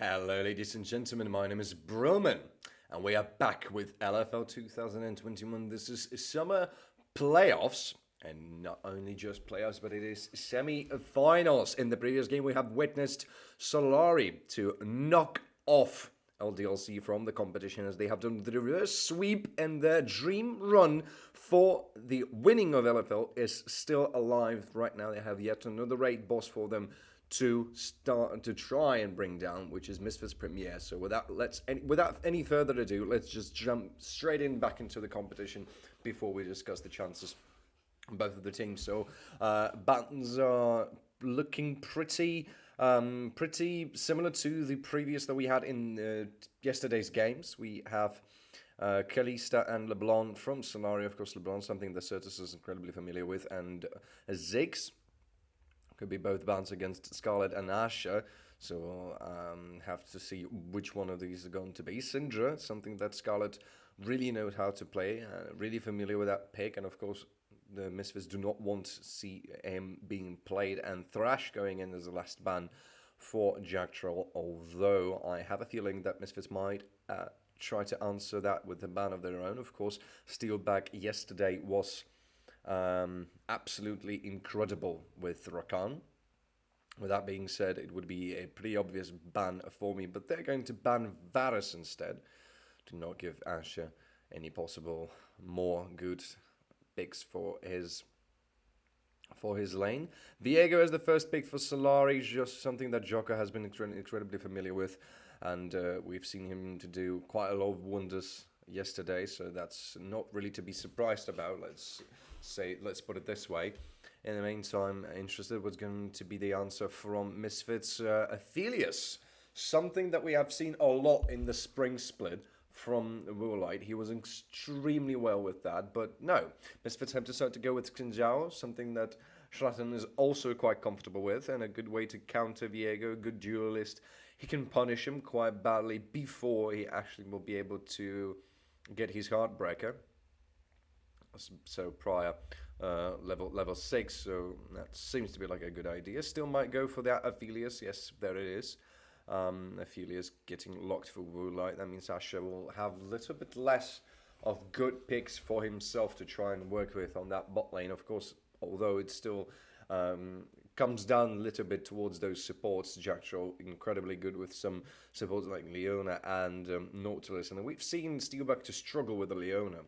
Hello, ladies and gentlemen. My name is Broman, and we are back with LFL 2021. This is summer playoffs, and not only just playoffs, but it is semi-finals. In the previous game, we have witnessed Solary to knock off LDLC from the competition as they have done the reverse sweep, and their dream run for the winning of LFL is still alive right now. They have yet another raid boss for them to start to try and bring down, which is Misfits Premiere. So without any further ado, let's just jump straight in back into the competition before we discuss the chances on both of the teams. So buttons are looking pretty similar to the previous that we had in yesterday's games. We have Kalista and LeBlanc from Solary. Of course, LeBlanc, something that Certus is incredibly familiar with, and Ziggs. Could be both bans against Scarlet and Asher, so we'll have to see which one of these are going to be. Syndra, something that Scarlet really knows how to play, really familiar with that pick, and of course the Misfits do not want to see him being played, and Thrash going in as the last ban for Jack Troll, although I have a feeling that Misfits might try to answer that with a ban of their own. Of course, Steelback yesterday was absolutely incredible with Rakan. With that being said, it would be a pretty obvious ban for me, but they're going to ban Varus instead to not give Asher any possible more good picks for his lane. Viego is the first pick for Solary, just something that Joker has been incredibly familiar with, and we've seen him to do quite a lot of wonders yesterday, so that's not really to be surprised about. Let's put it this way. In the meantime, interested what's going to be the answer from Misfits Aphelios. Something that we have seen a lot in the spring split from Woolite. He was extremely well with that, but no. Misfits have decided to go with Xinjiao, something that Schlatten is also quite comfortable with, and a good way to counter Viego, a good duelist. He can punish him quite badly before he actually will be able to get his Heartbreaker. So prior level 6, so that seems to be like a good idea. Still might go for that Aphelios. Yes, there it is. Aphelios getting locked for Woolite. That means Asher will have a little bit less of good picks for himself to try and work with on that bot lane. Of course, although it still comes down a little bit towards those supports. Jacktroll incredibly good with some supports like Leona and Nautilus. And we've seen Steelback to struggle with the Leona,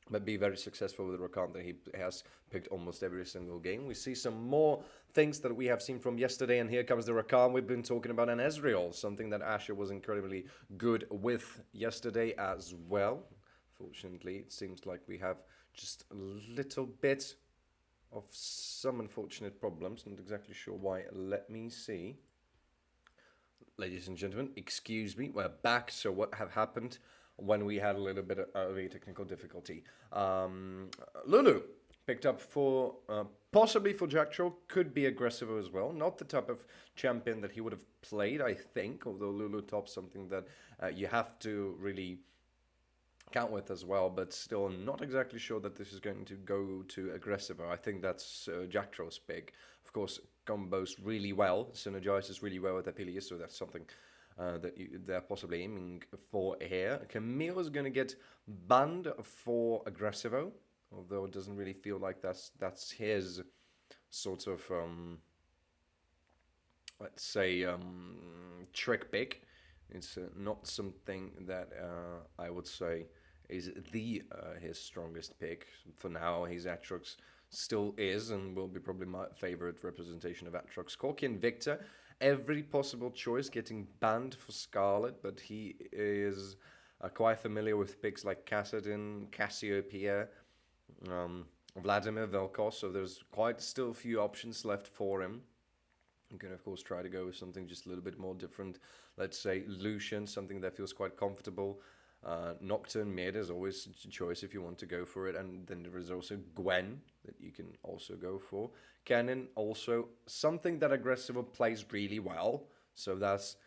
but be very successful with Rakan that he has picked almost every single game. We see some more things that we have seen from yesterday, and here comes the Rakan we've been talking about, and Ezreal, something that Asher was incredibly good with yesterday as well. Fortunately, it seems like we have just a little bit of some unfortunate problems. Not exactly sure why. Let me see. Ladies and gentlemen, excuse me, we're back. So what have happened when we had a little bit of a technical difficulty? Lulu picked up for possibly for Jack Troll, could be aggressive as well. Not the type of champion that he would have played, I think, although Lulu top's something that you have to really count with as well, but still not exactly sure that this is going to go to aggressive. I think that's Jack Troll's pick. Of course, combos really well, synergizes really well with Aphelios, so that's something that they're possibly aiming for here. Camille is going to get banned for Aggressivo, although it doesn't really feel like that's his sort of, let's say, trick pick. It's not something that I would say is his strongest pick. For now, his Atrox still is and will be probably my favorite representation of Atrox. Corki and Victor, every possible choice getting banned for Scarlet, but he is quite familiar with picks like Kassadin, Cassiopeia, Vladimir Velkos, so there's quite still a few options left for him. You can, of course, try to go with something just a little bit more different. Let's say Lucian, something that feels quite comfortable. Nocturne mid is always a choice if you want to go for it. And then there is also Gwen that you can also go for. Cannon, also something that Aggressive plays really well. So that's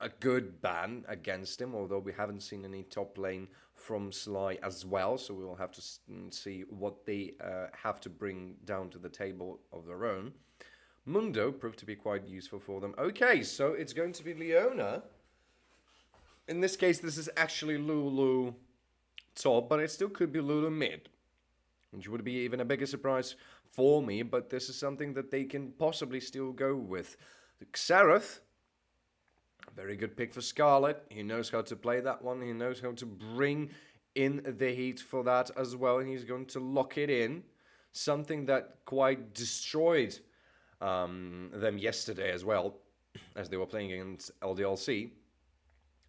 a good ban against him, although we haven't seen any top lane from Sly as well. So we'll have to see what they have to bring down to the table of their own. Mundo proved to be quite useful for them. Okay, so it's going to be Leona. In this case, this is actually Lulu top, but it still could be Lulu mid, which would be even a bigger surprise for me, but this is something that they can possibly still go with. Xerath, a very good pick for Scarlet. He knows how to play that one. He knows how to bring in the heat for that as well, and he's going to lock it in. Something that quite destroyed them yesterday as well, as they were playing against LDLC.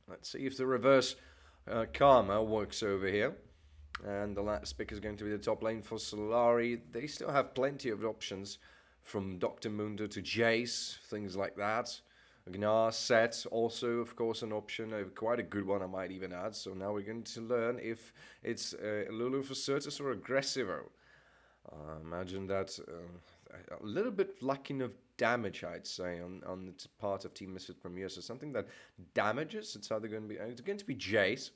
Let's see if the reverse karma works over here. And the last pick is going to be the top lane for Solary. They still have plenty of options, from Dr. Mundo to Jace, things like that. Gnar set, also, of course, an option, quite a good one, I might even add. So now we're going to learn if it's Lulu for Certus or Aggressivo. Imagine that a little bit lacking of damage, I'd say, on the part of Team Misfits Premiere. So something that damages, it's either going to be Jace,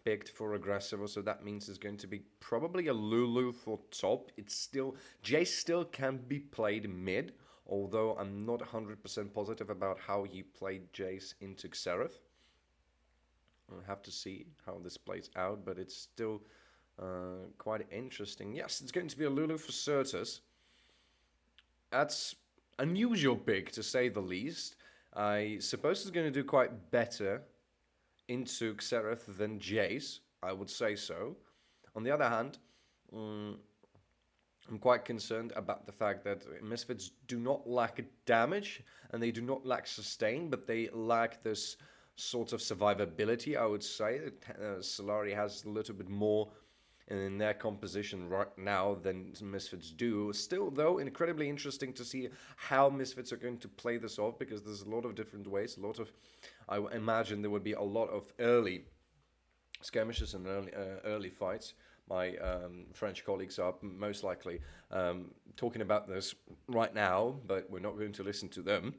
picked for Aggressivo, so that means it's going to be probably a Lulu for top. Jace still can be played mid, although I'm not 100% positive about how he played Jace into Xerath. We'll have to see how this plays out, but it's still quite interesting. Yes, it's going to be a Lulu for Certus. That's unusual pick, to say the least. I suppose it's going to do quite better into Xerath than Jace, I would say so. On the other hand, I'm quite concerned about the fact that Misfits do not lack damage and they do not lack sustain, but they lack this sort of survivability, I would say. Solary has a little bit more in their composition right now than Misfits do. Still, though, incredibly interesting to see how Misfits are going to play this off, because there's a lot of different ways. I imagine there would be a lot of early skirmishes and early fights. My French colleagues are most likely talking about this right now, but we're not going to listen to them.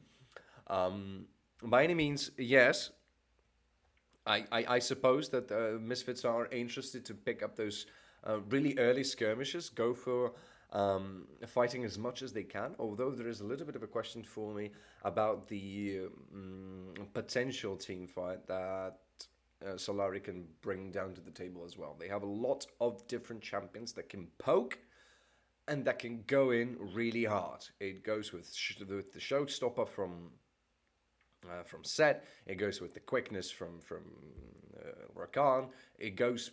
By any means, yes, I suppose that Misfits are interested to pick up those really early skirmishes, go for fighting as much as they can, although there is a little bit of a question for me about the potential team fight that Solary can bring down to the table as well. They have a lot of different champions that can poke and that can go in really hard. It goes with the showstopper from Set. It goes with the quickness from Rakan. It goes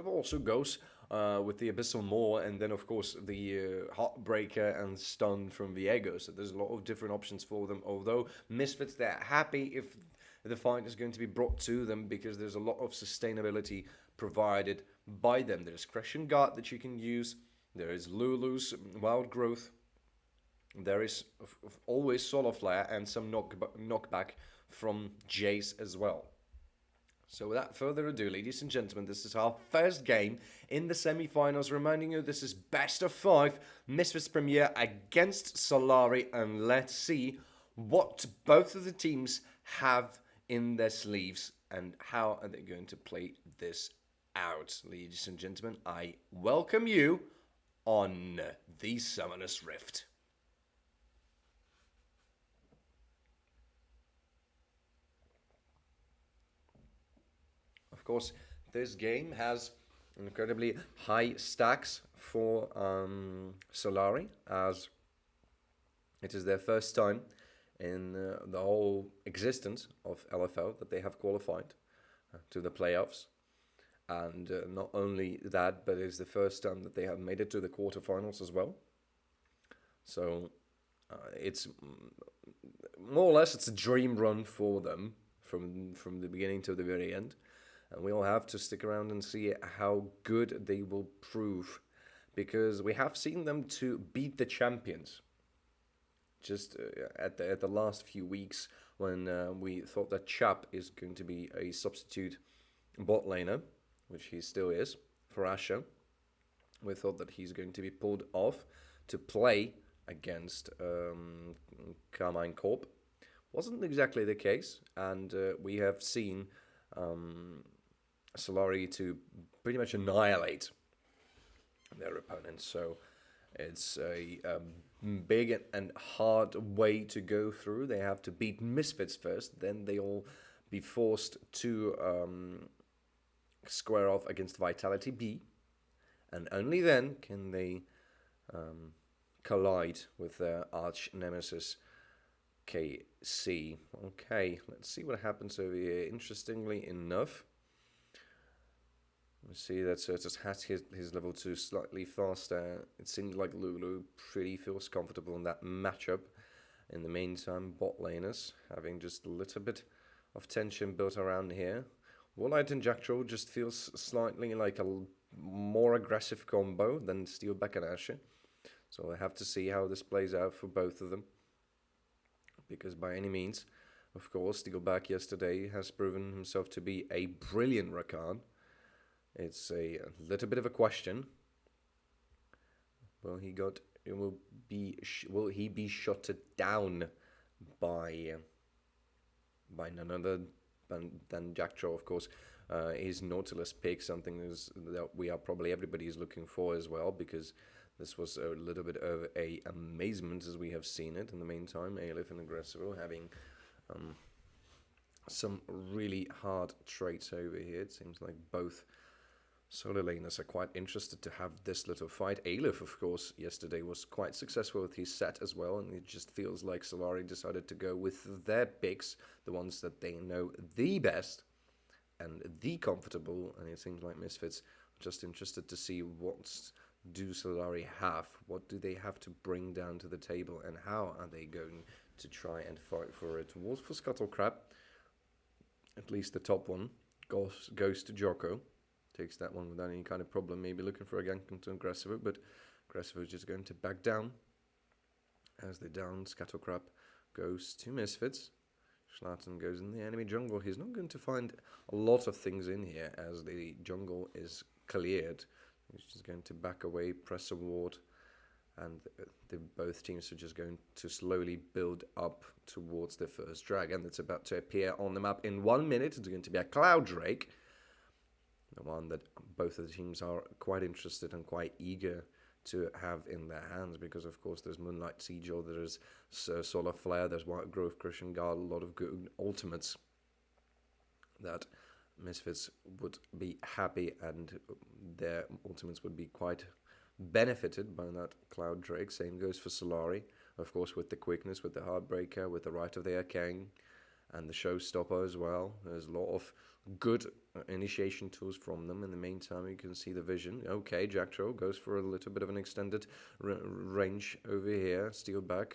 also goes with the Abyssal Maw, and then of course the Heartbreaker and Stun from Viego. So there's a lot of different options for them. Although Misfits, they're happy if the fight is going to be brought to them, because there's a lot of sustainability provided by them. There's Crescent Guard that you can use. There is Lulu's Wild Growth. There is always Solar Flare and some knockback from Jace as well. So without further ado, ladies and gentlemen, this is our first game in the semi-finals. Reminding you, this is best of 5, Misfits Premiere against Solary, and let's see what both of the teams have in their sleeves and how are they going to play this out. Ladies and gentlemen, I welcome you on the Summoner's Rift. Of course, this game has incredibly high stacks for Solary, as it is their first time in the whole existence of LFL that they have qualified to the playoffs. And not only that, but it's the first time that they have made it to the quarterfinals as well. So it's more or less, it's a dream run for them from the beginning to the very end. And we'll have to stick around and see how good they will prove, because we have seen them to beat the champions just at the last few weeks, when we thought that Chap is going to be a substitute bot laner, which he still is, for Asher. We thought that he's going to be pulled off to play against Carmine Corp. Wasn't exactly the case, and we have seen Solary to pretty much annihilate their opponents. So it's a big and hard way to go through. They have to beat Misfits first, then they'll be forced to square off against Vitality B, and only then can they collide with their arch nemesis KC. Okay, let's see what happens over here. Interestingly enough, we see that Certus has his level 2 slightly faster. It seems like Lulu pretty feels comfortable in that matchup. In the meantime, bot laners having just a little bit of tension built around here. Warlight and Jacktroll just feels slightly like a more aggressive combo than Steelback and Asher. So we'll have to see how this plays out for both of them. Because by any means, of course, Steelback yesterday has proven himself to be a brilliant Rakan. It's a little bit of a question. Will he be shot down by none other than Jacktroll, of course? His Nautilus pick, something that we are probably everybody is looking for as well, because this was a little bit of a amazement as we have seen it. In the meantime, Aleph and Aggressivo having some really hard traits over here. It seems like both solo laners are quite interested to have this little fight. Aleph, of course, yesterday was quite successful with his set as well, and it just feels like Solary decided to go with their picks, the ones that they know the best and the comfortable, and it seems like Misfits are just interested to see what do Solary have, what do they have to bring down to the table, and how are they going to try and fight for it. Wolf for Scuttlecrab, at least the top one, goes to Jocko. Takes that one without any kind of problem. Maybe looking for a gank into Aggressivo, but Aggressivo is just going to back down. As they down, Scuttlecrab goes to Misfits. Schlatten goes in the enemy jungle. He's not going to find a lot of things in here as the jungle is cleared. He's just going to back away, press a ward, and both teams are just going to slowly build up towards the first dragon that's about to appear on the map in 1 minute. It's going to be a Cloud Drake. The one that both of the teams are quite interested and quite eager to have in their hands, because of course there's Moonlight Siege, or there's Solar Flare, there's White Grove Christian Guard, a lot of good ultimates that Misfits would be happy, and their ultimates would be quite benefited by that Cloud Drake. Same goes for Solary, of course, with the quickness, with the Heartbreaker, with the Right of the Arcane, and the Showstopper as well. There's a lot of good initiation tools from them. In the meantime, you can see the vision. Okay, Jacktroll goes for a little bit of an extended range over here. Steelback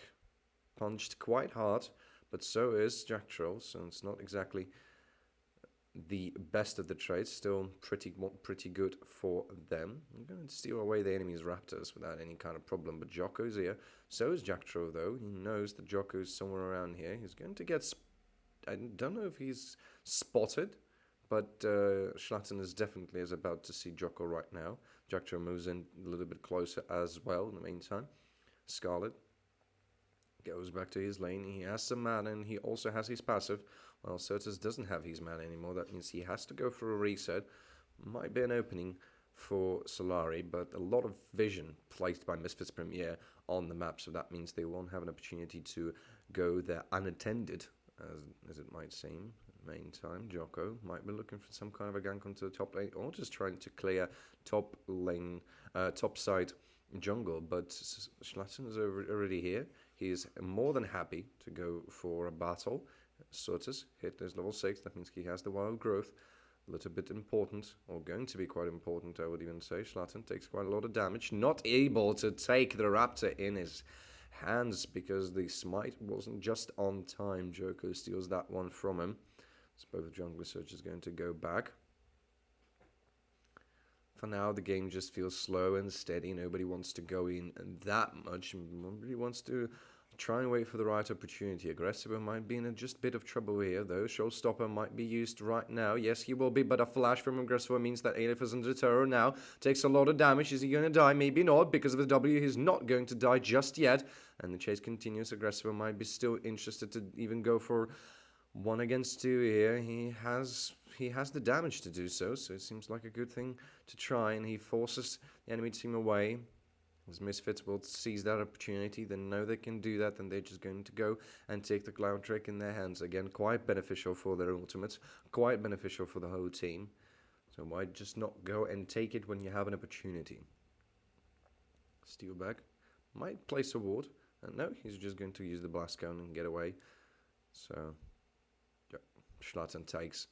punched quite hard, but so is Jacktroll, so it's not exactly the best of the trades. Still pretty good for them. I'm going to steal away the enemy's Raptors without any kind of problem, but Jocko's here. So is Jacktroll, though. He knows that Jocko's somewhere around here. He's going to get... I don't know if he's spotted, but Schlatten is definitely about to see Jocko right now. Jacktroll moves in a little bit closer as well in the meantime. Scarlet goes back to his lane. He has some mana, and he also has his passive. Well, Certus doesn't have his mana anymore. That means he has to go for a reset. Might be an opening for Solary, but a lot of vision placed by Misfits Premiere on the map, so that means they won't have an opportunity to go there unattended, as it might seem. Meantime, Jocko might be looking for some kind of a gank onto the top lane, or just trying to clear top lane, top side jungle. But Schlatten is already here. He is more than happy to go for a battle. Certus hit his level 6. That means he has the wild growth. A little bit important, or going to be quite important, I would even say. Schlatten takes quite a lot of damage. Not able to take the Raptor in his hands because the smite wasn't just on time. Joko steals that one from him. So both jungler searchers going to go back. For now, the game just feels slow and steady. Nobody wants to go in that much. Nobody wants to try and wait for the right opportunity. Aggressive might be in just a bit of trouble here, though. Showstopper might be used right now. Yes, he will be, but a flash from Aggressive means that Aleph is under terror now. Takes a lot of damage. Is he going to die? Maybe not. Because of the W, he's not going to die just yet. And the chase continues. Aggressive might be still interested to even go for 1 against 2 here. He has the damage to do so, so it seems like a good thing to try, and he forces the enemy team away. As Misfits will seize that opportunity, they know they can do that, then they're just going to go and take the Cloud Trick in their hands. Again, quite beneficial for their ultimates, quite beneficial for the whole team. So why just not go and take it when you have an opportunity? Steelback might place a ward. And no, he's just going to use the Blast Cone and get away. So, yeah, Schlatten takes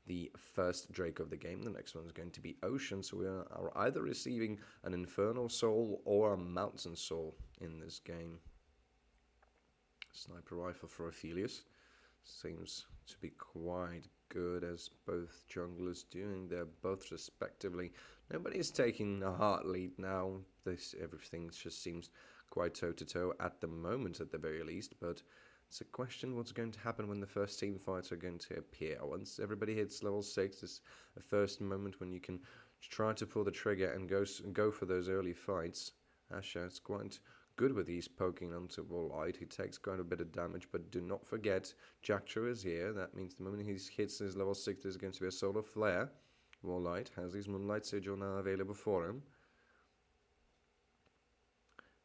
the first Drake of the game. The next one is going to be Ocean, so we are either receiving an Infernal Soul or a Mountain Soul in this game. Sniper Rifle for Aphelios seems to be quite good, as both junglers doing their both respectively. Nobody's taking a hard lead now. Everything just seems quite toe-to-toe at the moment, at the very least, but it's a question what's going to happen when the first team fights are going to appear. Once everybody hits level 6, it's the first moment when you can try to pull the trigger and go for those early fights. Asher is quite good with these poking onto Wallite. He takes quite a bit of damage, but do not forget, Jackcho is here. That means the moment he hits his level 6, there's going to be a Solar Flare. Wallite has his Moonlight Sigil now available for him.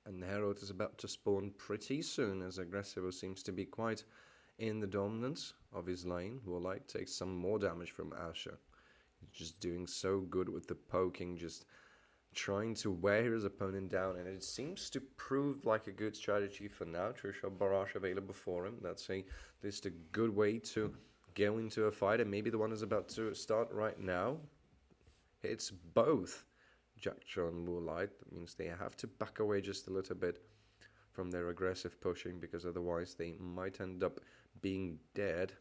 And the Herald is about to spawn pretty soon, as Aggressivo seems to be quite in the dominance of his lane. Wallite takes some more damage from Asher. He's just doing so good with the poking, just trying to wear his opponent down, and it seems to prove like a good strategy for now. Trisha Barrage available for him. That's just a good way to go into a fight, and maybe the one is about to start right now. It's both Jackcho and Moonlight. That means they have to back away just a little bit from their aggressive pushing, because otherwise they might end up being dead.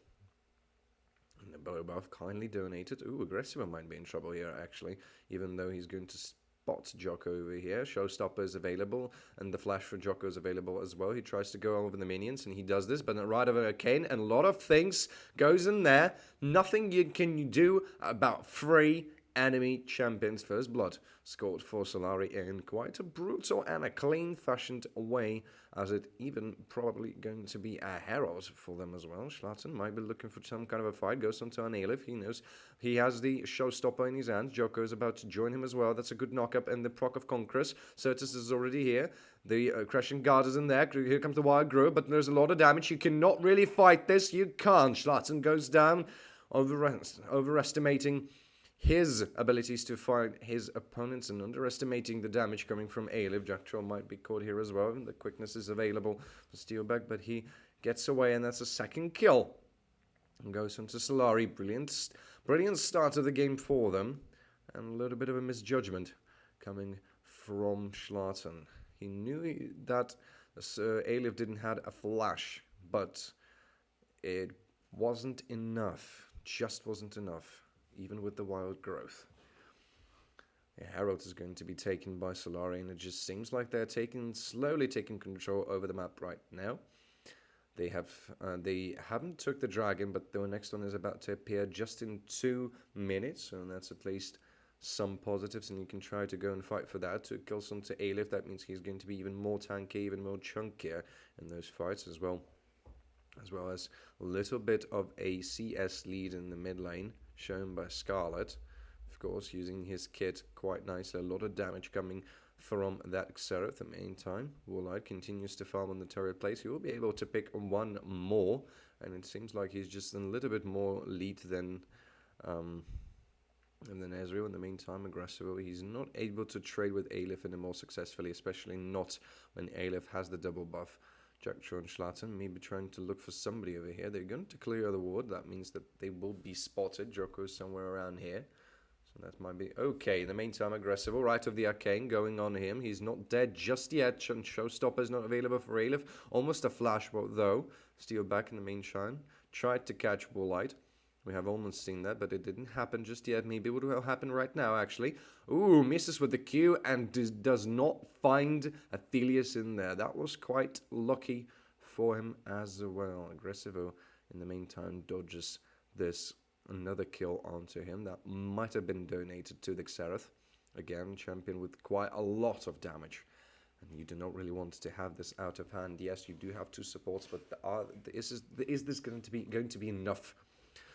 And they're both kindly donated. Ooh, Aggressive might be in trouble here, actually, even though he's going to spot Jocko over here. Showstopper is available, and the flash for Jocko is available as well. He tries to go over the minions, and he does this, but right over a cane, and a lot of things goes in there. Nothing you can do about free enemy champions. First blood scored for Solary in quite a brutal and a clean-fashioned way, as it even probably going to be a herald for them as well. Schlatten might be looking for some kind of a fight, goes onto an Aleph. He knows he has the showstopper in his hands. Joko is about to join him as well. That's a good knock-up, and the proc of Conquerors. Certus is already here. The Crashing Guard is in there. Here comes the Wild Grove, but there's a lot of damage. You cannot really fight this. You can't. Schlatten goes down, overestimating his abilities to fight his opponents and underestimating the damage coming from Aleph. Jackcho might be caught here as well. The quickness is available for Steelback, but he gets away, and that's a second kill. And goes into Solary. Brilliant start of the game for them, and a little bit of a misjudgment coming from Schlatten. He knew that Aleph didn't have a flash, but it wasn't enough. Just wasn't enough, even with the wild growth. The Herald is going to be taken by Solary, and it just seems like they're slowly taking control over the map right now. They haven't took the dragon, but the next one is about to appear just in 2 minutes, so that's at least some positives, and you can try to go and fight for that. To kills onto Aleph, that means he's going to be even more tanky, even more chunkier in those fights as well as a little bit of a CS lead in the mid lane, shown by Scarlet, of course, using his kit quite nicely. A lot of damage coming from that Xerath at the meantime. Wallite continues to farm on the turret place. He will be able to pick one more, and it seems like he's just a little bit more lead than Ezreal. In the meantime, aggressively, he's not able to trade with Aleph anymore successfully, especially not when Aleph has the double buff. Jackcho and Schlatten maybe trying to look for somebody over here. They're going to clear the ward. That means that they will be spotted. Jocko's somewhere around here, so that might be okay. In the meantime, aggressive, right of the arcane going on him. He's not dead just yet. Showstopper is not available for Aleph. Almost a flash though. Steelback in the meantime tried to catch Wallite. We have almost seen that, but it didn't happen just yet. Maybe it will happen right now, actually. Ooh, misses with the Q and does not find Aphelios in there. That was quite lucky for him as well. Aggressivo, in the meantime, dodges this. Another kill onto him. That might have been donated to the Xerath. Again, champion with quite a lot of damage. And you do not really want to have this out of hand. Yes, you do have 2 supports, but is this going to be enough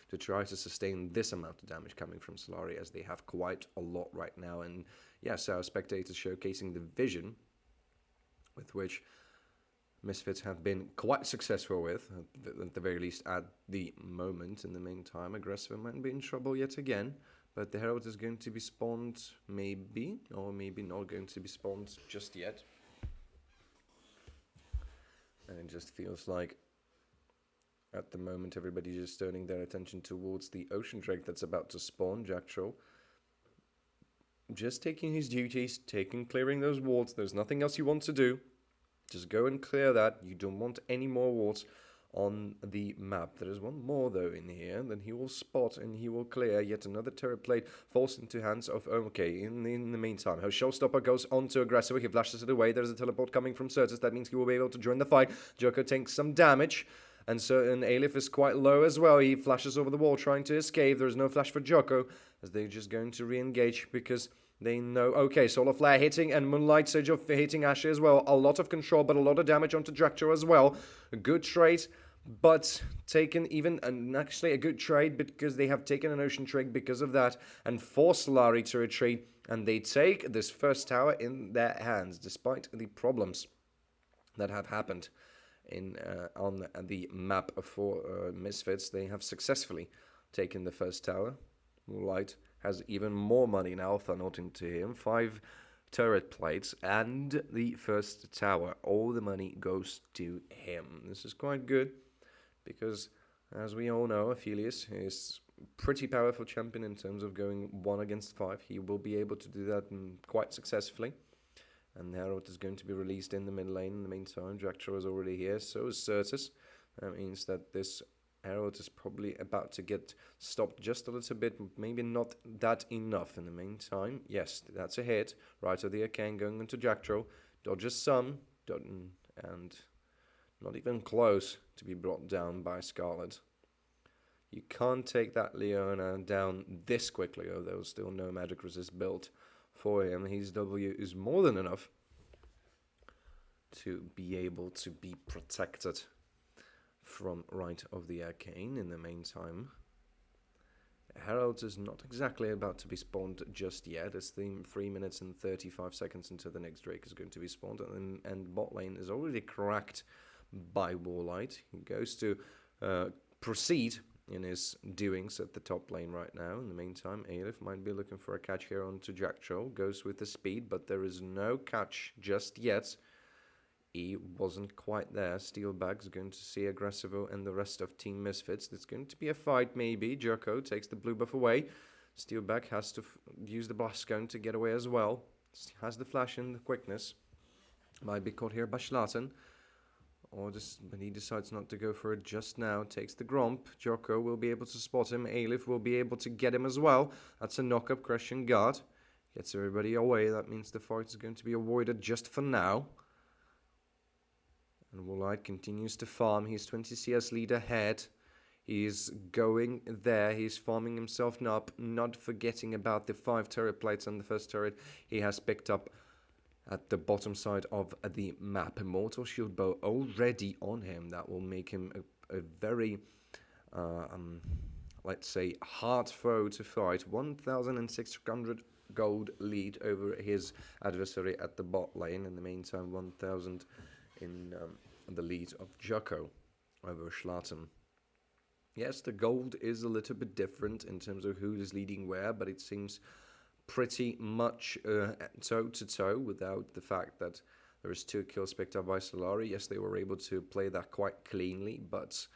to try to sustain this amount of damage coming from Solary, as they have quite a lot right now? And yes, our spectators showcasing the vision with which Misfits have been quite successful with, at the very least at the moment. In the meantime, Aggressive might be in trouble yet again, but the Herald is going to be spawned maybe, or maybe not going to be spawned just yet. And it just feels like at the moment everybody's just turning their attention towards the Ocean Drake that's about to spawn. Jack Troll just taking his duties, clearing those wards. There's nothing else you want to do. Just go and clear that. You don't want any more wards on the map. There is one more though in here that he will spot and he will clear. Yet another turret plate falls into hands of okay. In the meantime, her Showstopper goes on to Aggressive. He flashes it away. There's a teleport coming from Certus. That means he will be able to join the fight. Joker takes some damage. And Aleph is quite low as well. He flashes over the wall trying to escape. There's no flash for Joko as they're just going to re-engage because they know, okay, Solar Flare hitting and Moonlight Sage of hitting Asher as well. A lot of control, but a lot of damage onto Draktor as well. A good trade, but taken even, and actually a good trade because they have taken an Ocean Drake because of that and forced Solary to retreat. And they take this first tower in their hands despite the problems that have happened on the map for Misfits. They have successfully taken the first tower. Moonlight has even more money now funneled into him. 5 turret plates and the first tower. All the money goes to him. This is quite good because, as we all know, Aphelios is pretty powerful champion in terms of going 1 against 5. He will be able to do that quite successfully. And Herald is going to be released in the mid lane in the meantime. Draktor is already here, so is Certus. That means that this Herald is probably about to get stopped just a little bit, maybe not that enough in the meantime. Yes, that's a hit. Right of the Arcane going into Draktor. Dodges some, and not even close to be brought down by Scarlet. You can't take that Leona down this quickly, although there's still no magic resist built for him. His W is more than enough to be able to be protected from right of the Arcane. In the meantime, Herald is not exactly about to be spawned just yet. It's 3 minutes and 35 seconds until the next Drake is going to be spawned, and bot lane is already cracked by Warlight. He goes to proceed in his doings at the top lane right now. In the meantime, Aleph might be looking for a catch here onto Jack Troll. Goes with the speed, but there is no catch just yet. He wasn't quite there. Steelbag's going to see Aggressivo and the rest of Team Misfits. It's going to be a fight maybe. Jericho takes the blue buff away. Steelbag has to use the blast cone to get away as well. Has the flash and the quickness. Might be caught here by Schlatten. But he decides not to go for it just now. Takes the Gromp. Jericho will be able to spot him. Aleph will be able to get him as well. That's a knock-up. Crushing Guard. Gets everybody away. That means the fight is going to be avoided just for now. And Woolite continues to farm. He's 20 CS lead ahead. He's going there. He's farming himself up, not forgetting about the 5 turret plates on the first turret he has picked up at the bottom side of the map. Immortal Shield Bow already on him. That will make him a very, let's say, hard foe to fight. 1,600 gold lead over his adversary at the bot lane. In the meantime, 1,000 in the lead of Joko over Schlatten. Yes, the gold is a little bit different in terms of who is leading where, but it seems pretty much toe-to-toe without the fact that there is 2 kills picked up by Solary. Yes, they were able to play that quite cleanly, but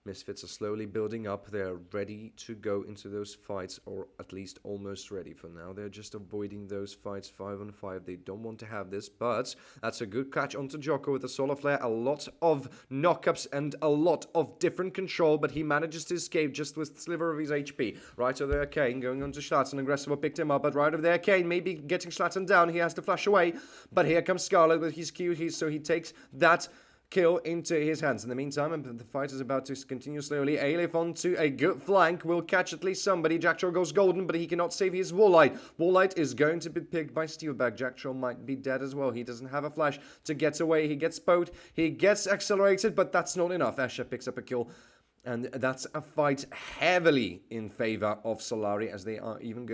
Misfits are slowly building up. They're ready to go into those fights, or at least almost ready for now. They're just avoiding those fights 5-on-5. They don't want to have this, but that's a good catch onto Joko with a Solar Flare. A lot of knockups and a lot of different control, but he manages to escape just with a sliver of his HP. Right of the Arcane going on to Schlatten. Aggressive picked him up, but right of the Arcane, maybe getting Schlatten down. He has to flash away, but here comes Scarlet with his Q, so he takes that kill into his hands. In the meantime, the fight is about to continue slowly. Aleph onto a good flank will catch at least somebody. Jacktroll goes golden, but he cannot save his Warlight. Warlight is going to be picked by Steelbag. Jacktroll might be dead as well. He doesn't have a flash to get away. He gets poked. He gets accelerated, but that's not enough. Asher picks up a kill. And that's a fight heavily in favor of Solary, as they are even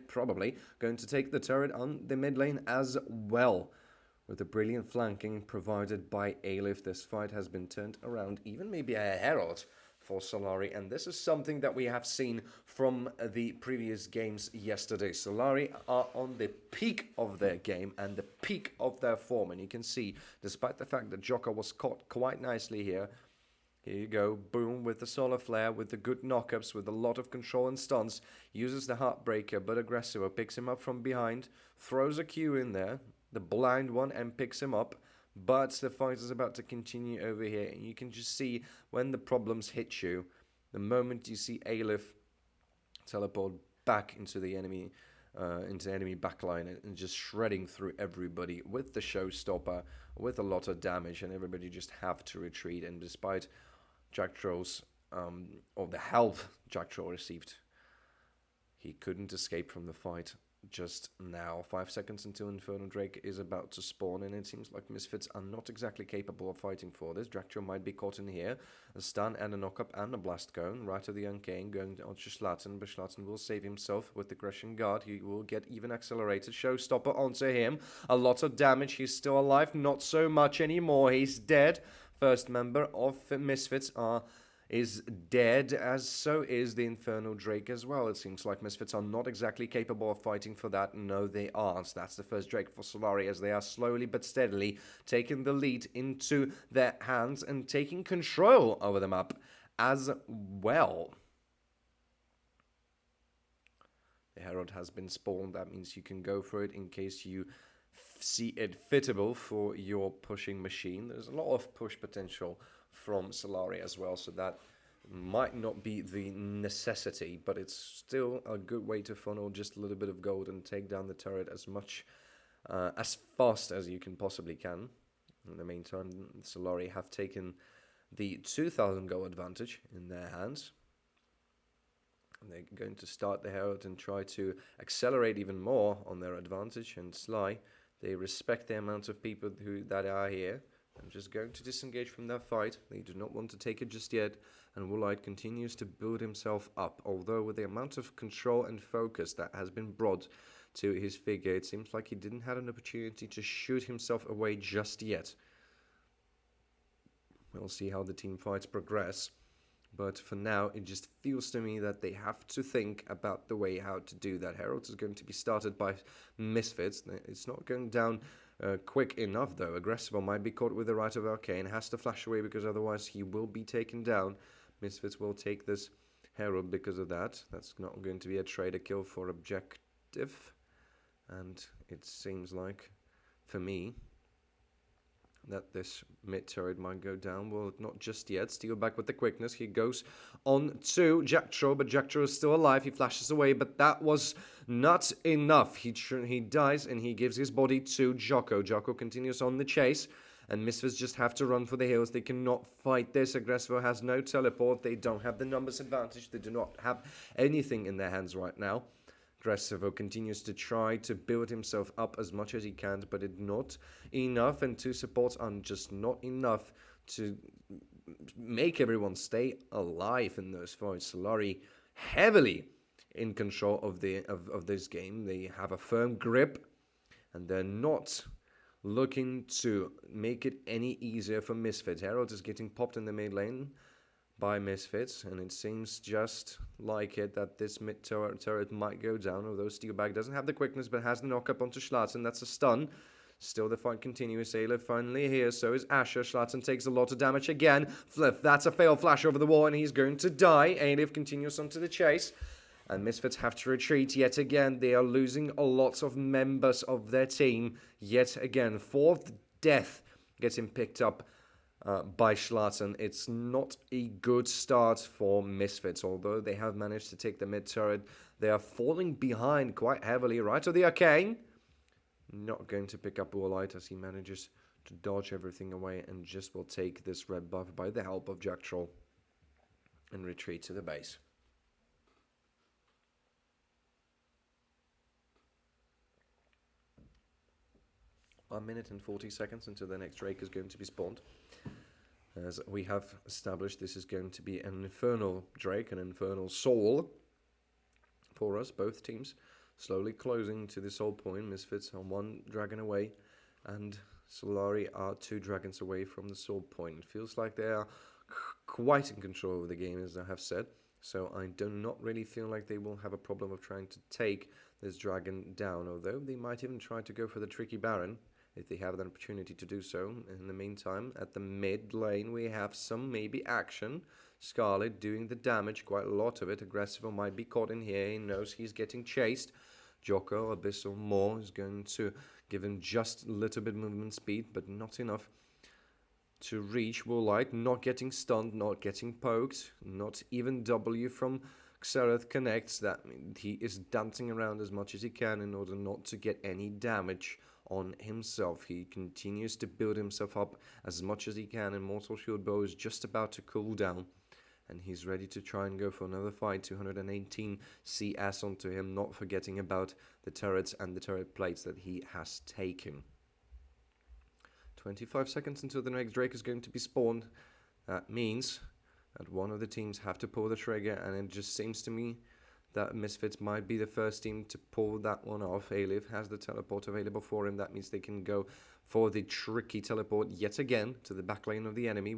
probably going to take the turret on the mid lane as well. With the brilliant flanking provided by Aleph, this fight has been turned around, even maybe a herald for Solary, and this is something that we have seen from the previous games yesterday. Solary are on the peak of their game and the peak of their form, and you can see, despite the fact that Joko was caught quite nicely here, here you go, boom, with the solar flare, with the good knockups, with a lot of control and stunts, uses the heartbreaker, but Aggressivo picks him up from behind, throws a Q in there, the blind one, and picks him up. But the fight is about to continue over here, and you can just see when the problems hit you, the moment you see Aleph teleport back into the enemy backline and just shredding through everybody with the showstopper, with a lot of damage, and everybody just have to retreat. And despite Jack Troll's, or the help Jack Troll received, he couldn't escape from the fight. Just now, 5 seconds until Inferno Drake is about to spawn, and it seems like Misfits are not exactly capable of fighting for this. Dractro might be caught in here. A stun and a knockup and a blast cone. Right of the Uncane going on to Schlatten, but Schlatten will save himself with the Gresham Guard. He will get even accelerated. Showstopper onto him. A lot of damage. He's still alive. Not so much anymore. He's dead. First member of Misfits is dead, as so is the Infernal Drake as well. It seems like Misfits are not exactly capable of fighting for that. No, they aren't. That's the first Drake for Solary, as they are slowly but steadily taking the lead into their hands and taking control over the map as well. The Herald has been spawned. That means you can go for it in case you see it fittable for your pushing machine. There's a lot of push potential from Solary as well, so that might not be the necessity, but it's still a good way to funnel just a little bit of gold and take down the turret as fast as you can possibly can. In the meantime, Solary have taken the 2,000 gold advantage in their hands. And they're going to start the Herald and try to accelerate even more on their advantage. And Sly, they respect the amount of people that are here. I'm just going to disengage from that fight. They do not want to take it just yet. And Woolite continues to build himself up. Although with the amount of control and focus that has been brought to his figure, it seems like he didn't have an opportunity to shoot himself away just yet. We'll see how the team fights progress. But for now, it just feels to me that they have to think about the way how to do that. Herald is going to be started by Misfits. It's not going down quick enough, though. Aggressivo might be caught with the right of Arcane. Has to flash away because otherwise he will be taken down. Misfits will take this Herald because of that. That's not going to be a trader kill for objective. And it seems like, for me, that this mid turret might go down. Well, not just yet. Steal back with the quickness. He goes on to Jacktro, but Jacktro is still alive. He flashes away, but that was not enough. He dies, and he gives his body to Jocko. Jocko continues on the chase, and Misfits just have to run for the hills. They cannot fight this. Aggressivo has no teleport. They don't have the numbers advantage. They do not have anything in their hands right now. Aggressivo continues to try to build himself up as much as he can, but it's not enough, and two supports are just not enough to make everyone stay alive in those fights. Solary heavily in control of this game. They have a firm grip, and they're not looking to make it any easier for Misfits. Herald is getting popped in the mid lane by Misfits, and it seems just like it that this mid turret might go down, although Steelbag doesn't have the quickness but has the knockup onto Schlatten. That's a stun. Still the fight continues. Aleph finally here, so is Asher. Schlatten takes a lot of damage again. Flip, that's a failed flash over the wall, and he's going to die. Aleph continues onto the chase, and Misfits have to retreat yet again. They are losing a lot of members of their team yet again. Fourth death gets him picked up by Schlatten. It's not a good start for Misfits, although they have managed to take the mid turret. They are falling behind quite heavily. Right of the Arcane. Not going to pick up Woolite as he manages to dodge everything away and just will take this red buff by the help of Jack Troll and retreat to the base. 1 minute and 40 seconds until the next Drake is going to be spawned. As we have established, this is going to be an Infernal Drake, an Infernal Soul for us, both teams. Slowly closing to this whole point. Misfits on one dragon away, and Solary are 2 dragons away from the sword point. It feels like they are quite in control of the game, as I have said. So I do not really feel like they will have a problem of trying to take this dragon down, although they might even try to go for the tricky Baron if they have the opportunity to do so. In the meantime, at the mid lane, we have some maybe action. Scarlet doing the damage, quite a lot of it. Aggressive might be caught in here. He knows he's getting chased. Jocko, Abyssal Maw is going to give him just a little bit movement speed, but not enough to reach Woolite. Not getting stunned, not getting poked, not even W from Xerath connects. That he is dancing around as much as he can in order not to get any damage on himself. He continues to build himself up as much as he can, and Mortal Shield Bow is just about to cool down. And he's ready to try and go for another fight. 218 CS onto him, not forgetting about the turrets and the turret plates that he has taken. 25 seconds until the next Drake is going to be spawned. That means that one of the teams have to pull the trigger, and it just seems to me that Misfits might be the first team to pull that one off. Alif has the teleport available for him. That means they can go for the tricky teleport yet again to the back lane of the enemy.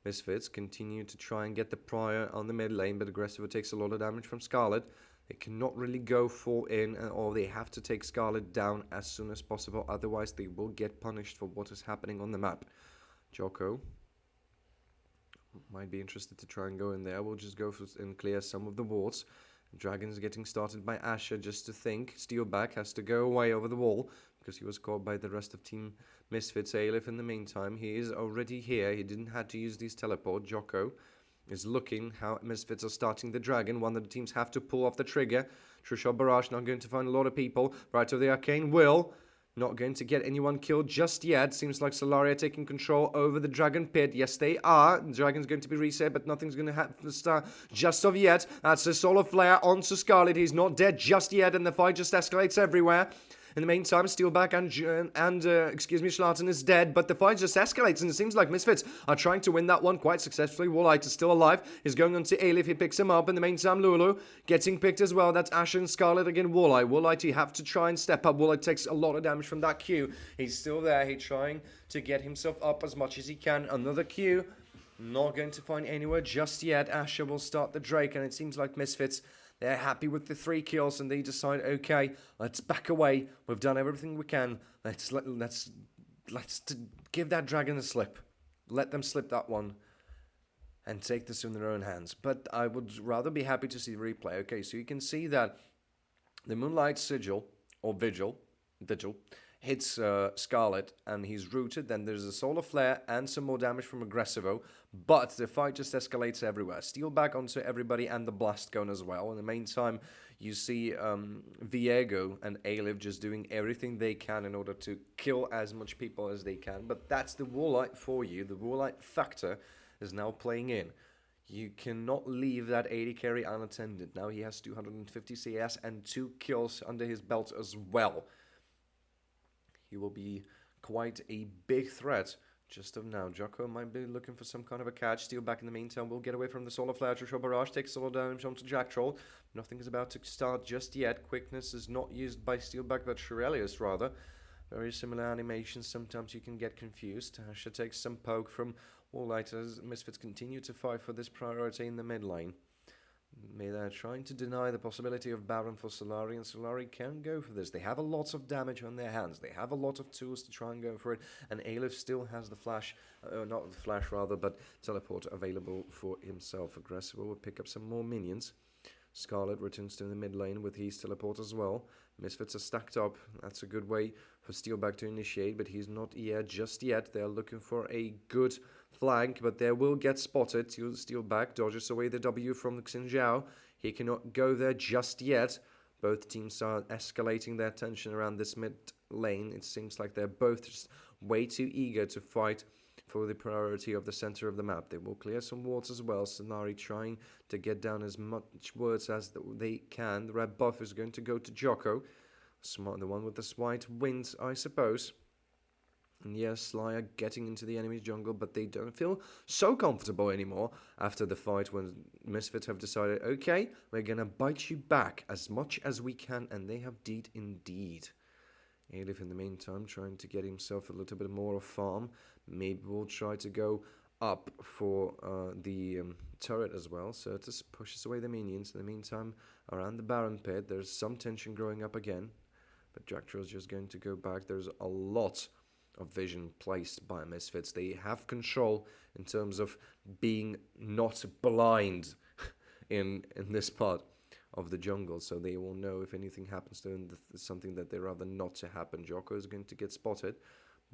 Misfits continue to try and get the prior on the mid lane, but Aggressive takes a lot of damage from Scarlet. They cannot really go full in, or they have to take Scarlet down as soon as possible, otherwise they will get punished for what is happening on the map. Jocko might be interested to try and go in there. We'll just go for and clear some of the wards. Dragon is getting started by Asher, just to think. Steelback has to go away over the wall because he was caught by the rest of Team Misfits. Alif, in the meantime, he is already here. He didn't have to use these teleport. Jocko is looking how Misfits are starting the Dragon. One of the teams have to pull off the trigger. Trishul Barrage not going to find a lot of people. Right of the Arcane Will. Not going to get anyone killed just yet. Seems like Solary are taking control over the Dragon Pit. Yes, they are. The Dragon's going to be reset, but nothing's going to happen to start just of yet. That's a Solar Flare onto Scarlet. He's not dead just yet, and the fight just escalates everywhere. In the meantime, Steelback and Schlatten is dead, but the fight just escalates, and it seems like Misfits are trying to win that one quite successfully. Woolite is still alive. He's going on to Alif. He picks him up. In the meantime, Lulu getting picked as well. That's Asher and Scarlet again. Woolite, you have to try and step up. Woolite takes a lot of damage from that Q. He's still there. He's trying to get himself up as much as he can. Another Q. Not going to find anywhere just yet. Asher will start the Drake, and it seems like Misfits, they're happy with the 3 kills, and they decide, okay, let's back away. We've done everything we can. Let's give that Dragon a slip. Let them slip that one and take this in their own hands. But I would rather be happy to see the replay. Okay, so you can see that the Moonlight Sigil, or Vigil, hits Scarlet, and he's rooted. Then there's a Solar Flare and some more damage from Aggressivo, but the fight just escalates everywhere. Steelback onto everybody and the Blast Gun as well. In the meantime, you see Viego and Alif just doing everything they can in order to kill as much people as they can. But that's the Woolite for you. The Woolite factor is now playing in. You cannot leave that 80 carry unattended. Now he has 250 CS and 2 kills under his belt as well. He will be quite a big threat just of now. Jocko might be looking for some kind of a catch. Steelback in the meantime will get away from the Solar Flare. Trishul Barrage takes solo damage onto Jack Troll. Nothing is about to start just yet. Quickness is not used by Steelback, but Shirelius rather. Very similar animations. Sometimes you can get confused. Asher takes some poke from Woolite as Misfits continue to fight for this priority in the mid lane. They're trying to deny the possibility of Baron for Solary, and Solary can go for this. They have a lot of damage on their hands. They have a lot of tools to try and go for it, and Alif still has the flash, not the flash rather, but teleport available for himself. Aggressive will pick up some more minions. Scarlet returns to the mid lane with his teleport as well. Misfits are stacked up. That's a good way for Steelback to initiate, but he's not here just yet. They're looking for a good flank, but they will get spotted. Steelback dodges away the W from the Xinjiao. He cannot go there just yet. Both teams are escalating their tension around this mid lane. It seems like they're both just way too eager to fight for the priority of the center of the map. They will clear some wards as well. Solary trying to get down as much wards as they can. The red buff is going to go to Jocko. The one with the white wins, I suppose. And yes, Sly are getting into the enemy's jungle, but they don't feel so comfortable anymore after the fight when Misfits have decided, okay, we're going to bite you back as much as we can, and they have indeed. Alif, in the meantime, trying to get himself a little bit more of farm. Maybe we'll try to go up for the turret as well. So it just pushes away the minions. In the meantime, around the Baron pit, there's some tension growing up again. But Jackdaw is just going to go back. There's a lot of vision placed by Misfits. They have control in terms of being not blind in this part of the jungle, so they will know if anything happens to them, something that they rather not to happen. Jocko is going to get spotted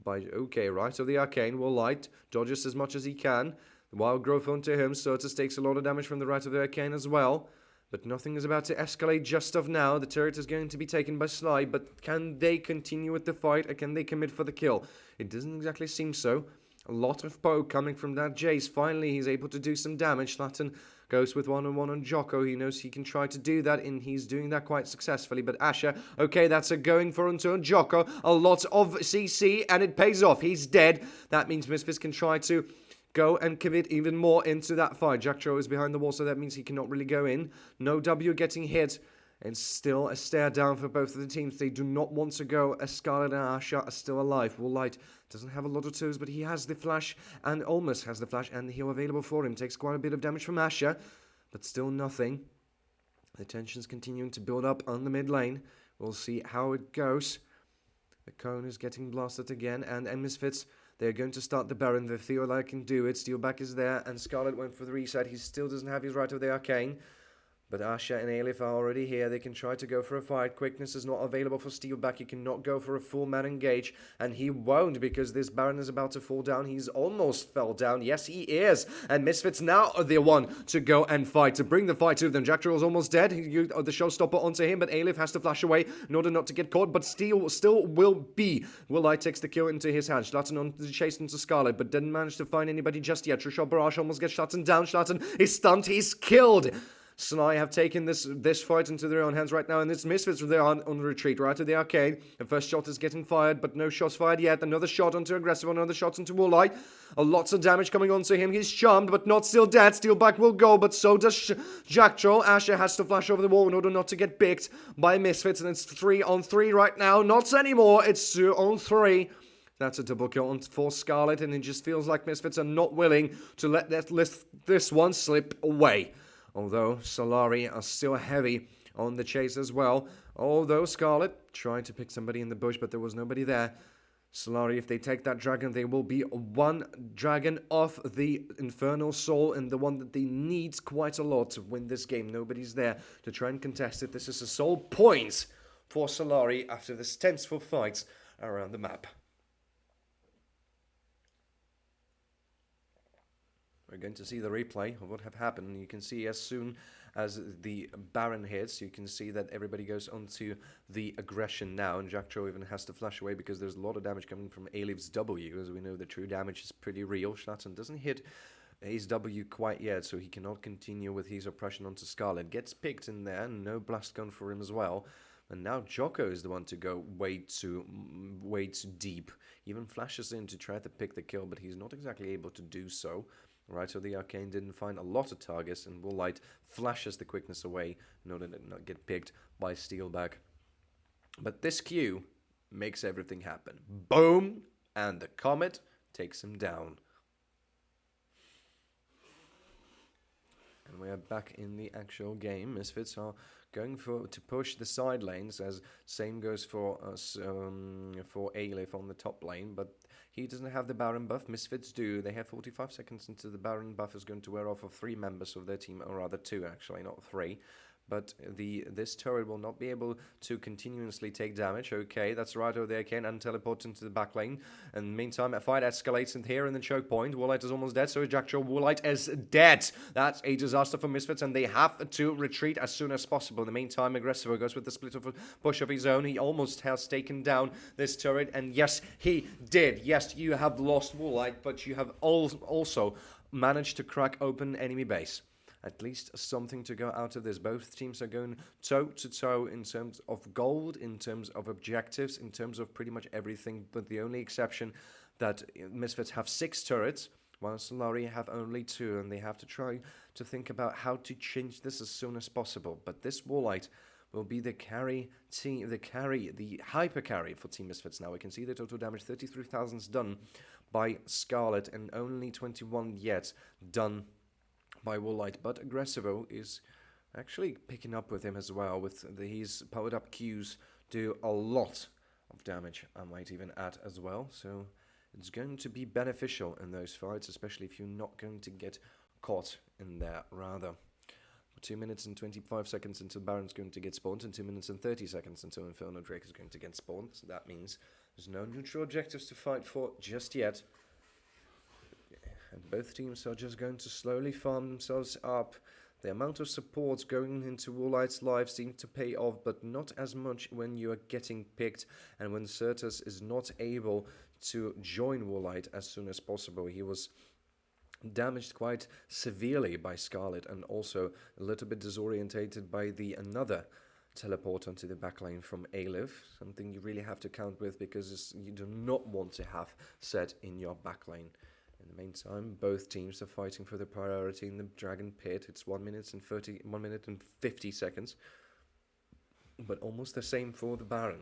by, okay, right, so the Arcane will light, dodges as much as he can, the Wild Growth onto him, Certus takes a lot of damage from the right of the Arcane as well, but nothing is about to escalate just of now. The turret is going to be taken by Sly, but can they continue with the fight, or can they commit for the kill? It doesn't exactly seem so. A lot of poke coming from that Jace. Finally, he's able to do some damage. Slatin goes with one-on-one on Jocko. He knows he can try to do that, and he's doing that quite successfully. But Asher, okay, that's a going for onto Jocko. A lot of CC, and it pays off. He's dead. That means Misfits can try to go and commit even more into that fight. Jackdaw is behind the wall, so that means he cannot really go in. No W getting hit. And still a stare down for both of the teams. They do not want to go as Scarlet and Asher are still alive. Woolite doesn't have a lot of tools, but he has the flash and almost has the flash and the heal available for him. Takes quite a bit of damage from Asher, but still nothing. The tension's continuing to build up on the mid lane. We'll see how it goes. The cone is getting blasted again, and Misfits, they're going to start the Baron. They feel like can do it. Steelback is there, and Scarlet went for the reset. He still doesn't have his right of the Arcane. But Asher and Alif are already here. They can try to go for a fight. Quickness is not available for Steelback. He cannot go for a full man engage. And he won't, because this Baron is about to fall down. He's almost fell down. Yes, he is. And Misfits now are the one to go and fight, to bring the fight to them. Jackdaw is almost dead. He used the showstopper onto him, but Alif has to flash away in order not to get caught. But still will be. Willite takes the kill into his hands. Schlatten on the chase into Scarlet, but didn't manage to find anybody just yet. Trishot Barrage almost gets Schlatten down. Schlatten is stunned. He's killed. Sly have taken this fight into their own hands right now, and it's Misfits they're on retreat right to the Arcade. The first shot is getting fired, but no shots fired yet. Another shot onto Aggressive, another shot into Woolite. Lots of damage coming onto him. He's charmed, but not still dead. Steelback will go, but so does Jackdaw. Asher has to flash over the wall in order not to get picked by Misfits, and it's 3-on-3 right now. Not anymore. It's 2-on-3. That's a double kill for Scarlet, and it just feels like Misfits are not willing to let this one slip away. Although Solary are still heavy on the chase as well. Although Scarlet tried to pick somebody in the bush, but there was nobody there. Solary, if they take that dragon, they will be one dragon off the Infernal Soul, and the one that they need quite a lot to win this game. Nobody's there to try and contest it. This is a sole point for Solary after this tenseful fight around the map. We're going to see the replay of what have happened. You can see as soon as the Baron hits, you can see that everybody goes onto the aggression now, and Jackdaw even has to flash away because there's a lot of damage coming from Alif's W. As we know, the true damage is pretty real. Schlatten doesn't hit his W quite yet, so he cannot continue with his oppression onto Scarlet. Gets picked in there, no blast gun for him as well. And now Jocko is the one to go way too deep. He even flashes in to try to pick the kill, but he's not exactly able to do so. Right, so the Arcane didn't find a lot of targets, and Woolite flashes the quickness away in order to not get picked by Steelback. But this Q makes everything happen. Boom! And the Comet takes him down. And we are back in the actual game. Misfits are going to push the side lanes, as same goes for Alif on the top lane, but he doesn't have the Baron buff. Misfits do. They have 45 seconds until the Baron buff is going to wear off of 3 members of their team, or rather 2 actually, not 3. But this turret will not be able to continuously take damage. Okay, that's right over there, Ken, and teleport into the back lane. And meantime, a fight escalates in here in the choke point. Woolite is almost dead, so is Jackdaw. Woolite is dead. That's a disaster for Misfits, and they have to retreat as soon as possible. In the meantime, Aggressive goes with the split of a push of his own. He almost has taken down this turret, and yes, he did. Yes, you have lost Woolite, but you have also managed to crack open enemy base. At least something to go out of this. Both teams are going toe-to-toe in terms of gold, in terms of objectives, in terms of pretty much everything, but the only exception that Misfits have 6 turrets, while Solary have only 2, and they have to try to think about how to change this as soon as possible. But this Woolite will be the carry team, the hyper carry for Team Misfits. Now we can see the total damage, 33,000 is done by Scarlet and only 21 yet done by Woolite. But Aggressivo is actually picking up with him as well, with his powered up Qs do a lot of damage, I might even add as well. So it's going to be beneficial in those fights, especially if you're not going to get caught in there, rather. 2 minutes and 25 seconds until Baron's going to get spawned, and 2 minutes and 30 seconds until Inferno Drake is going to get spawned. So that means there's no neutral objectives to fight for just yet. And both teams are just going to slowly farm themselves up. The amount of supports going into Woolite's life seems to pay off, but not as much when you are getting picked and when Certus is not able to join Woolite as soon as possible. He was damaged quite severely by Scarlet and also a little bit disorientated by the another teleport onto the backline from Alif, something you really have to count with because you do not want to have set in your backline. In the meantime, both teams are fighting for the priority in the Dragon Pit. It's 1 minute and 50 seconds, but almost the same for the Baron.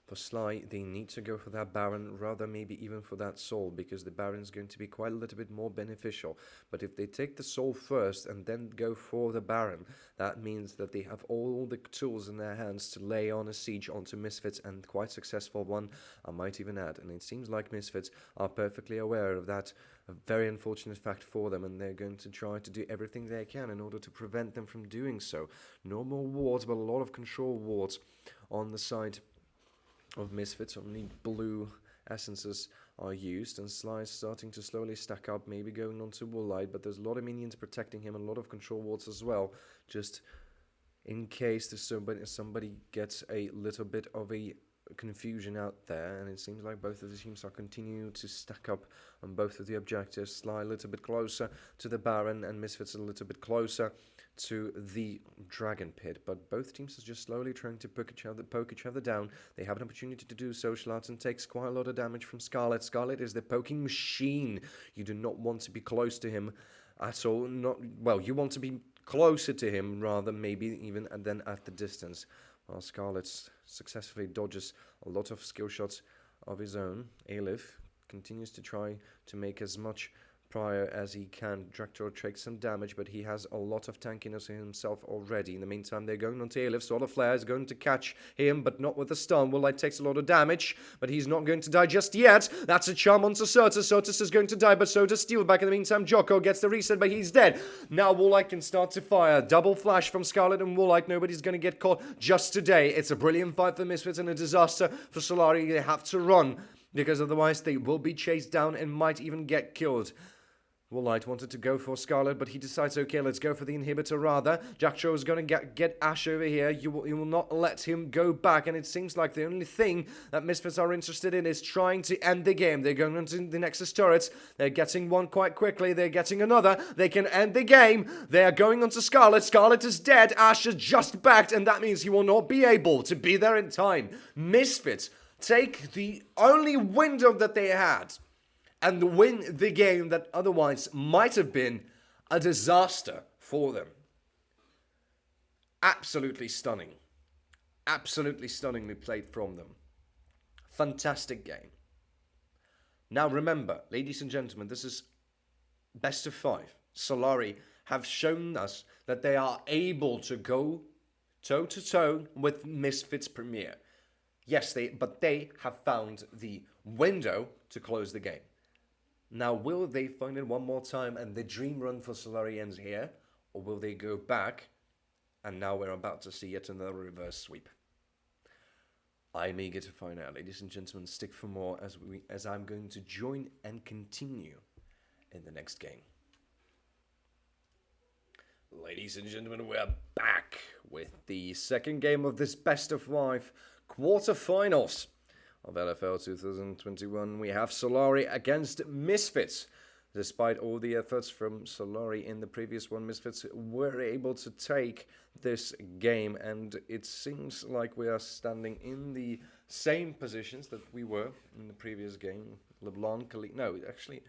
For Sly, they need to go for that Baron, rather maybe even for that Soul, because the Baron is going to be quite a little bit more beneficial. But if they take the Soul first and then go for the Baron, that means that they have all the tools in their hands to lay on a siege onto Misfits, and quite successful one, I might even add. And it seems like Misfits are perfectly aware of that, a very unfortunate fact for them, and they're going to try to do everything they can in order to prevent them from doing so. No more wards, but a lot of control wards on the side of Misfits. Only blue essences are used, and Sly is starting to slowly stack up, maybe going on to Woolite, but there's a lot of minions protecting him, a lot of control wards as well, just in case there's somebody gets a little bit of a confusion out there. And it seems like both of the teams are continuing to stack up on both of the objectives. Sly a little bit closer to the Baron, and Misfits a little bit closer to the Dragon Pit, but both teams are just slowly trying to poke each other down. They have an opportunity to do so. Schlarten takes quite a lot of damage from Scarlet. Scarlet is the poking machine. You do not want to be close to him at all. You want to be closer to him, rather maybe even than at the distance. While Scarlet successfully dodges a lot of skill shots of his own, Alif continues to try to make as much prior as he can. Draktor takes some damage, but he has a lot of tankiness in himself already. In the meantime, they're going on to Alif. Solar Flare is going to catch him, but not with a stun. Woolite takes a lot of damage, but he's not going to die just yet. That's a charm onto Certus. Certus is going to die, but so does Steelback. In the meantime, Jocko gets the reset, but he's dead. Now Woolite can start to fire. Double flash from Scarlet and Woolite. Nobody's going to get caught just today. It's a brilliant fight for Misfits and a disaster for Solary. They have to run, because otherwise they will be chased down and might even get killed. Woolite wanted to go for Scarlet, but he decides, okay, let's go for the inhibitor rather. Jackcho is going to get Ash over here. You will not let him go back, and it seems like the only thing that Misfits are interested in is trying to end the game. They're going into the Nexus turrets. They're getting one quite quickly. They're getting another. They can end the game. They are going onto Scarlet. Scarlet is dead. Ash is just backed, and that means he will not be able to be there in time. Misfits take the only window that they had and win the game that otherwise might have been a disaster for them. Absolutely stunning. Absolutely stunningly played from them. Fantastic game. Now remember, ladies and gentlemen, this is best of 5. Solary have shown us that they are able to go toe-to-toe with Misfits Premiere. Yes, but they have found the window to close the game. Now, will they find it one more time and the dream run for Solary ends here? Or will they go back and now we're about to see yet another reverse sweep? I'm eager to find out. Ladies and gentlemen, stick for more as I'm going to join and continue in the next game. Ladies and gentlemen, we're back with the second game of this best of 5 quarterfinals of LFL 2021. We have Solary against Misfits. Despite all the efforts from Solary in the previous one, Misfits were able to take this game, and it seems like we are standing in the same positions that we were in the previous game. LeBlanc, actually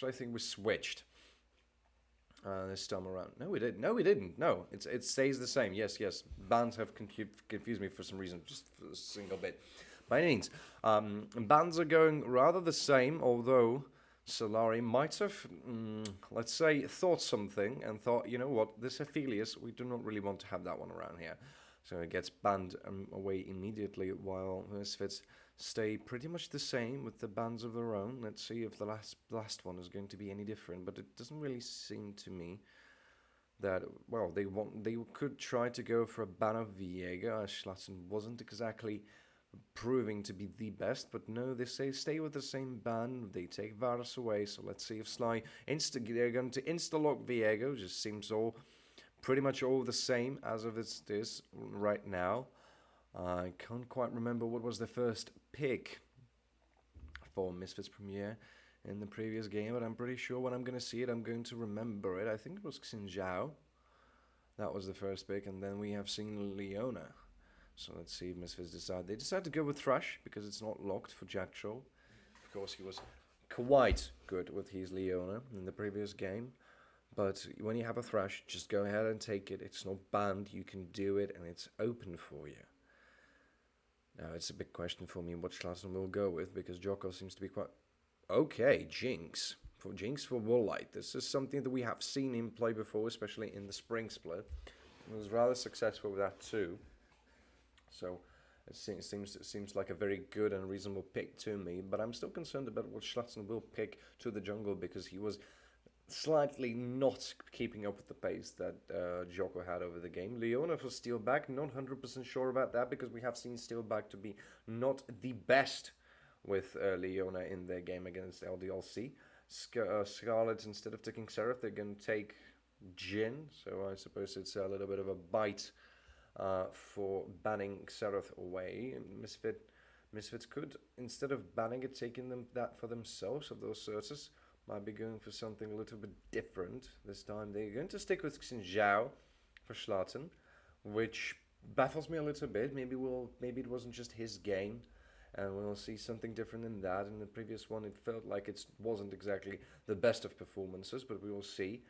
I think we switched. this time around. No, we didn't. No, we didn't. No, it stays the same. Yes, yes. Bans have confused me for some reason, just for a single bit. By any means, bans are going rather the same, although Solary might have, let's say, thought something and thought, you know what, this Aphelios, we do not really want to have that one around here. So it gets banned away immediately, while Misfits stay pretty much the same with the bans of their own. Let's see if the last one is going to be any different, but it doesn't really seem to me that, well, they could try to go for a ban of Viega, as Schlatten wasn't exactly proving to be the best, but no, they stay with the same ban. They take Varus away, so let's see if Sly they're going to insta-lock Viego. Just seems all pretty much all the same as of this right now. I can't quite remember what was the first pick for Misfits Premiere in the previous game, but I'm pretty sure when I'm going to see it, I'm going to remember it. I think it was Xinjiao. That was the first pick, and then we have seen Leona. So let's see if Misfits decide. They decide to go with Thrash because it's not locked for Jack Troll. Of course, he was quite good with his Leona in the previous game. But when you have a Thrash, just go ahead and take it. It's not banned. You can do it, and it's open for you. Now, it's a big question for me what Schlatten will go with, because Joko seems to be quite... Okay, Jinx. Jinx for Woolite. This is something that we have seen him play before, especially in the Spring Split. He was rather successful with that too. So it seems like a very good and reasonable pick to me, but I'm still concerned about what Schlatten will pick to the jungle, because he was slightly not keeping up with the pace that Joko had over the game. Leona for Steelback, not 100% sure about that, because we have seen Steelback to be not the best with Leona in their game against LDLC. Scarlet, instead of taking Seraph, they're going to take Jin, so I suppose it's a little bit of a bite for banning Seraph away. Misfits could, instead of banning it, taking that for themselves of those Certus, might be going for something a little bit different. This time they're going to stick with Xinjiao for Schlatten, which baffles me a little bit. Maybe it wasn't just his game, and we'll see something different in that. In the previous one, it felt like it wasn't exactly the best of performances, but we will see.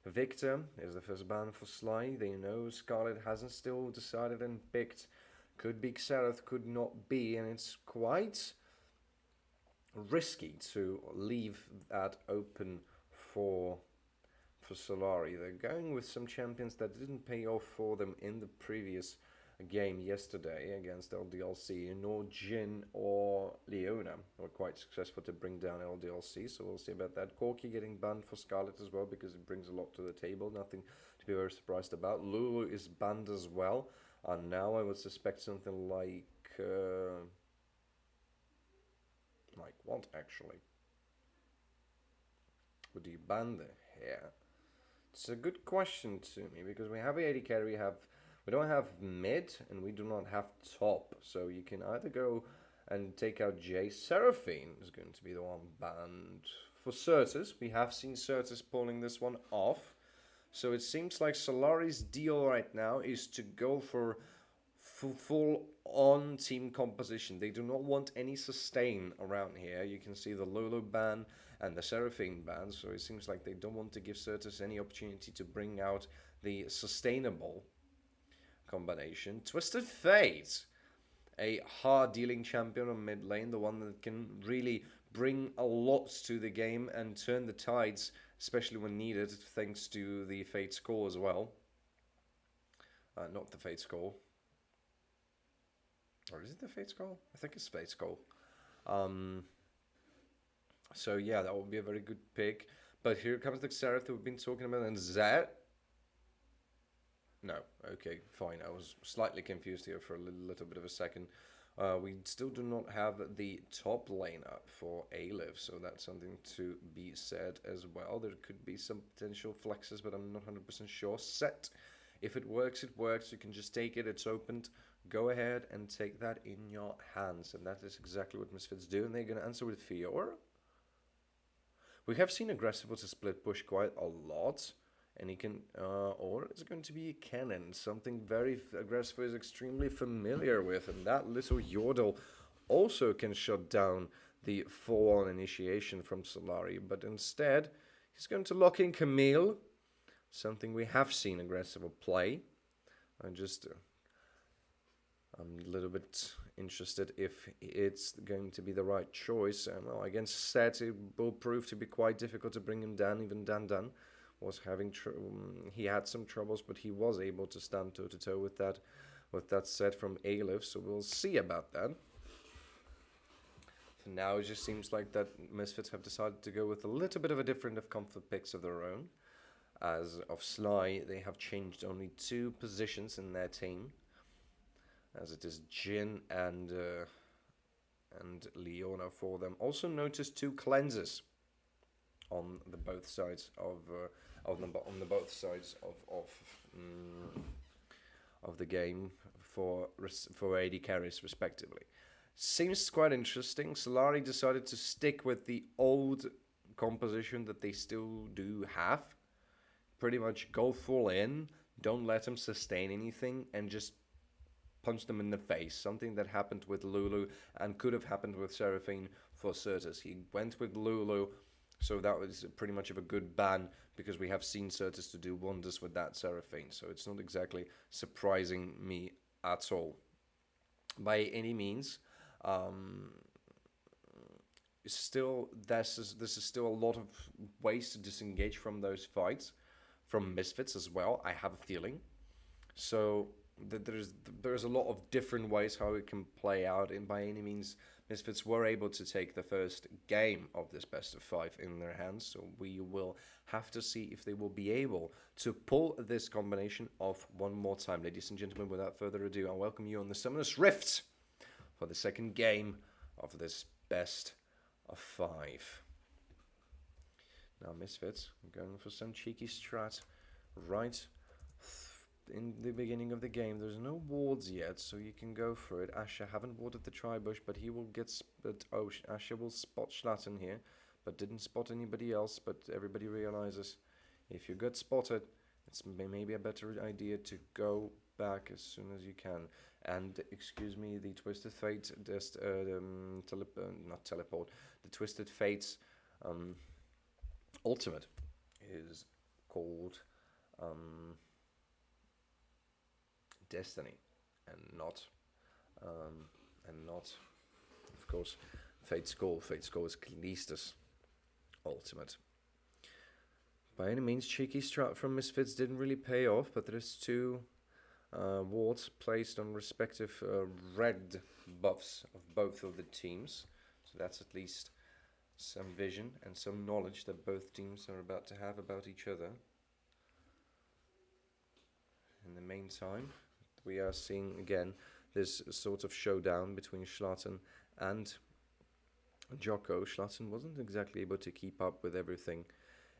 Victor is the first ban for Sly. They know Scarlet hasn't still decided and picked. Could be Xerath, could not be, and it's quite risky to leave that open for Solary. They're going with some champions that didn't pay off for them in the previous game yesterday against LDLC. Nor Jin or Leona were quite successful to bring down LDLC, so we'll see about that. Corky getting banned for Scarlet as well, because it brings a lot to the table. Nothing to be very surprised about. Lulu is banned as well, and now I would suspect something like what actually? Would you ban the hair? It's a good question to me, because we have AD carry, we don't have mid, and we do not have top. So you can either go and take out Jay. Seraphine is going to be the one banned. For Certus, we have seen Certus pulling this one off. So it seems like Solary's deal right now is to go for full-on team composition. They do not want any sustain around here. You can see the Lolo ban and the Seraphine ban, so it seems like they don't want to give Certus any opportunity to bring out the sustainable combination. Twisted Fate, a hard-dealing champion on mid lane, the one that can really bring a lot to the game and turn the tides, especially when needed, thanks to the Fate score as well. Not the Fate score. Or is it the Fate Skull? I think it's Fate Skull. So yeah, that would be a very good pick. But here comes the Xerath that we've been talking about, and Zed. No, okay, fine. I was slightly confused here for a little bit of a second. We still do not have the top lane up for A-Liv, so that's something to be said as well. There could be some potential flexes, but I'm not 100% sure. Set. If it works, it works. You can just take it. It's opened. Go ahead and take that in your hands. And that is exactly what Misfits do. And they're going to answer with Fiora. We have seen aggressive to split push quite a lot. And he can, or it's going to be a cannon. Something very aggressive is extremely familiar with. And that little Yordle also can shut down the full-on initiation from Solary. But instead, he's going to lock in Camille. something we have seen aggressive play. I'm a little bit interested if it's going to be the right choice. Well, against Set, it will prove to be quite difficult to bring him down. Even Dan was having he had some troubles, but he was able to stand toe to toe with that set from Aleph. So we'll see about that. For now, it just seems like that Misfits have decided to go with a little bit of a different of comfort picks of their own. As of Sly, they have changed only 2 positions in their team, as it is Jin and Leona for them. Also notice 2 cleanses on the both sides of the game for AD carries respectively. Seems quite interesting. Solary decided to stick with the old composition that they still do have. Pretty much go full in, don't let them sustain anything, and just punch them in the face. Something that happened with Lulu and could have happened with Seraphine for Certus. He went with Lulu, so that was pretty much of a good ban, because we have seen Certus to do wonders with that Seraphine. So it's not exactly surprising me at all, by any means. This is still a lot of ways to disengage from those fights, from Misfits as well, I have a feeling. So there's a lot of different ways how it can play out, and by any means, Misfits were able to take the first game of this best of 5 in their hands, so we will have to see if they will be able to pull this combination off one more time. Ladies and gentlemen, without further ado, I welcome you on the Summoner's Rift for the second game of this best of 5. Now Misfits going for some cheeky strat right in the beginning of the game. There's no wards yet, so you can go for it. Asher haven't warded the Tribush, but he will get Asher will spot Schlatten here, but didn't spot anybody else. But everybody realizes if you get spotted, it's maybe a better idea to go back as soon as you can. And excuse me, the Twisted Fate, not teleport, the Twisted Fates ultimate is called Destiny, and not, of course, Fate's Call. Fate's Call is Callista's ultimate. By any means, cheeky strat from Misfits didn't really pay off, but there's 2 wards placed on respective red buffs of both of the teams, so that's at least some vision and some knowledge that both teams are about to have about each other. In the meantime, we are seeing again this sort of showdown between Schlatten and Jocko. Schlatten wasn't exactly able to keep up with everything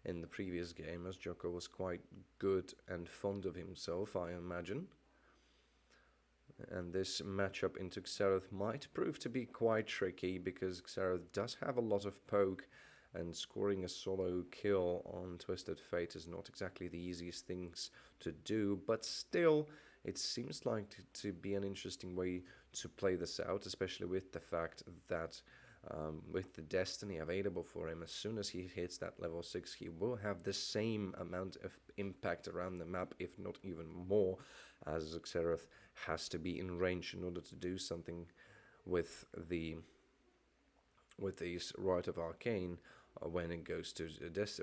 in the previous game, as Jocko was quite good and fond of himself, I imagine. And this matchup into Xerath might prove to be quite tricky, because Xerath does have a lot of poke, and scoring a solo kill on Twisted Fate is not exactly the easiest things to do, but still, it seems like to be an interesting way to play this out, especially with the fact that with the Destiny available for him, as soon as he hits that level 6, he will have the same amount of impact around the map, if not even more, as Xerath has to be in range in order to do something with these Rite of Arcane. When it goes to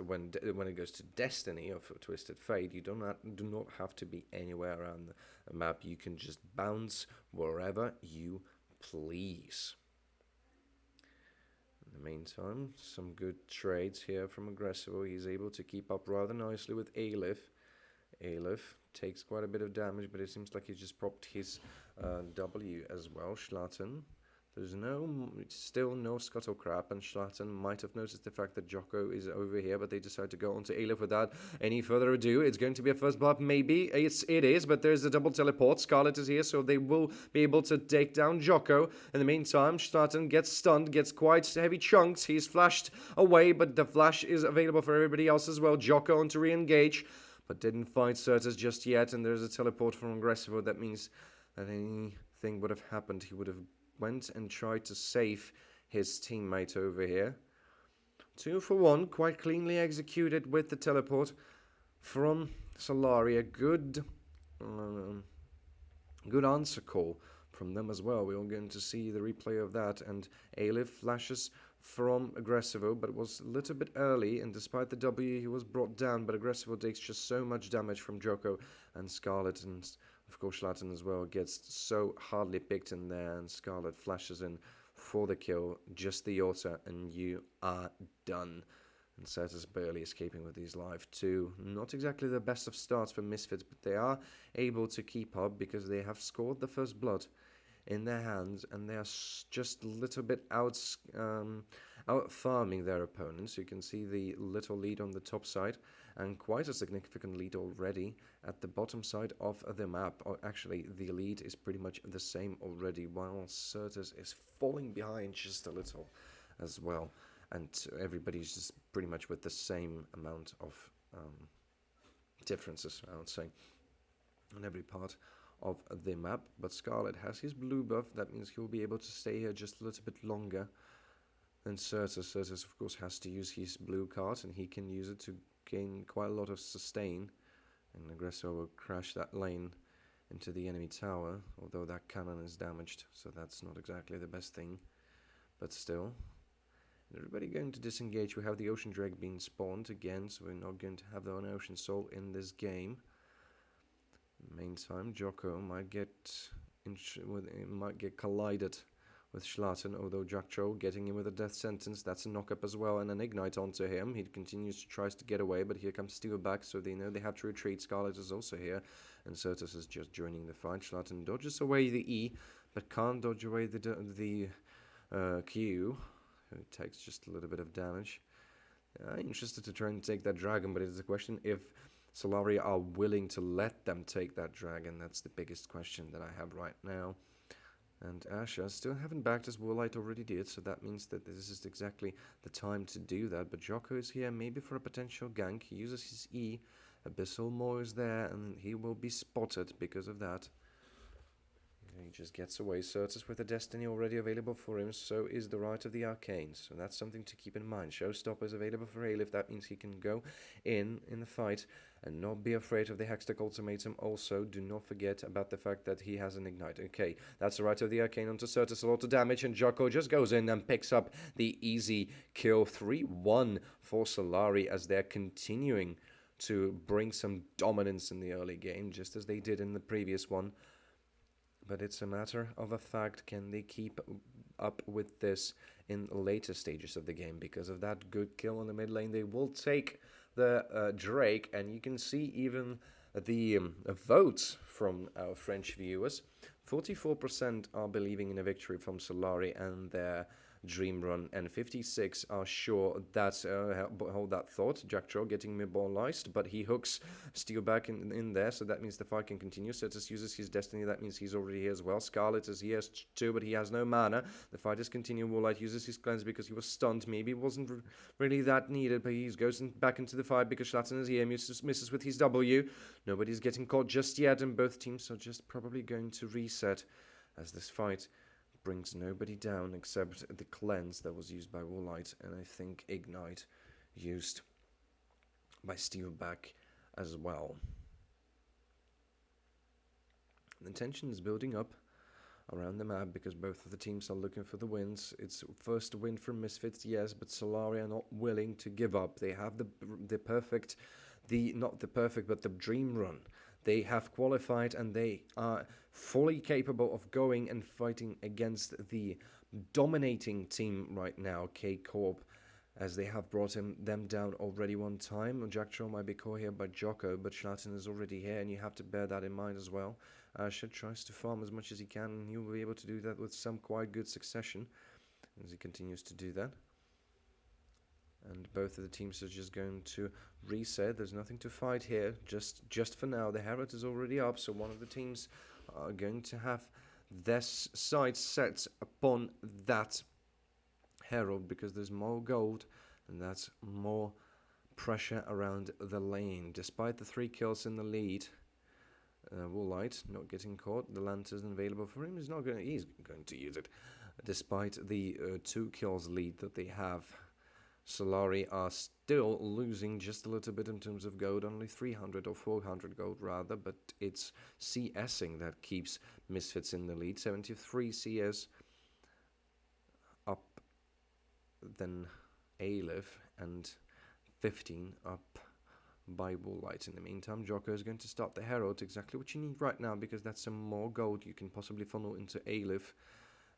when it goes to Destiny of Twisted Fate, you do not have to be anywhere around the map. You can just bounce wherever you please. In the meantime, some good trades here from Aggressivo. He's able to keep up rather nicely with Aleph. Aleph takes quite a bit of damage, but it seems like he just propped his W as well. Schlatten. There's still no Scuttlecrap, and Schlatten might have noticed the fact that Jocko is over here, but they decide to go onto Aleph without any further ado. It's going to be a first blood, maybe. It is, but there's a double teleport. Scarlet is here, so they will be able to take down Jocko. In the meantime, Schlatten gets stunned, gets quite heavy chunks. He's flashed away, but the flash is available for everybody else as well. Jocko on to re-engage, but didn't find Certus just yet, and there's a teleport from Aggressivo. That means that anything would have happened. He would have went and tried to save his teammate over here. 2 for 1, quite cleanly executed with the teleport. from Solary, a um, good answer call from them as well. We're going to see the replay of that, and Alif flashes from Aggressivo, but it was a little bit early, and despite the W, he was brought down, but Aggressivo takes just so much damage from Joko and Scarlet, and of course Schlatten as well gets so hardly picked in there, and Scarlet flashes in for the kill, just the auto, and you are done. And Certus barely escaping with these live too. Not exactly the best of starts for Misfits, but they are able to keep up because they have scored the first blood in their hands, and they are just a little bit out farming their opponents. You can see the little lead on the top side, and quite a significant lead already at the bottom side of the map. Or actually, the lead is pretty much the same already, while Certus is falling behind just a little as well. And everybody's just pretty much with the same amount of differences, I would say, on every part of the map. But Scarlet has his blue buff. That means he'll be able to stay here just a little bit longer than Certus. Certus, of course, has to use his blue card, and he can use it to gain quite a lot of sustain. And Aggressor will crash that lane into the enemy tower, although that cannon is damaged, so that's not exactly the best thing. But still... Everybody going to disengage. We have the Ocean Drake being spawned again, so we're not going to have the Ocean Soul in this game. In the meantime, Joko might get collided with Schlatten, although Jakcho getting him with a death sentence. That's a knock-up as well, and an Ignite onto him. He continues to try to get away, but here comes Steel back, so they know they have to retreat. Scarlet is also here, and Certus is just joining the fight. Schlatten dodges away the E, but can't dodge away the Q. It takes just a little bit of damage. Interested to try and take that dragon, but it's a question if Solary are willing to let them take that dragon. That's the biggest question that I have right now. And Asha still haven't backed as Warlight already did, so that means that this is exactly the time to do that. But Joko is here maybe for a potential gank. He uses his E. Abyssal Maw is there, and he will be spotted because of that. He just gets away. Certus with a Destiny already available for him, so is the Rite of the Arcane. So that's something to keep in mind. Showstopper is available for Alif. That means he can go in the fight and not be afraid of the Hextech Ultimatum. Also, do not forget about the fact that he has an Ignite. Okay, that's the Rite of the Arcane onto Certus. A lot of damage, and Joko just goes in and picks up the easy kill. 3-1 for Solary as they're continuing to bring some dominance in the early game, just as they did in the previous one. But it's a matter of a fact, can they keep up with this in later stages of the game? Because of that good kill on the mid lane, they will take the Drake, and you can see even the votes from our French viewers. 44% are believing in a victory from Solary and their Dream Run, and 56 are sure that hold that thought. Jacktroll getting mid-ball-iced, but he hooks Steel back in there, so that means the fight can continue. Certus uses his Destiny, that means he's already here as well. Scarlet is here too, but he has no mana. The fight is continuing. Warlight uses his cleanse because he was stunned. Maybe it wasn't really that needed, but he goes back into the fight because Schlatten is here, misses with his W. Nobody's getting caught just yet, and both teams are just probably going to reset as this fight brings nobody down except the cleanse that was used by Warlight, and I think Ignite used by Steelback as well. The tension is building up around the map because both of the teams are looking for the wins. It's first win from Misfits, yes, but Solary are not willing to give up. They have not the perfect, but the dream run. They have qualified, and they are fully capable of going and fighting against the dominating team right now, K-Corp, as they have brought them down already one time. Jacktroll might be caught here by Joko, but Schlatten is already here, and you have to bear that in mind as well. Asher tries to farm as much as he can, and he will be able to do that with some quite good succession as he continues to do that. And both of the teams are just going to reset. There's nothing to fight here, just for now. The Herald is already up, so one of the teams are going to have their sights set upon that Herald because there's more gold and that's more pressure around the lane. Despite the 3 kills in the lead, Warlight not getting caught. The lantern available for him. He's going to use it, despite the 2 kills lead that they have. Solary are still losing just a little bit in terms of gold, only 300 or 400 gold rather, but it's CSing that keeps Misfits in the lead. 73 CS up than Aleph, and 15 up by Woolite. In the meantime, Jocko is going to start the Herald, exactly what you need right now, because that's some more gold you can possibly funnel into Aleph,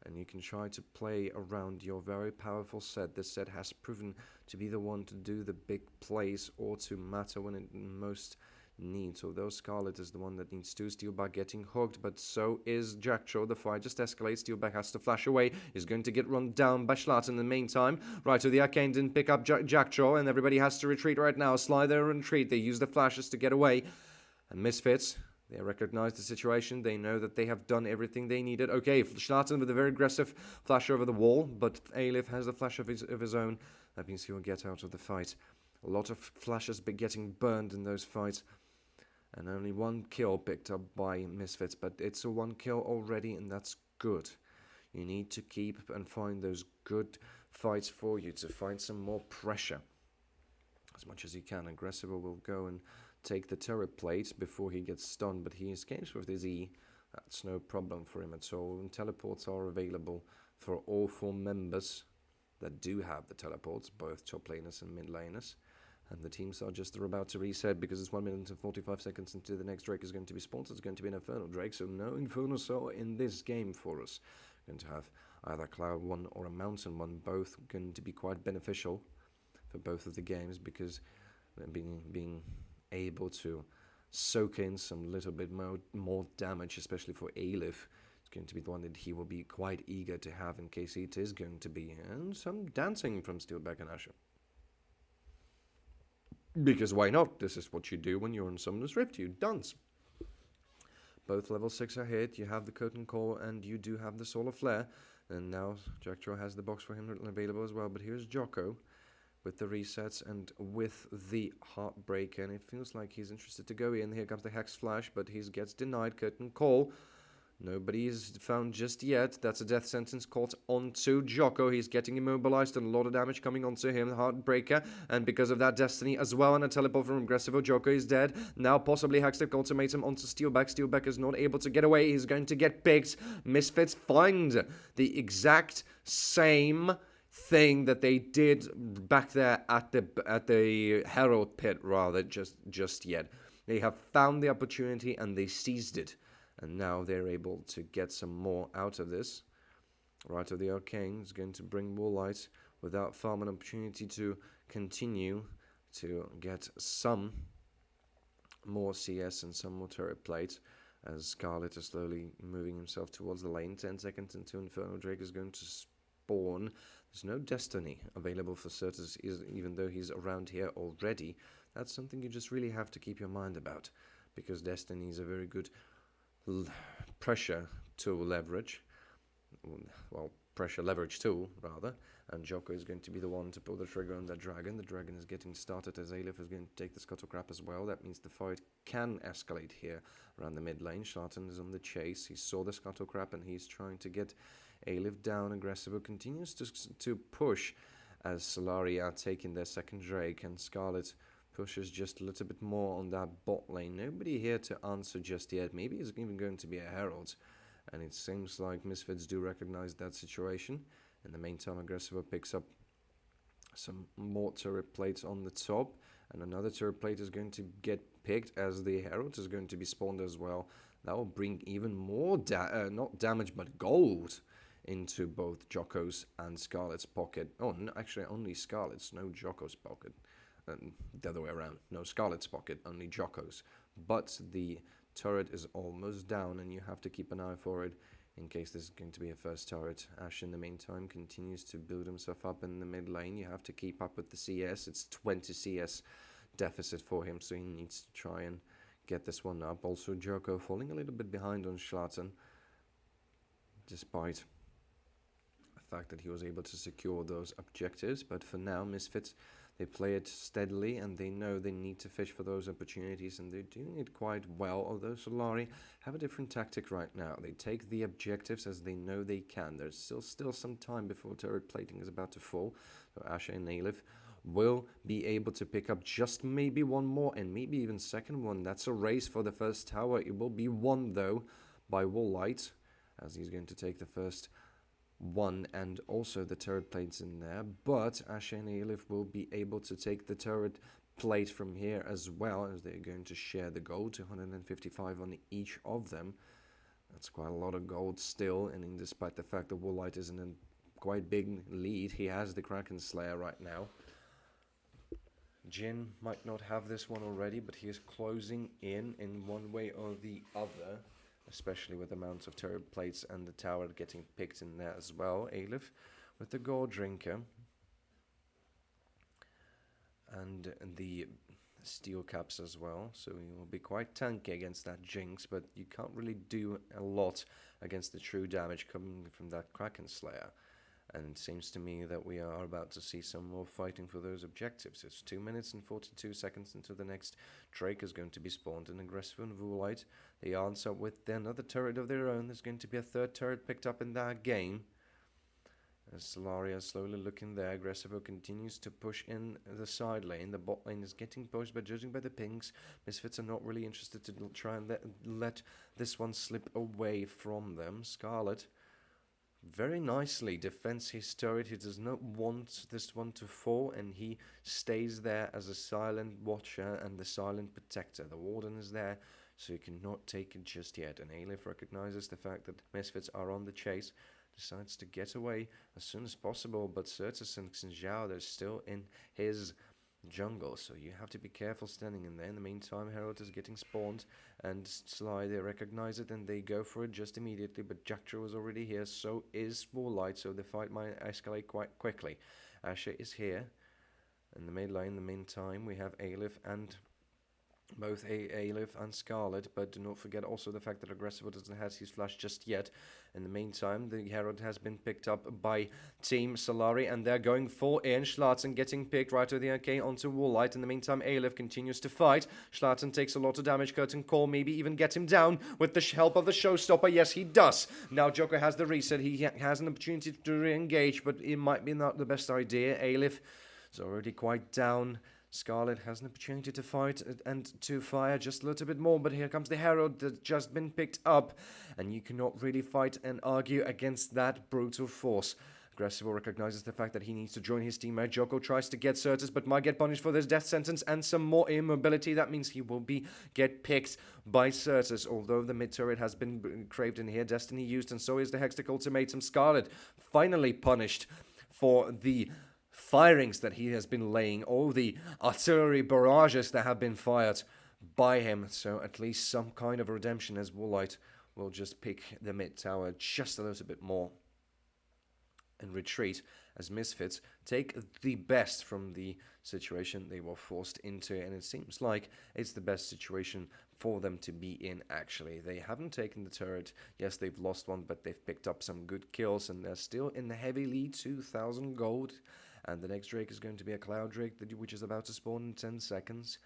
and you can try to play around your very powerful set. This set has proven to be the one to do the big plays or to matter when it most needs. Although Scarlet is the one that needs to. Steelback getting hooked, but so is Jackstraw. The fight just escalates. Steelback has to flash away. He's going to get run down by Schlatt in the meantime. Right, so the Arcane didn't pick up Jackstraw, and everybody has to retreat right now. Sly there retreat. They use the flashes to get away. And Misfits, they recognize the situation. They know that they have done everything they needed. Okay, Schlatten with a very aggressive flash over the wall, but Aleph has a flash of his own. That means he will get out of the fight. A lot of flashes be getting burned in those fights. And only one kill picked up by Misfits, but it's a one kill already, and that's good. You need to keep and find those good fights for you to find some more pressure. As much as you can. Aggressive will go and take the turret plate before he gets stunned, but he escapes with his E. That's no problem for him at all. And teleports are available for all 4 members that do have the teleports, both top laners and mid laners. And the teams are just about to reset because it's 1 minute and 45 seconds until the next Drake is going to be spawned. It's going to be an Infernal Drake, so no Infernal Soul in this game for us. We're going to have either Cloud 1 or a Mountain 1, both going to be quite beneficial for both of the games because being able to soak in some little bit more damage, especially for Aleph, is going to be the one that he will be quite eager to have in case it is going to be. And some dancing from Steelback and Asher. Because why not? This is what you do when you're on Summoner's Rift. You dance. Both level 6 are hit. You have the Curtain Call and you do have the Solar Flare. And now Jackstraw has the box for him available as well. But here's Jocko with the resets and with the Heartbreaker. And it feels like he's interested to go in. Here comes the Hex Flash, but he gets denied. Curtain Call. Nobody is found just yet. That's a death sentence called onto Jocko. He's getting immobilized and a lot of damage coming onto him. Heartbreaker. And because of that, Destiny as well. And a teleport from Aggressivo. Jocko is dead. Now possibly Hextech Ultimatum onto Steelback. Steelback is not able to get away. He's going to get picked. Misfits find the exact same thing that they did back there at the Herald pit rather just yet. They have found the opportunity and they seized it. And now they're able to get some more out of this. Right of the Arcane is going to bring Woolite without farm an opportunity to continue to get some more CS and some more turret plates. As Scarlet is slowly moving himself towards the lane. 10 seconds until Infernal Drake is going to spawn. There's no Destiny available for Certus, even though he's around here already. That's something you just really have to keep your mind about. Because Destiny is a very good pressure tool leverage, well, pressure leverage tool rather, and Jocko is going to be the one to pull the trigger on that dragon. The dragon is getting started as Aleph is going to take the Scuttlecrap as well. That means the fight can escalate here around the mid lane. Sharton is on the chase. He saw the Scuttlecrap and he's trying to get Aleph down. Aggressive continues to push as Solary are taking their second Drake, and Scarlet pushes just a little bit more on that bot lane. Nobody here to answer just yet. Maybe it's even going to be a Herald. And it seems like Misfits do recognize that situation. In the meantime, Aggressivo picks up some more turret plates on the top. And another turret plate is going to get picked as the Herald is going to be spawned as well. That will bring even more, not damage, but gold into both Jocko's and Scarlet's pocket. Oh, no, actually only Scarlet's, no Jocko's pocket. And the other way around. No Scarlet's pocket, only Jocko's. But the turret is almost down, and you have to keep an eye for it in case there's going to be a first turret. Ash, in the meantime, continues to build himself up in the mid lane. You have to keep up with the CS. It's 20 CS deficit for him, so he needs to try and get this one up. Also, Jocko falling a little bit behind on Schlatten, despite the fact that he was able to secure those objectives. But for now, Misfits, they play it steadily, and they know they need to fish for those opportunities, and they're doing it quite well, although Solary have a different tactic right now. They take the objectives as they know they can. There's still some time before turret plating is about to fall, so Asher and Aleph will be able to pick up just maybe one more and maybe even second one. That's a race for the first tower. It will be won though by Woolite, as he's going to take the first one and also the turret plates in there. But Ashe and Elif will be able to take the turret plate from here as well, as they're going to share the gold, 255 on each of them. That's quite a lot of gold still, and despite the fact that Woolite is in a quite big lead, he has the Kraken Slayer right now. Jin might not have this one already, but he is closing in one way or the other, especially with the amount of turret plates and the tower getting picked in there as well. Elif with the gold drinker and the steel caps as well, so he will be quite tanky against that Jinx, but you can't really do a lot against the true damage coming from that Kraken Slayer. And it seems to me that we are about to see some more fighting for those objectives. It's 2 minutes and 42 seconds until the next Drake is going to be spawned. And aggressive and Woolite, they answer with another turret of their own. There's going to be a third turret picked up in that game. As Solary is slowly looking there, Aggressivo continues to push in the side lane. The bot lane is getting pushed, but judging by the pings, Misfits are not really interested to try and let this one slip away from them. Scarlet very nicely defends his turret. He does not want this one to fall, and he stays there as a silent watcher and the silent protector. The Warden is there, so he cannot take it just yet. And Elif recognizes the fact that Misfits are on the chase, decides to get away as soon as possible, but Certus and Xinjiao, they're still in his jungle, so you have to be careful standing in there. In the meantime, Herald is getting spawned, and Sly, they recognize it and they go for it just immediately, but Jacktra is already here, so is Warlight, so the fight might escalate quite quickly. Ashe is here in the mid lane. In the meantime, we have Elif and both Elif and Scarlet, but do not forget also the fact that Aggressive doesn't have his flash just yet. In the meantime, the Herald has been picked up by Team Solary, and they're going full in. Schlatten getting picked right to the arcade onto Woolite. In the meantime, Elif continues to fight. Schlatten takes a lot of damage. Curtain Call maybe even get him down with the help of the Showstopper. Yes, he does. Now Joker has the reset. He has an opportunity to re-engage, but it might be not the best idea. Elif is already quite down. Scarlet has an opportunity to fight and to fire just a little bit more, but here comes the Herald that's just been picked up, and you cannot really fight and argue against that brutal force. Aggressivo recognizes the fact that he needs to join his teammate. Joko tries to get Certus, but might get punished for this death sentence and some more immobility. That means he will get picked by Certus, although the mid turret has been craved in here. Destiny used, and so is the Hextech ultimatum. Scarlet finally punished for the firings that he has been laying, all the artillery barrages that have been fired by him. So at least some kind of redemption, as Woolite will just pick the mid tower just a little bit more and retreat as Misfits take the best from the situation they were forced into, and it seems like it's the best situation for them to be in. Actually, they haven't taken the turret. Yes, they've lost one, but they've picked up some good kills, and they're still in the heavy lead, 2,000 gold. And the next Drake is going to be a Cloud Drake, which is about to spawn in 10 seconds.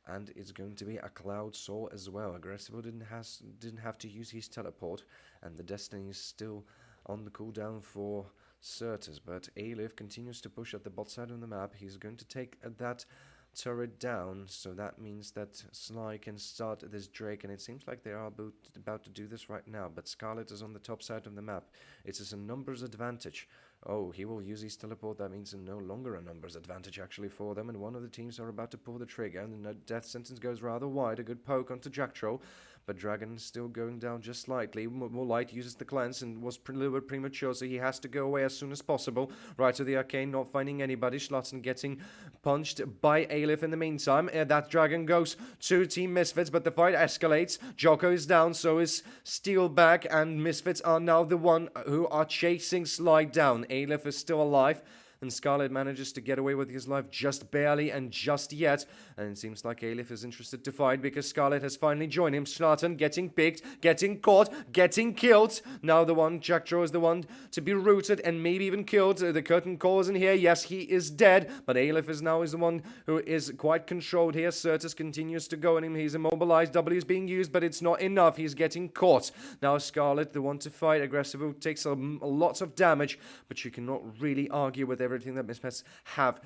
And it's going to be a Cloud Soul as well. Aggressivo didn't have to use his teleport. And the Destiny is still on the cooldown for Certus. But Elif continues to push at the bot side of the map. He's going to take that turret down. So that means that Sly can start this Drake. And it seems like they are about to do this right now. But Scarlet is on the top side of the map. It is a numbers advantage. Oh, he will use his teleport. That means no longer a numbers advantage actually for them. And one of the teams are about to pull the trigger. And the death sentence goes rather wide. A good poke onto Jacktroll. But Dragon is still going down just slightly. Woolite uses the cleanse and was a little bit premature, so he has to go away as soon as possible. Right to the arcane, not finding anybody. Schlatten getting punched by Elif in the meantime. That Dragon goes to Team Misfits, but the fight escalates. Joko is down, so is Steel back, and Misfits are now the one who are chasing Sly down. Elif is still alive, and Scarlet manages to get away with his life just barely and just yet. And it seems like Elif is interested to fight because Scarlet has finally joined him. Schlatten getting picked, getting caught, getting killed. Now the one, Jacktroll is the one to be rooted and maybe even killed. The curtain call is in here. Yes, he is dead, but Elif is the one who is quite controlled here. Certus continues to go on him. He's immobilized. W is being used, but it's not enough. He's getting caught. Now Scarlet, the one to fight. Aggressive, who takes lots of damage, but you cannot really argue with everything that Misfits have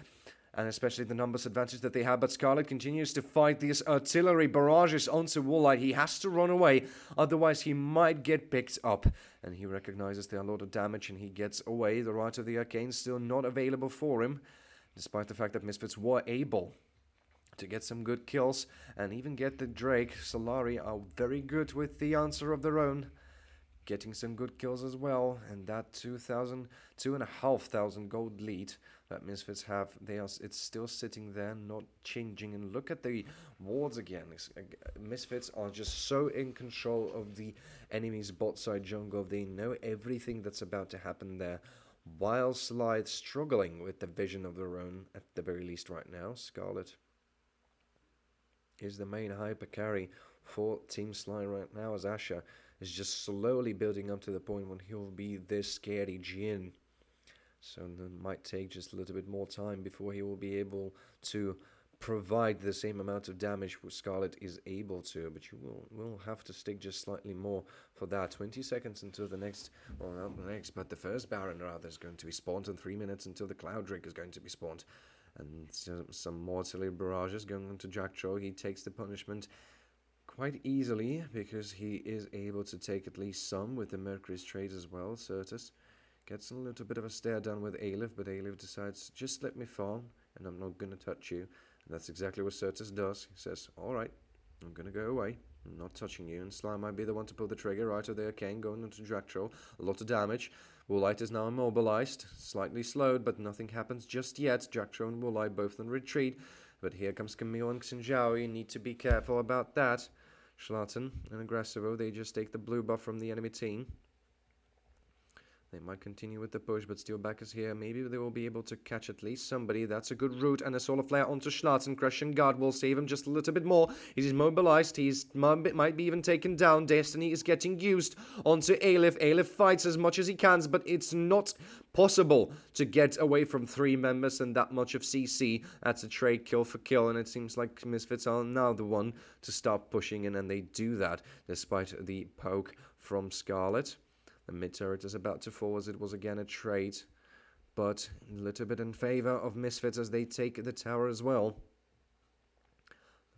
and especially the numbers advantage that they have. But Scarlet continues to fight these artillery barrages onto Woolite. He has to run away, otherwise he might get picked up. And he recognizes there are a lot of damage, and he gets away. The Right of the Arcane still not available for him, despite the fact that Misfits were able to get some good kills and even get the Drake. Solary are very good with the answer of their own, getting some good kills as well. And that 2,500 gold lead that Misfits have, it's still sitting there, not changing. And look at the wards again. Misfits are just so in control of the enemy's bot side jungle. They know everything that's about to happen there, while Slide struggling with the vision of their own, at the very least right now. Scarlet is the main hyper carry for Team Sly right now, as Asher is just slowly building up to the point when he'll be this scary Jin. So it might take just a little bit more time before he will be able to provide the same amount of damage which Scarlet is able to, but you will have to stick just slightly more for that. 20 seconds until the next, well, not the next, but the first Baron rather is going to be spawned, and 3 minutes until the Cloud Drake is going to be spawned. And some more artillery barrages going on to Jack Cho. He takes the punishment quite easily because he is able to take at least some with the Mercury's trade as well. Certus gets a little bit of a stare down with Aleph, but Aleph decides, just let me farm and I'm not going to touch you. And that's exactly what Certus does. He says, alright, I'm going to go away. I'm not touching you. And Sly might be the one to pull the trigger. Right of the Arcane going into Dractro. A lot of damage. Woolite is now immobilized. Slightly slowed, but nothing happens just yet. Dractro and Woolite both in retreat. But here comes Camille and Xinjiao. You need to be careful about that. Schlatten and Aggressivo, they just take the blue buff from the enemy team. They might continue with the push, but Steelback is here. Maybe they will be able to catch at least somebody. That's a good route, and a Solar Flare onto Schlatten. Crushing Guard will save him just a little bit more. He's immobilized. He's might be even taken down. Destiny is getting used onto Aleph. Aleph fights as much as he can, but it's not possible to get away from 3 members and that much of CC. That's a trade kill for kill, and it seems like Misfits are now the one to start pushing in, and they do that despite the poke from Scarlet. The mid turret is about to fall, as it was again a trade, but a little bit in favor of Misfits as they take the tower as well.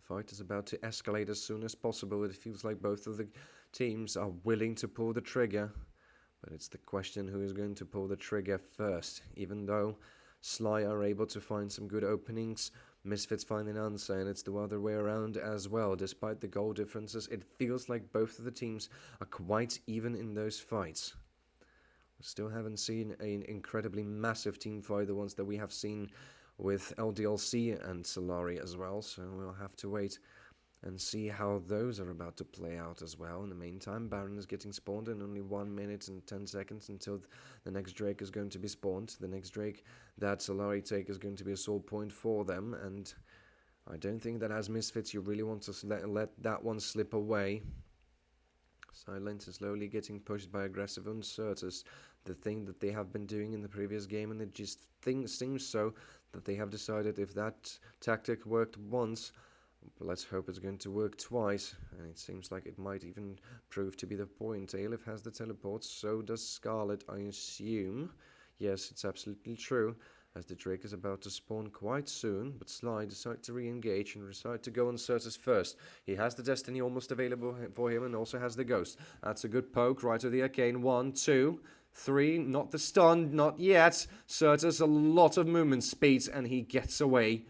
The fight is about to escalate as soon as possible. It feels like both of the teams are willing to pull the trigger, but it's the question who is going to pull the trigger first. Even though Sly are able to find some good openings, Misfits find an answer, and it's the other way around as well. Despite the goal differences, it feels like both of the teams are quite even in those fights. We still haven't seen an incredibly massive team fight, the ones that we have seen with LDLC and Solary as well, so we'll have to wait and see how those are about to play out as well. In the meantime, Baron is getting spawned in only 1 minute and 10 seconds until the next Drake is going to be spawned. The next Drake that Solary take is going to be a soul point for them, and I don't think that as Misfits you really want to let that one slip away. Silent is slowly getting pushed by Aggressive and Certus, the thing that they have been doing in the previous game, and it just seems so that they have decided if that tactic worked once, let's hope it's going to work twice, and it seems like it might even prove to be the point. Aleph has the teleport, so does Scarlet, I assume. Yes, it's absolutely true, as the Drake is about to spawn quite soon, but Sly decides to re-engage and decide to go on Certus first. He has the Destiny almost available for him and also has the Ghost. That's a good poke, right of the Arcane. 1, 2, 3, not the stun, not yet. Certus, a lot of movement speed, and he gets away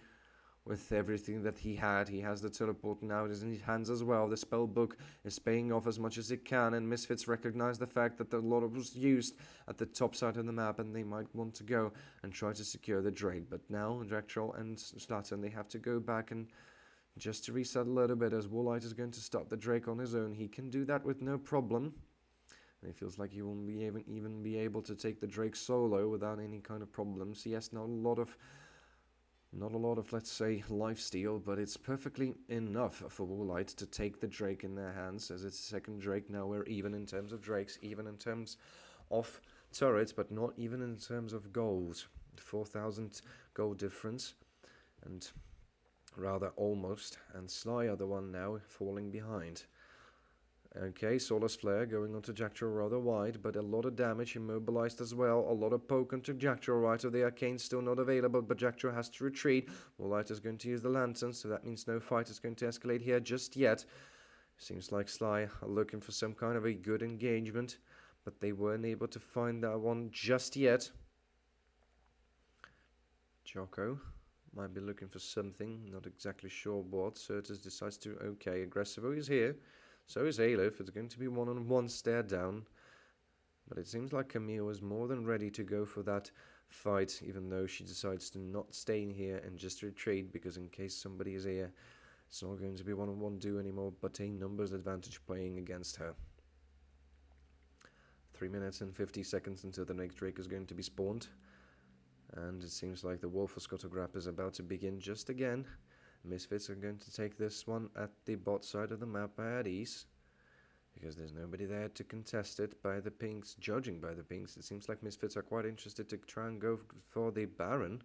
with everything that he had. He has the teleport now in his hands as well. The spell book is paying off as much as it can, and Misfits recognize the fact that a lot of was used at the top side of the map, and they might want to go and try to secure the Drake. But now Dractrol and Slatten, they have to go back and just to reset a little bit, as Woolite is going to start the Drake on his own. He can do that with no problem. And it feels like he won't be even be able to take the Drake solo without any kind of problems. He has not a lot of, let's say, lifesteal, but it's perfectly enough for Woolite to take the Drake in their hands, as it's second Drake now. We're even in terms of Drakes, even in terms of turrets, but not even in terms of gold. 4,000 gold difference, and rather almost, and Sly are the one now falling behind. Okay, Solar's Flare going onto Jackdaw rather wide, but a lot of damage, immobilized as well. A lot of poke onto Jackdaw. Right of the Arcane still not available, but Jackdaw has to retreat. Warlight is going to use the Lantern, so that means no fight is going to escalate here just yet. Seems like Sly are looking for some kind of a good engagement, but they weren't able to find that one just yet. Jocko might be looking for something, not exactly sure what. Certus decides to, okay, Aggressivo is here. So is Aleph. It's going to be one-on-one stare down. But it seems like Camille is more than ready to go for that fight, even though she decides to not stay in here and just retreat, because in case somebody is here, it's not going to be one-on-one do anymore, but a numbers advantage playing against her. 3 minutes and 50 seconds until the next Drake is going to be spawned. And it seems like the War for Scotograp is about to begin just again. Misfits are going to take this one at the bot side of the map at ease, because there's nobody there to contest it by the pinks. Judging by the pinks, it seems like Misfits are quite interested to try and go for the Baron,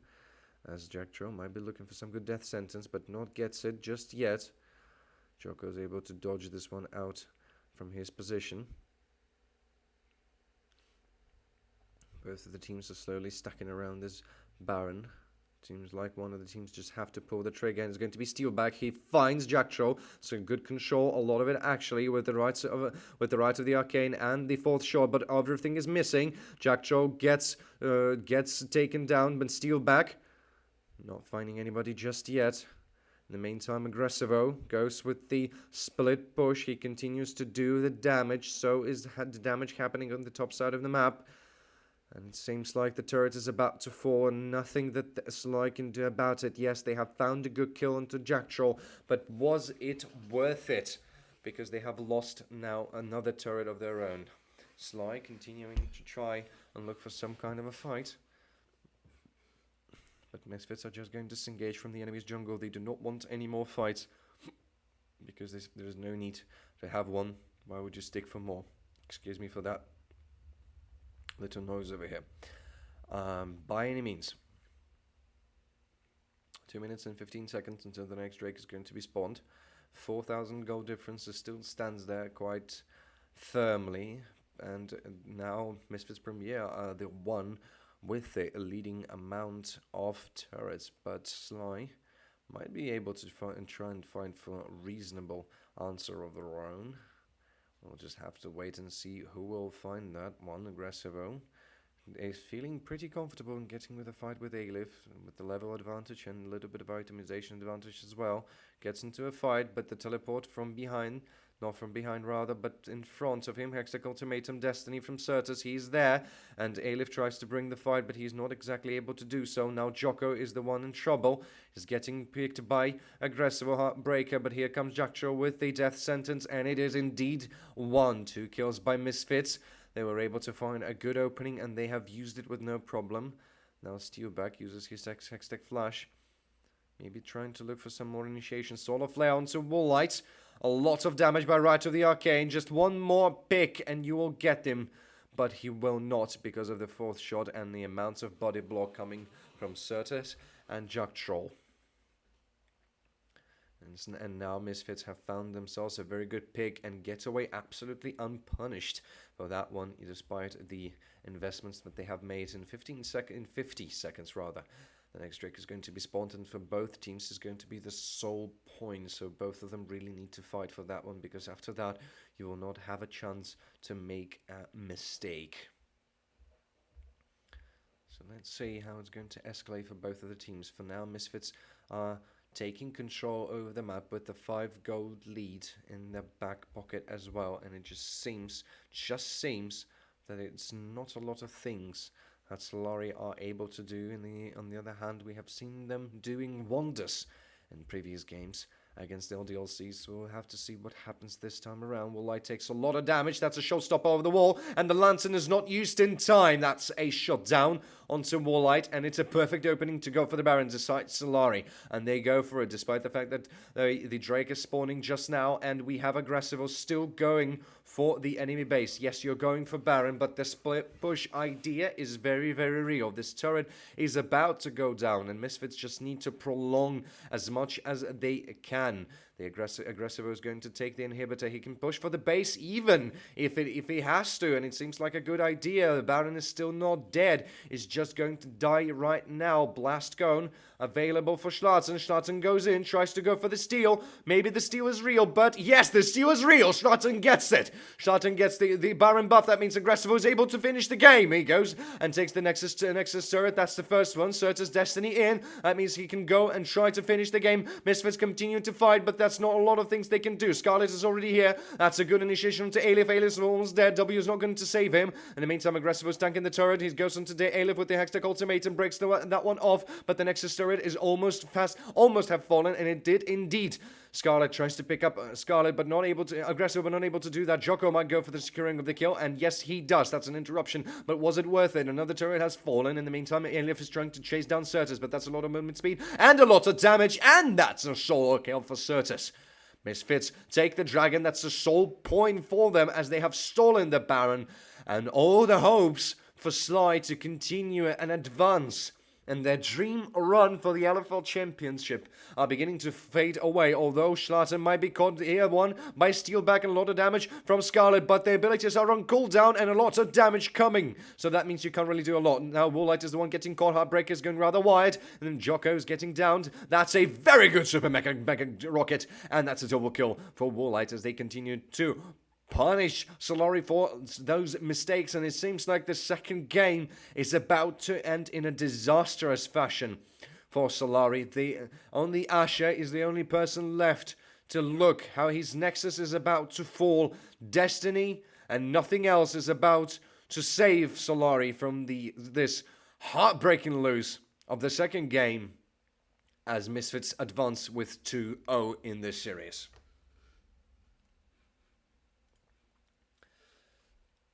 as Jackdaw might be looking for some good death sentence, but not gets it just yet. Joko is able to dodge this one out from his position. Both of the teams are slowly stacking around this Baron. Seems like one of the teams just have to pull the trigger, and it's going to be Steelback. He finds Jackdaw, so good control. A lot of it actually with the right of the Arcane and the fourth shot, but everything is missing. Jackdaw gets taken down, but Steelback not finding anybody just yet. In the meantime, Aggressivo goes with the split push. He continues to do the damage. So is the damage happening on the top side of the map. And it seems like the turret is about to fall, and nothing that Sly can do about it. Yes, they have found a good kill onto Jackdaw, but was it worth it? Because they have lost now another turret of their own. Sly continuing to try and look for some kind of a fight. But Misfits are just going to disengage from the enemy's jungle. They do not want any more fights, because there is no need to have one. Why would you stick for more? Excuse me for that little noise over here. By any means. 2 minutes and 15 seconds until the next Drake is going to be spawned. 4,000 gold difference still stands there quite firmly. And now Misfits Premiere are the one with a leading amount of turrets. But Sly might be able to try and find for a reasonable answer of their own. We'll just have to wait and see who will find that one. Aggressivo is feeling pretty comfortable in getting with a fight with Aleph, with the level advantage and a little bit of itemization advantage as well. Gets into a fight, but the teleport from behind, not from behind rather, but in front of him. Hextech Ultimatum Destiny from Certus, he's there, and Aleph tries to bring the fight, but he's not exactly able to do so. Now Jocko is the one in trouble. He's getting picked by Aggressive Heartbreaker, but here comes Jackdaw with the death sentence, and it is indeed 2 kills by Misfits. They were able to find a good opening, and they have used it with no problem. Now Steelback uses his Hextech Flash, maybe trying to look for some more initiation. Solar Flare onto Warlight. A lot of damage by right of the Arcane. Just one more pick and you will get him. But he will not, because of the fourth shot and the amounts of body block coming from Certus and Jackdaw. And now Misfits have found themselves a very good pick and get away absolutely unpunished for that one, despite the investments that they have made in 50 seconds rather. The next Drake is going to be spawned, and for both teams is going to be the sole point. So both of them really need to fight for that one, because after that you will not have a chance to make a mistake. So let's see how it's going to escalate for both of the teams. For now, Misfits are taking control over the map with the 5 gold lead in their back pocket as well, and it just seems that it's not a lot of things that Solary are able to do. On the other hand, we have seen them doing wonders in previous games against the LDLC, so we'll have to see what happens this time around. Warlight takes a lot of damage. That's a showstopper over the wall, and the Lantern is not used in time. That's a shot down onto Warlight, and it's a perfect opening to go for the Baron despite Solary, and they go for it despite the fact that the Drake is spawning just now, and we have Aggressivo still going for the enemy base. Yes, you're going for Baron, but the split push idea is very, very real. This turret is about to go down, and Misfits just need to prolong as much as they can The Aggressivo is going to take the inhibitor. He can push for the base even if he has to, and it seems like a good idea. The Baron is still not dead. He's just going to die right now. Blast Cone available for Schlarzen. Schlarzen goes in, tries to go for the steal. Maybe the steal is real, but yes, the steal is real. Schlarzen gets it. Schlarzen gets the Baron buff. That means Aggressivo is able to finish the game. He goes and takes the Nexus turret. That's the first one. Certus Destiny in. That means he can go and try to finish the game. Misfits continue to fight, but that's not a lot of things they can do. Scarlet is already here. That's a good initiation to Aleph. Aleph is almost dead. W is not going to save him. In the meantime, Aggressivo is tanking the turret. He goes onto the Aleph with the Hextech ultimate and breaks that one off, but the Nexus turret is almost have fallen, and it did indeed. Scarlet tries to pick up Scarlet, but not able to. Aggressive, but not able to do that. Jocko might go for the securing of the kill, and yes, he does. That's an interruption, but was it worth it? Another turret has fallen. In the meantime, Aleph is trying to chase down Certus, but that's a lot of movement speed and a lot of damage, and that's a solo kill for Certus. Misfits take the dragon. That's the sole point for them, as they have stolen the Baron, and all the hopes for Sly to continue and advance. And their dream run for the LFL Championship are beginning to fade away, although Schlarzen might be caught here one by Steelback and a lot of damage from Scarlet, but their abilities are on cooldown and a lot of damage coming. So that means you can't really do a lot. Now Woolite is the one getting caught, Heartbreaker is going rather wide, and then Jocko is getting downed. That's a very good Super Mega Rocket, and that's a double kill for Woolite as they continue to punish Solary for those mistakes, and it seems like the second game is about to end in a disastrous fashion for Solary. Only Asher is the only person left to look how his Nexus is about to fall. Destiny and nothing else is about to save Solary from this heartbreaking lose of the second game as Misfits advance with 2-0 in this series.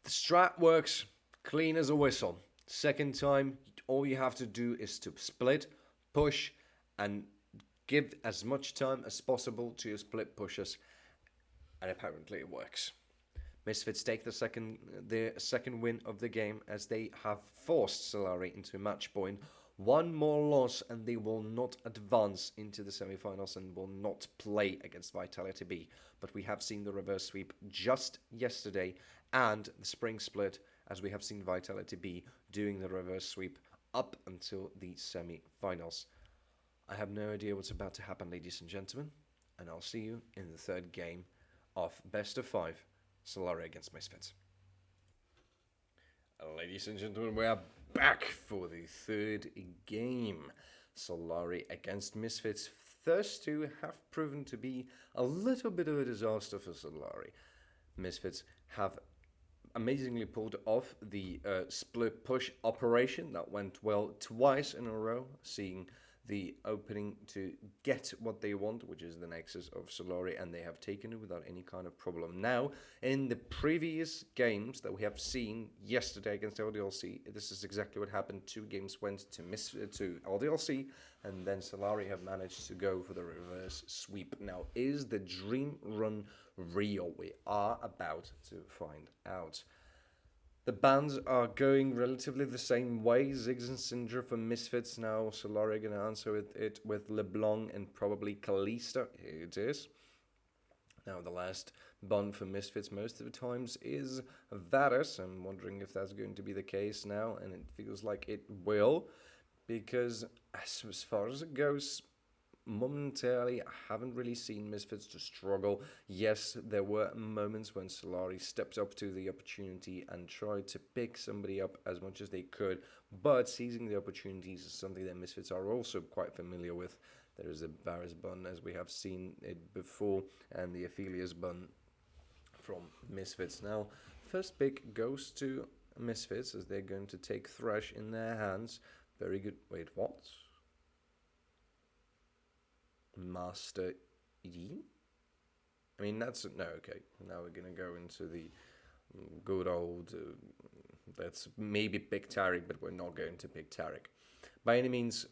The strat works clean as a whistle. Second time, all you have to do is to split, push, and give as much time as possible to your split pushers. And apparently it works. Misfits take the second win of the game as they have forced Solary into match point. One more loss and they will not advance into the semi-finals and will not play against Vitality B. But we have seen the reverse sweep just yesterday and the spring split, as we have seen Vitality B doing the reverse sweep up until the semi-finals. I have no idea what's about to happen, ladies and gentlemen, and I'll see you in the third game of Best of 5, Solary against Misfits. Ladies and gentlemen, we are back for the third game. Solary against Misfits. First two have proven to be a little bit of a disaster for Solary. Misfits have amazingly pulled off the split push operation that went well twice in a row, seeing the opening to get what they want, which is the Nexus of Solary, and they have taken it without any kind of problem. Now, in the previous games that we have seen yesterday against LDLC, this is exactly what happened. 2 games went to LDLC, and then Solary have managed to go for the reverse sweep. Now, is the dream run real? We are about to find out. The bans are going relatively the same way. Ziggs and Syndra for Misfits. Now Solary going to answer it with LeBlanc and probably Kalista. Here it is. Now the last ban for Misfits most of the times is Varus. I'm wondering if that's going to be the case now, and it feels like it will, because as far as it goes, momentarily, I haven't really seen Misfits to struggle. Yes, there were moments when Solary stepped up to the opportunity and tried to pick somebody up as much as they could, but seizing the opportunities is something that Misfits are also quite familiar with. There is a Varus bun, as we have seen it before, and the Aphelios bun from Misfits. Now, first pick goes to Misfits, as they're going to take Thresh in their hands. Very good. Wait, what? Master E? I mean, that's... No, okay. Now we're going to go into the good old... let's maybe pick Taric, but we're not going to pick Taric. By any means,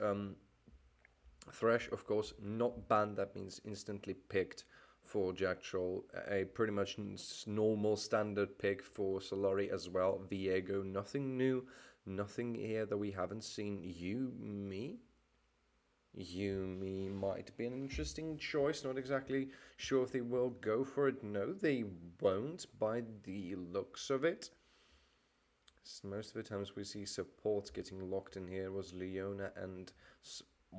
Thresh, of course, not banned. That means instantly picked for Jack Troll. A pretty much normal standard pick for Solary as well. Viego, nothing new. Nothing here that we haven't seen. You, me? Yumi might be an interesting choice. Not exactly sure if they will go for it. No, they won't by the looks of it. Most of the times we see support getting locked in here was Leona and...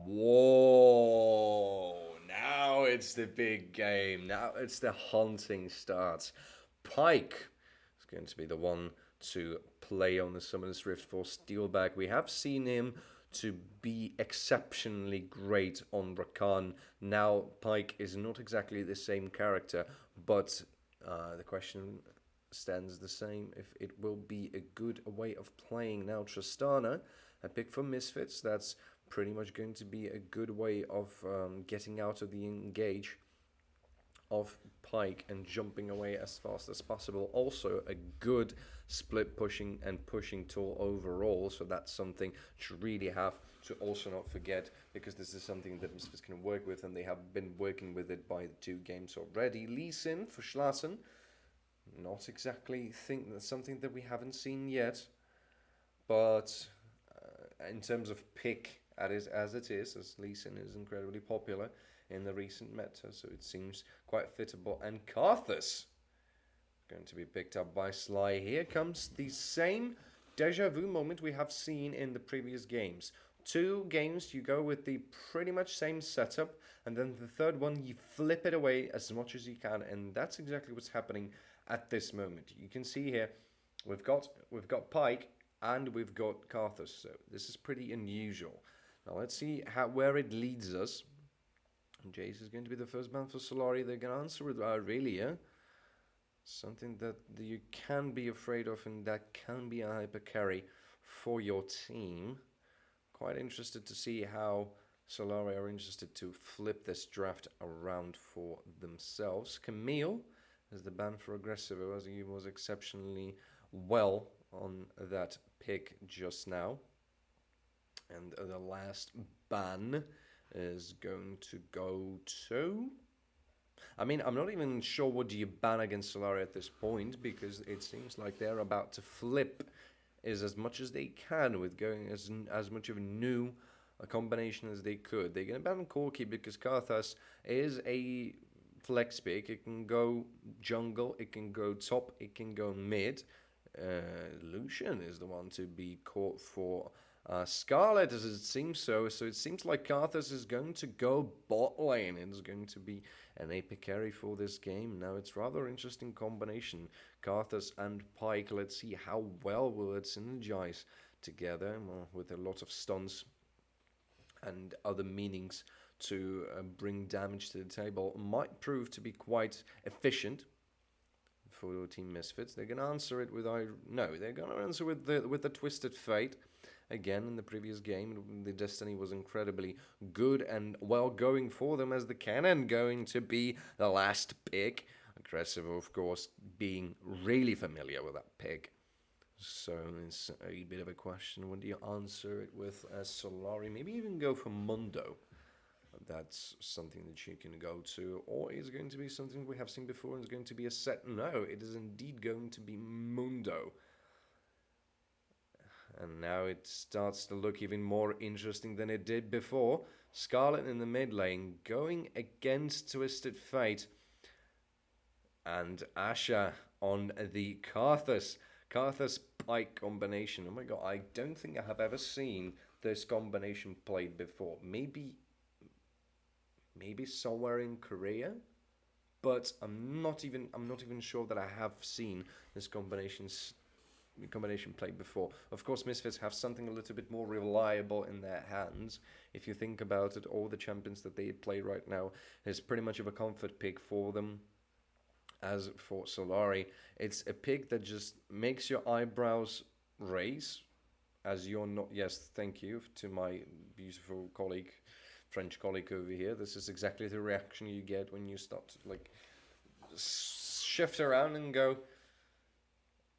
Whoa! Now it's the big game. Now it's the hunting starts. Pike is going to be the one to play on the Summoner's Rift for Steelback. We have seen him to be exceptionally great on Rakan. Now, Pike is not exactly the same character, but the question stands the same if it will be a good way of playing. Now, Tristana, a pick for Misfits, that's pretty much going to be a good way of getting out of the engage of Pike and jumping away as fast as possible. Also, a good split pushing and pushing tool overall, so that's something to really have to also not forget, because this is something that Misfits can work with, and they have been working with it by the 2 games already. Lee Sin for Schlassen, not exactly something that we haven't seen yet, but in terms of pick as Lee Sin is incredibly popular in the recent meta, so it seems quite fittable. And Karthus going to be picked up by Sly. Here comes the same deja vu moment we have seen in the previous games. 2 games, you go with the pretty much same setup, and then the third one, you flip it away as much as you can, and that's exactly what's happening at this moment. You can see here, we've got Pike, and we've got Karthus, so this is pretty unusual. Now let's see where it leads us. Jace is going to be the first man for Solary. They're going to answer with Aurelia. Something that you can be afraid of, and that can be a hyper carry for your team. Quite interested to see how Solary are interested to flip this draft around for themselves. Camille is the ban for Aggressivo, as he was exceptionally well on that pick just now. And the last ban is going to go to... I mean, I'm not even sure what do you ban against Solary at this point, because it seems like they're about to flip is as much as they can with going as much of a new combination as they could. They're going to ban Corki because Karthus is a flex pick. It can go jungle, it can go top, it can go mid. Lucian is the one to be caught for Scarlet, as it seems so. So it seems like Karthus is going to go bot lane. It is going to be an AP carry for this game. Now, it's rather interesting combination. Karthus and Pike. Let's see how well will it synergize together. Well, with a lot of stuns and other meanings to bring damage to the table. Might prove to be quite efficient for Team Misfits. They're going to answer it with... they're going to answer with the Twisted Fate. Again, in the previous game, the Destiny was incredibly good and well going for them, as the cannon going to be the last pick. Aggressive, of course, being really familiar with that pick. So it's a bit of a question. What do you answer it with as Solary? Maybe even go for Mundo. That's something that you can go to. Or is it going to be something we have seen before and it's going to be a set? No, it is indeed going to be Mundo. And now it starts to look even more interesting than it did before. Scarlet in the mid lane going against Twisted Fate. And Asha on the Karthus Pike combination. Oh my god, I don't think I have ever seen this combination played before. Maybe somewhere in Korea, but I'm not even sure that I have seen this combination played before. Of course, Misfits have something a little bit more reliable in their hands. If you think about it, all the champions that they play right now is pretty much of a comfort pick for them. As for Solary, it's a pick that just makes your eyebrows raise, as you're not... Yes, thank you to my beautiful colleague, French colleague over here. This is exactly the reaction you get when you start to, like, shift around and go,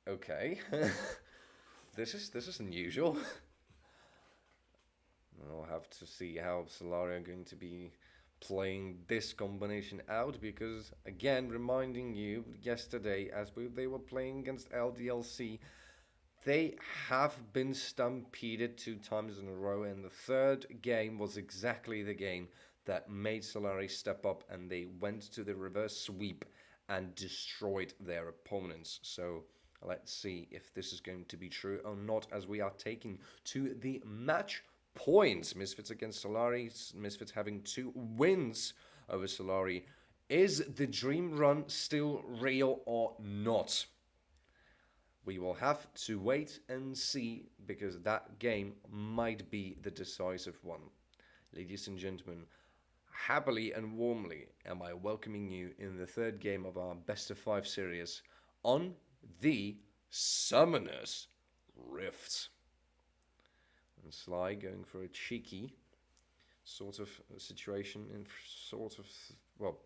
okay, this is unusual. I'll have to see how Solary are going to be playing this combination out, because, again, reminding you, yesterday, as they were playing against LDLC, They have been stampeded 2 times in a row, and the third game was exactly the game that made Solary step up, and they went to the reverse sweep and destroyed their opponents. So let's see if this is going to be true or not, as we are taking to the match points. Misfits against Solary. Misfits having 2 wins over Solary. Is the dream run still real or not? We will have to wait and see, because that game might be the decisive one. Ladies and gentlemen, happily and warmly am I welcoming you in the third game of our best of 5 series on the Summoner's Rift. And Sly going for a cheeky sort of situation, in sort of, well,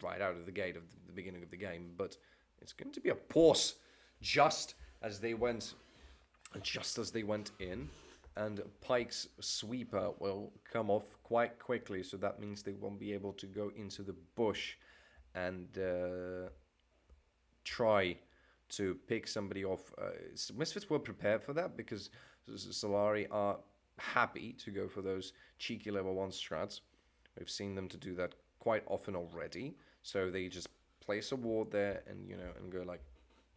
right out of the gate of the beginning of the game, but it's going to be a pause just as they went in, and Pike's sweeper will come off quite quickly, so that means they won't be able to go into the bush and try to pick somebody off. Misfits were prepared for that, because Solary are happy to go for those cheeky level 1 strats. We've seen them to do that quite often already, so they just place a ward there and and go like,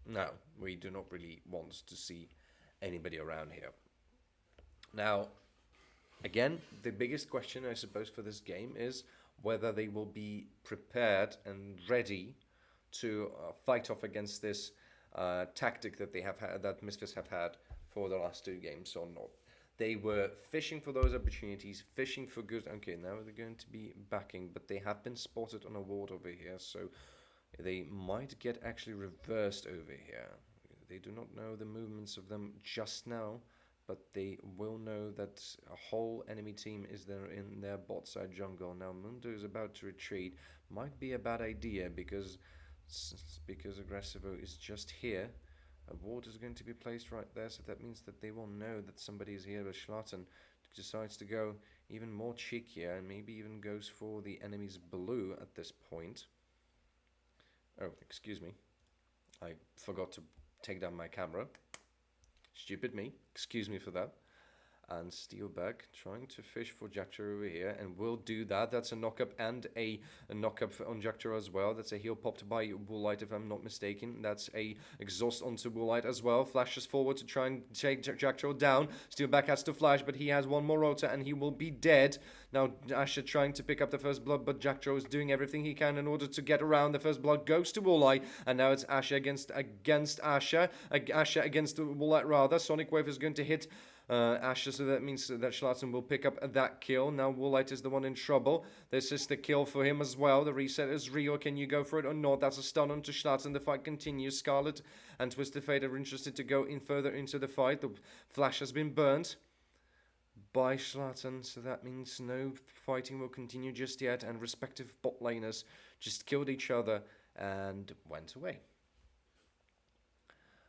no, we do not really want to see anybody around here. Now, again, the biggest question, I suppose, for this game is whether they will be prepared and ready to fight off against this tactic that they have had, that Misfits have had for the last 2 games or not. They were fishing for those opportunities, fishing for good. Okay, now they're going to be backing, but they have been spotted on a ward over here, so they might get actually reversed over here. They do not know the movements of them just now, but they will know that a whole enemy team is there in their bot side jungle. Now Mundo is about to retreat. Might be a bad idea, because Aggressivo is just here. A ward is going to be placed right there, so that means that they will know that somebody is here. But Schlatten decides to go even more cheekier, and maybe even goes for the enemy's blue at this point. Oh, excuse me. I forgot to take down my camera. Stupid me. Excuse me for that. And Steelback trying to fish for Jactor over here, and will do that. That's a knock-up and a knock-up on Jactor as well. That's a heal popped by Woolite, if I'm not mistaken. That's a exhaust onto Woolite as well. Flashes forward to try and take Jactor down. Steelback has to flash, but he has one more rotor and he will be dead. Now Asher trying to pick up the first blood, but Jactor is doing everything he can in order to get around. The first blood goes to Woolite, and now it's Asher against Asher. Asher against Woolite rather. Sonic Wave is going to hit Asher, so that means that Schlatten will pick up that kill. Now Woolite is the one in trouble. This is the kill for him as well. The reset is real. Can you go for it or not? That's a stun onto Schlatten. The fight continues. Scarlet and Twisted Fate are interested to go in further into the fight. The flash has been burnt by Schlatten, so that means no fighting will continue just yet, and respective bot laners just killed each other and went away.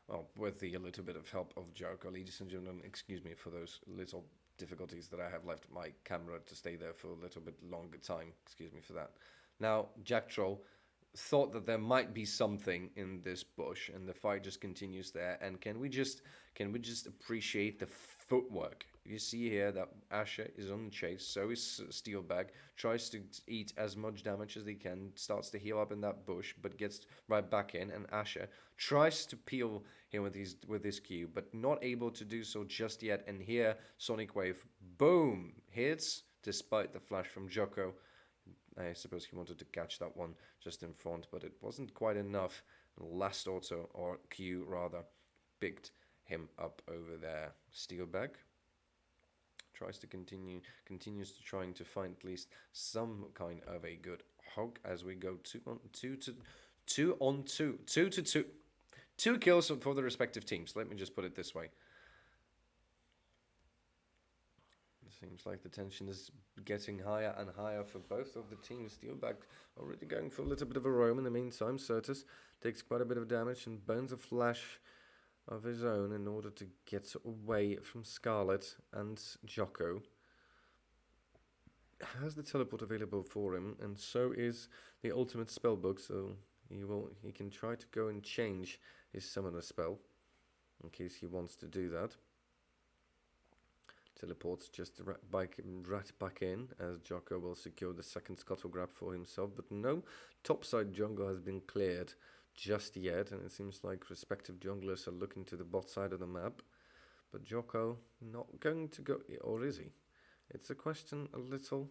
Well, with the little bit of help of Jericho. Ladies and gentlemen, excuse me for those little difficulties that I have left my camera to stay there for a little bit longer time. Excuse me for that. Now, Jack Troll thought that there might be something in this bush, and the fight just continues there. And can we just appreciate the footwork? You see here that Asher is on the chase, so is Steelbag, tries to eat as much damage as he can, starts to heal up in that bush, but gets right back in, and Asher tries to peel him with his Q, but not able to do so just yet. And here, Sonic Wave, boom, hits, despite the flash from Joko. I suppose he wanted to catch that one just in front, but it wasn't quite enough. Last auto, or Q rather, picked him up over there. Steelbag tries to continues to trying to find at least some kind of a good hog as we go 2 on 2. 2 kills for the respective teams. Let me just put it this way. It seems like the tension is getting higher and higher for both of the teams. Steelback already going for a little bit of a roam in the meantime. Certus takes quite a bit of damage and burns a flash of his own in order to get away from Scarlet, and Jocko has the teleport available for him, and so is the ultimate spellbook, so he can try to go and change his summoner spell. in case he wants to do that. Teleports just right back in, as Jocko will secure the second scuttle grab for himself. But no topside jungle has been cleared just yet, and it seems like respective junglers are looking to the bot side of the map. But Jocko not going to go, or is he? It's a question a little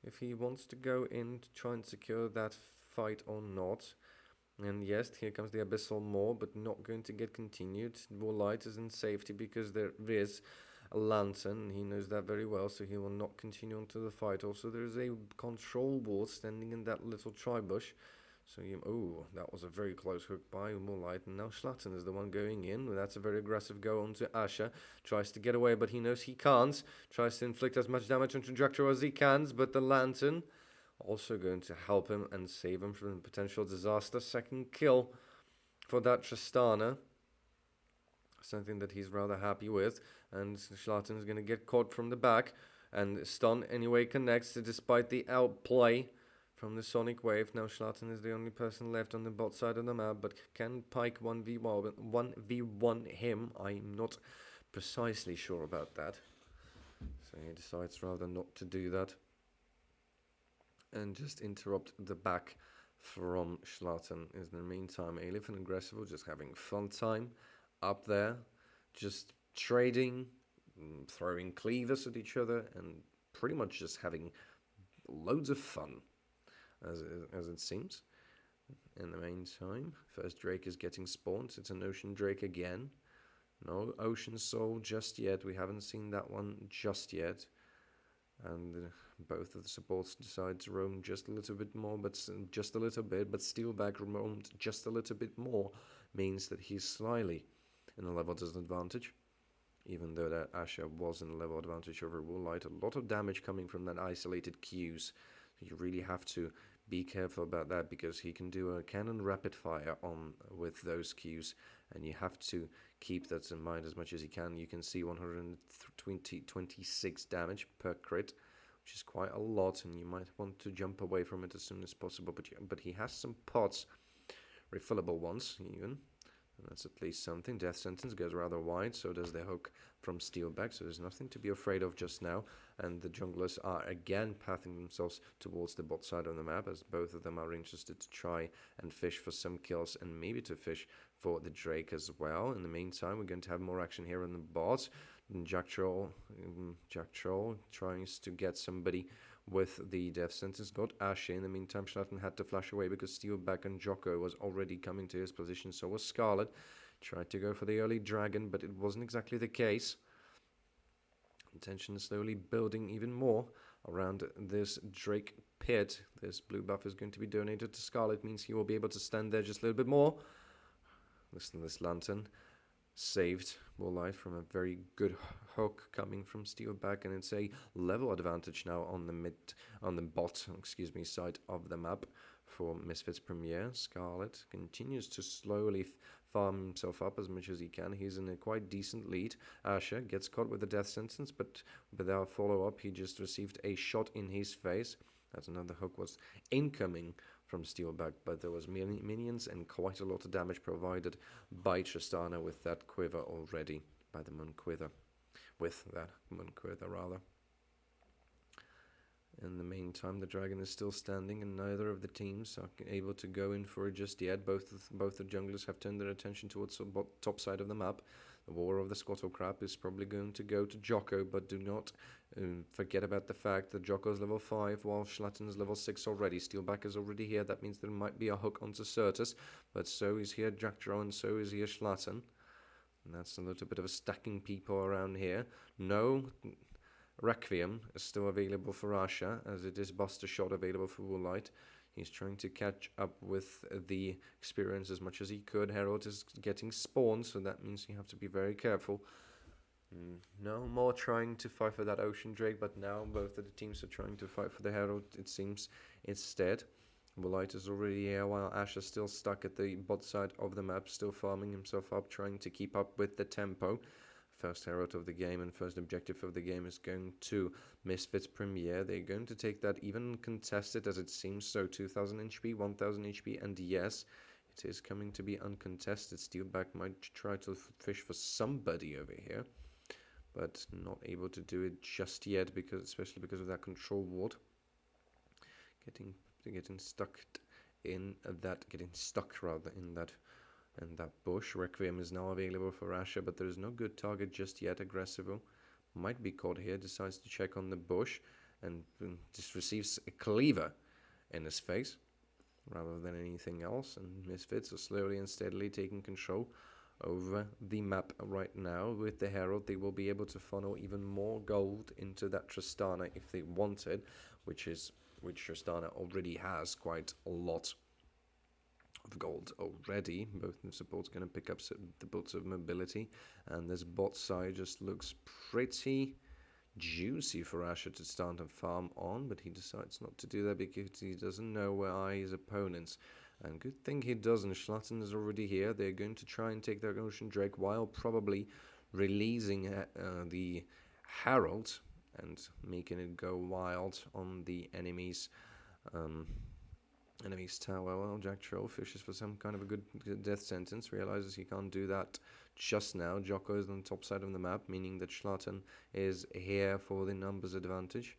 if he wants to go in to try and secure that fight or not. And yes, here comes the Abyssal Maw, but not going to get continued. Warlight is in safety because there is a lantern, and he knows that very well, so he will not continue on to the fight. Also, there is a control ward standing in that little tri-bush. So, that was a very close hook by Warlight, and now Schlatten is the one going in. That's a very aggressive go onto Asher. Tries to get away, but he knows he can't. Tries to inflict as much damage on Trajectory as he can, but the lantern also going to help him and save him from potential disaster. Second kill for that Tristana. Something that he's rather happy with. And Schlatten is going to get caught from the back. And stun anyway connects despite the outplay from the Sonic Wave. Now Schlatten is the only person left on the bot side of the map. But can Pike 1v1 him? I'm not precisely sure about that. So he decides rather not to do that. And just interrupt the back from Schlatten. In the meantime, Alif and Aggressive are just having fun time up there, just trading, throwing cleavers at each other, and pretty much just having loads of fun, as it seems. In the meantime, first Drake is getting spawned. It's an Ocean Drake again. No Ocean Soul just yet. We haven't seen that one just yet. And both of the supports decide to roam just a little bit more, but just a little bit. But Steelback roamed just a little bit more, means that he's slightly in a level disadvantage. Even though that Asher was in a level advantage over Woolite, a lot of damage coming from that isolated Qs. So you really have to be careful about that, because he can do a cannon rapid fire on with those Qs, and you have to keep that in mind as much as you can. You can see 126 damage per crit, which is quite a lot, and you might want to jump away from it as soon as possible. But he has some pots, refillable ones even. And that's at least something. Death Sentence goes rather wide, so does the hook from Steelback, so there's nothing to be afraid of just now. And the junglers are again pathing themselves towards the bot side of the map, as both of them are interested to try and fish for some kills, and maybe to fish for the Drake as well. In the meantime, we're going to have more action here on the bot. Jack Troll tries to get somebody with the Death Sentence. Got Ashe. In the meantime, Schlatten had to flash away because Steelback and Jocko was already coming to his position. So was Scarlet. Tried to go for the early dragon, but it wasn't exactly the case. Tension is slowly building even more around this Drake pit. This blue buff is going to be donated to Scarlet. Means he will be able to stand there just a little bit more. Listen to this lantern. Saved Woolite from a very good hook coming from Steelback, and it's a level advantage now on the bot side of the map for Misfits Premiere. Scarlet continues to slowly farm himself up as much as he can. He's in a quite decent lead. Asher gets caught with a Death Sentence, but without follow-up, he just received a shot in his face. As another hook was incoming from Steelback, but there was minions and quite a lot of damage provided by Tristana with that quiver already, by the Moonquiver. With that Moonquiver, rather. In the meantime, the dragon is still standing, and neither of the teams are able to go in for it just yet. Both the junglers have turned their attention towards the top side of the map. The War of the Squattlecrap is probably going to go to Jocko, but do not forget about the fact that Jocko is level 5, while Schlatten is level 6 already. Steelback is already here. That means there might be a hook onto Certus, but so is here Jackdraw, and so is here Schlatten. And that's a little bit of a stacking people around here. No Requiem is still available for Asha, as it is Buster Shot available for Woolite. He's trying to catch up with the experience as much as he could. Herald is getting spawned, so that means you have to be very careful. No more trying to fight for that Ocean Drake, but now both of the teams are trying to fight for the Herald, it seems, instead. Woolite is already here, while Ash is still stuck at the bot side of the map, still farming himself up, trying to keep up with the tempo. First Herald of the game and first objective of the game is going to Misfits Premiere. They're going to take that even contested as it seems. So 2000 HP, 1000 HP, and yes, It is coming to be uncontested. Steelback might try to fish for somebody over here, but not able to do it just yet, especially because of that control ward. Getting stuck in that bush. Requiem is now available for Asher, but there is no good target just yet. Aggressivo might be caught here, decides to check on the bush, and just receives a cleaver in his face rather than anything else. And Misfits are slowly and steadily taking control over the map right now. With the Herald, they will be able to funnel even more gold into that Tristana if they wanted, which Tristana already has quite a lot of gold already. Both the supports going to pick up the boots of mobility, and this bot side just looks pretty juicy for Asher to start and farm on, but he decides not to do that because he doesn't know where are his opponents. And good thing he doesn't. Schlatten is already here. They're going to try and take their Ocean Drake while probably releasing the Herald and making it go wild on the enemy's tower. Well, Jack Troll fishes for some kind of a good death sentence, realizes he can't do that just now. Jocko is on the top side of the map, meaning that Schlatten is here for the numbers advantage.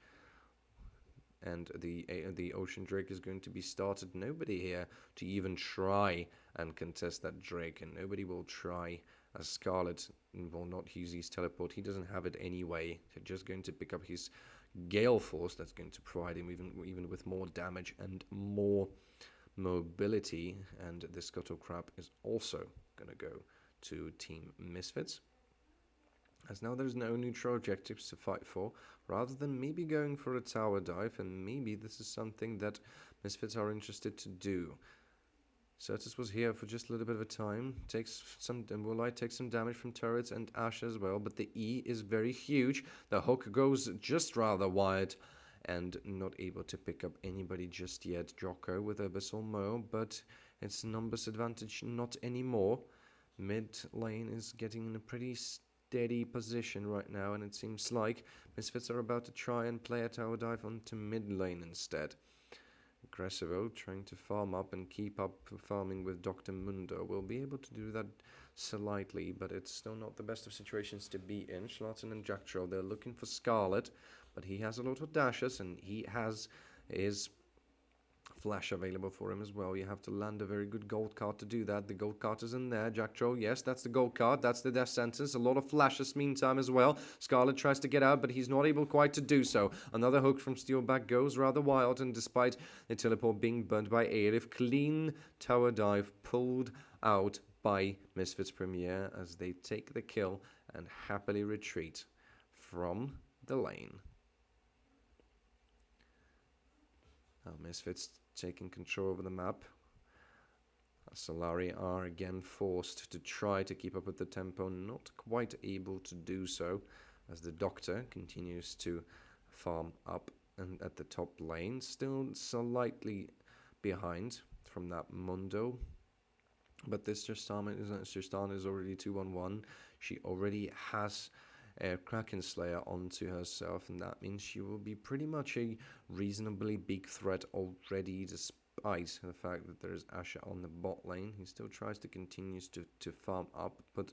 And the Ocean Drake is going to be started. Nobody here to even try and contest that Drake, and nobody will try, as Scarlet will not use his teleport. He doesn't have it anyway. They're just going to pick up his Gale Force. That's going to provide him even with more damage and more mobility. And the Scuttle Crab is also going to go to Team Misfits, as now there's no neutral objectives to fight for, rather than maybe going for a tower dive, and maybe this is something that Misfits are interested to do. Certus was here for just a little bit of a time, will take some damage from turrets and Ash as well, but the E is very huge. The hook goes just rather wide, and not able to pick up anybody just yet. Jocko with Abyssal Mo, but it's numbers advantage not anymore. Mid lane is getting in a pretty steady position right now, and it seems like Misfits are about to try and play a tower dive onto mid lane instead. Aggressivo trying to farm up and keep up farming with Dr. Mundo will be able to do that slightly, but it's still not the best of situations to be in. Schlatten and Jack Troll, they're looking for Scarlet, but he has a lot of dashes, and he has his flash available for him as well. You have to land a very good gold card to do that. The gold card is in there. Jack Troll, yes, that's the gold card. That's the death sentence. A lot of flashes meantime as well. Scarlet tries to get out, but he's not able quite to do so. Another hook from Steelback goes rather wild, and despite the teleport being burnt by Aelif, clean tower dive pulled out by Misfits Premiere as they take the kill and happily retreat from the lane. Now Misfits taking control over the map. Solary are again forced to try to keep up with the tempo, not quite able to do so, as the Doctor continues to farm up and at the top lane, still slightly behind from that Mundo. But this Tristana is already 2-on-1. She already has a Kraken Slayer onto herself, and that means she will be pretty much a reasonably big threat already, despite the fact that there is Asher on the bot lane. He still tries to continue to farm up, but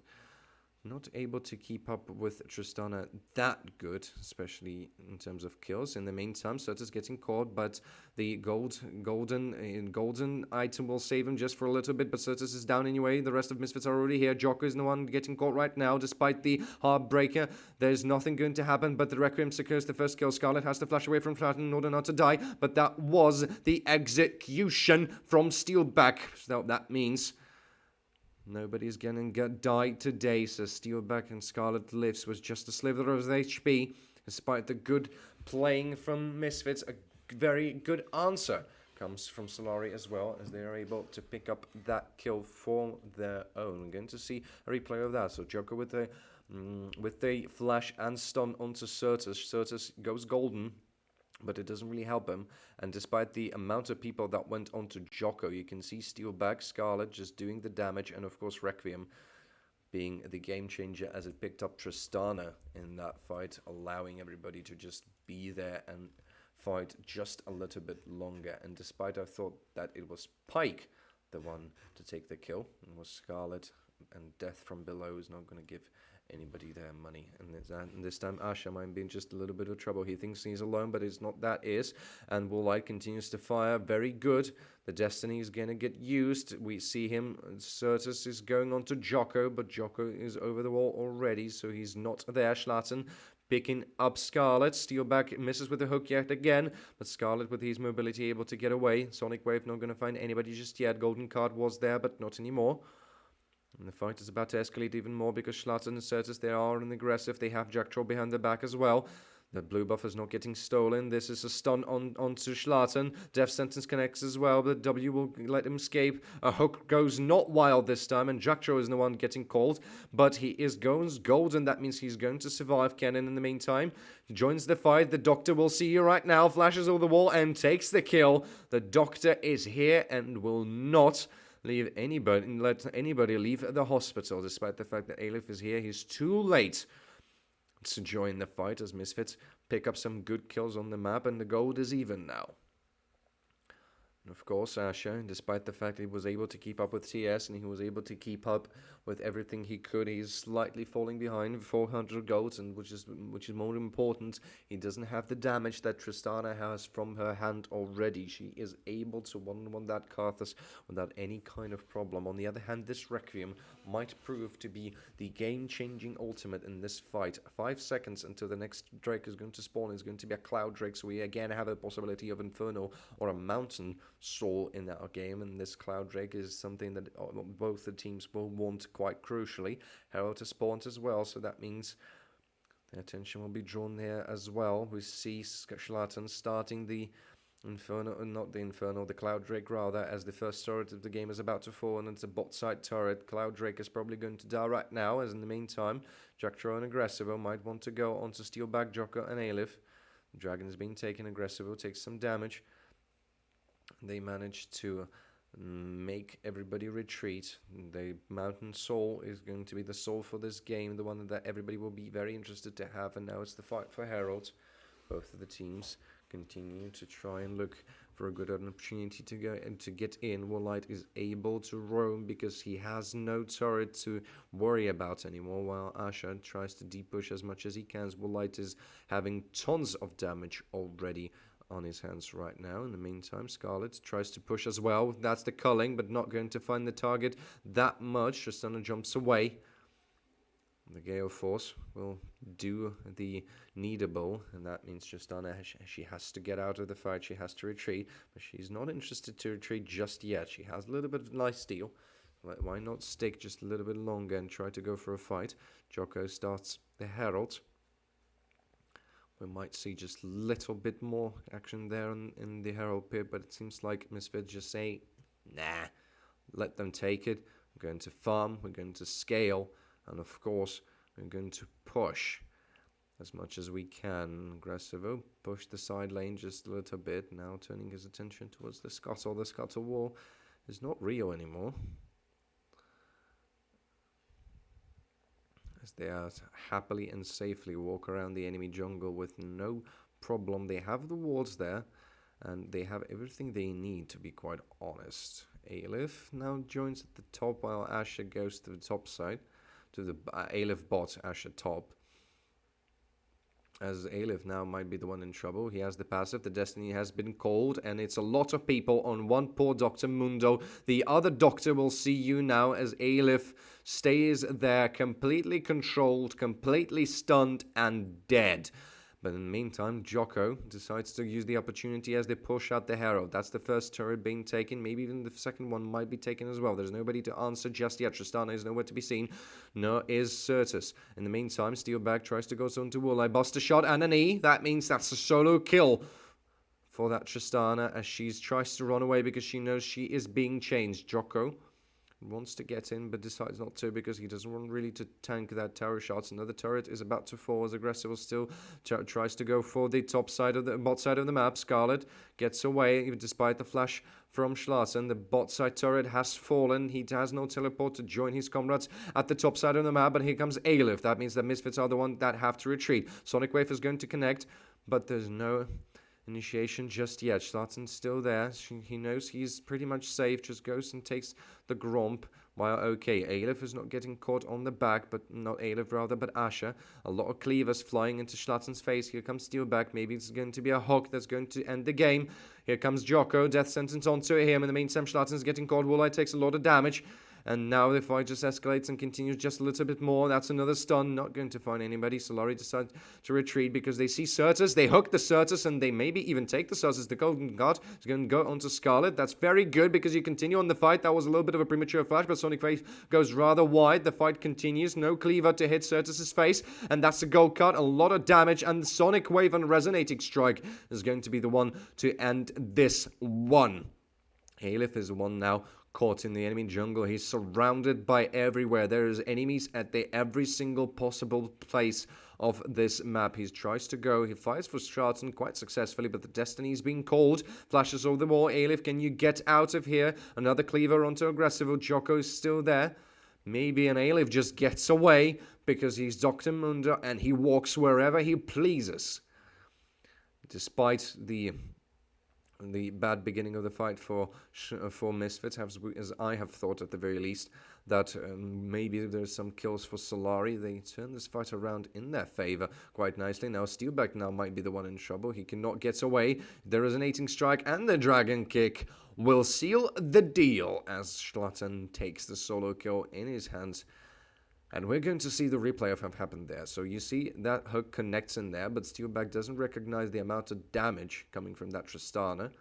not able to keep up with Tristana that good, especially in terms of kills. In the meantime, Surtus getting caught, but the golden item will save him just for a little bit, but Surtus is down anyway. The rest of Misfits are already here. Jocko is the one getting caught right now, despite the Heartbreaker. There's nothing going to happen, but the Requiem secures the first kill. Scarlet has to flash away from Flatten in order not to die, but that was the execution from Steelback. So that means nobody's gonna die today, so Steelback and Scarlet lives with just a sliver of HP, despite the good playing from Misfits. A very good answer comes from Solary as well, as they are able to pick up that kill for their own. We're going to see a replay of that. So Joker with the flash and stun onto Certus. Certus goes golden, but it doesn't really help him. And despite the amount of people that went onto Jocko, you can see Steelback, Scarlet just doing the damage, and of course Requiem being the game changer as it picked up Tristana in that fight, allowing everybody to just be there and fight just a little bit longer. And despite I thought that it was Pike the one to take the kill. It was Scarlet, and Death from below is not going to give anybody their money. And this time Asha might be in just a little bit of trouble. He thinks he's alone, but it's not that is. And Woolite continues to fire. Very good. The Destiny is going to get used. We see him. Certus is going on to Jocko, but Jocko is over the wall already, so he's not there. Schlatten picking up Scarlet. Steelback misses with the hook yet again, but Scarlet with his mobility able to get away. Sonic Wave not going to find anybody just yet. Golden Card was there, but not anymore. And the fight is about to escalate even more because Schlatten and Certus, they are an aggressive. They have Jack Troll behind their back as well. The blue buff is not getting stolen. This is a stun onto Schlatten. Death Sentence connects as well, but W will let him escape. A hook goes not wild this time, and Jack Troll is the one getting called, but he is going golden. That means he's going to survive. Kennen in the meantime he joins the fight. The Doctor will see you right now, flashes over the wall and takes the kill. The Doctor is here and will not let anybody leave the hospital, despite the fact that Aleph is here. He's too late to join the fight as Misfits pick up some good kills on the map, and the gold is even now. And of course, Asher, despite the fact that he was able to keep up with TS and he was able to keep up with everything he could, he's slightly falling behind 400 golds, and which is more important. He doesn't have the damage that Tristana has from her hand already. She is able to one-on-one that Karthus without any kind of problem. On the other hand, this Requiem might prove to be the game-changing ultimate in this fight. 5 seconds until the next Drake is going to spawn. It's going to be a Cloud Drake, so we again have a possibility of Inferno or a Mountain Soul in our game, and this Cloud Drake is something that both the teams will want quite crucially. Herald has spawned as well, so that means the attention will be drawn there as well. We see Schlatten starting the the Cloud Drake rather, as the first turret of the game is about to fall, and it's a bot side turret. Cloud Drake is probably going to die right now, as in the meantime, Jacktro and Aggressivo might want to go onto Steelback, Jocko and Aleph. Dragon is being taken. Aggressivo takes some damage. They managed to make everybody retreat. The Mountain Soul is going to be the soul for this game, the one that everybody will be very interested to have, and now it's the fight for Herald. Both of the teams continue to try and look for a good opportunity to go and to get in. Woolite is able to roam because he has no turret to worry about anymore, while Asha tries to deep push as much as he can. Woolite is having tons of damage already on his hands right now. In the meantime, Scarlet tries to push as well. That's the culling, but not going to find the target that much. Tristana jumps away. The Gale Force will do the needable, and that means Tristana, she has to get out of the fight. She has to retreat, but she's not interested to retreat just yet. She has a little bit of lifesteal. Why not stick just a little bit longer and try to go for a fight? Jocko starts the Herald. We might see just a little bit more action there in the Herald pit, but it seems like Misfits just say, nah, let them take it. We're going to farm, we're going to scale, and of course, we're going to push as much as we can. Aggressivo push the side lane just a little bit, now turning his attention towards the Scuttle. The Scuttle wall is not real anymore, as they are happily and safely walk around the enemy jungle with no problem. They have the wards there, and they have everything they need, to be quite honest. Aleph now joins at the top, while Asher goes to the top side, to the Aleph bot, Asher top. As Aleph now might be the one in trouble. He has the passive, the Destiny has been called, and it's a lot of people on one poor Dr. Mundo. The other Doctor will see you now as Aleph stays there, completely controlled, completely stunned, and dead. But in the meantime, Jocko decides to use the opportunity as they push out the Herald. That's the first turret being taken. Maybe even the second one might be taken as well. There's nobody to answer just yet. Tristana is nowhere to be seen. Nor is Certus. In the meantime, Steelback tries to go onto Woolite. Buster shot and an E. That means that's a solo kill for that Tristana, as she tries to run away because she knows she is being changed. Jocko wants to get in, but decides not to because he doesn't want really to tank that tower shots. Another turret is about to fall as Aggressive still tries to go for the top side of the bot side of the map. Scarlet gets away, even despite the flash from Schlatten. The bot side turret has fallen. He has no teleport to join his comrades at the top side of the map, but here comes Aleph. That means the Misfits are the one that have to retreat. Sonic Wave is going to connect, but there's no initiation just yet. Schlatten's still there. He knows he's pretty much safe. Just goes and takes the Gromp. While, okay, Aleph is not getting caught on the back, but not Aleph rather, but Asher. A lot of cleavers flying into Schlatten's face. Here comes Steelback. Maybe it's going to be a hook that's going to end the game. Here comes Jocko. Death sentence onto him. In the meantime, Schlatten's getting caught. Woolite takes a lot of damage. And now the fight just escalates and continues just a little bit more. That's another stun. Not going to find anybody. Solary decides to retreat because they see Certus. They hook the Certus and they maybe even take the Certus. The Golden God is going to go onto Scarlet. That's very good because you continue on the fight. That was a little bit of a premature flash, but Sonic Wave goes rather wide. The fight continues. No cleaver to hit Certus's face. And that's a gold card. A lot of damage. And the Sonic Wave and Resonating Strike is going to be the one to end this one. Aleph is the one now caught in the enemy jungle. He's surrounded by everywhere. There is enemies at every single possible place of this map. He tries to go. He fights for Straten quite successfully, but the destiny is being called. Flashes over the wall. Aleph, can you get out of here? Another cleaver onto Aggressive. Jocko is still there. Maybe an Aleph just gets away because he's Dr. Mundo and he walks wherever he pleases. Despite the bad beginning of the fight for Misfits, as I have thought at the very least, that maybe there's some kills for Solary. They turn this fight around in their favor quite nicely. Now Steelback now might be the one in trouble. He cannot get away. The Resonating Strike and the Dragon Kick will seal the deal as Schlatten takes the solo kill in his hands. And we're going to see the replay of what happened there. So you see that hook connects in there, but Steelback doesn't recognize the amount of damage coming from that Tristana.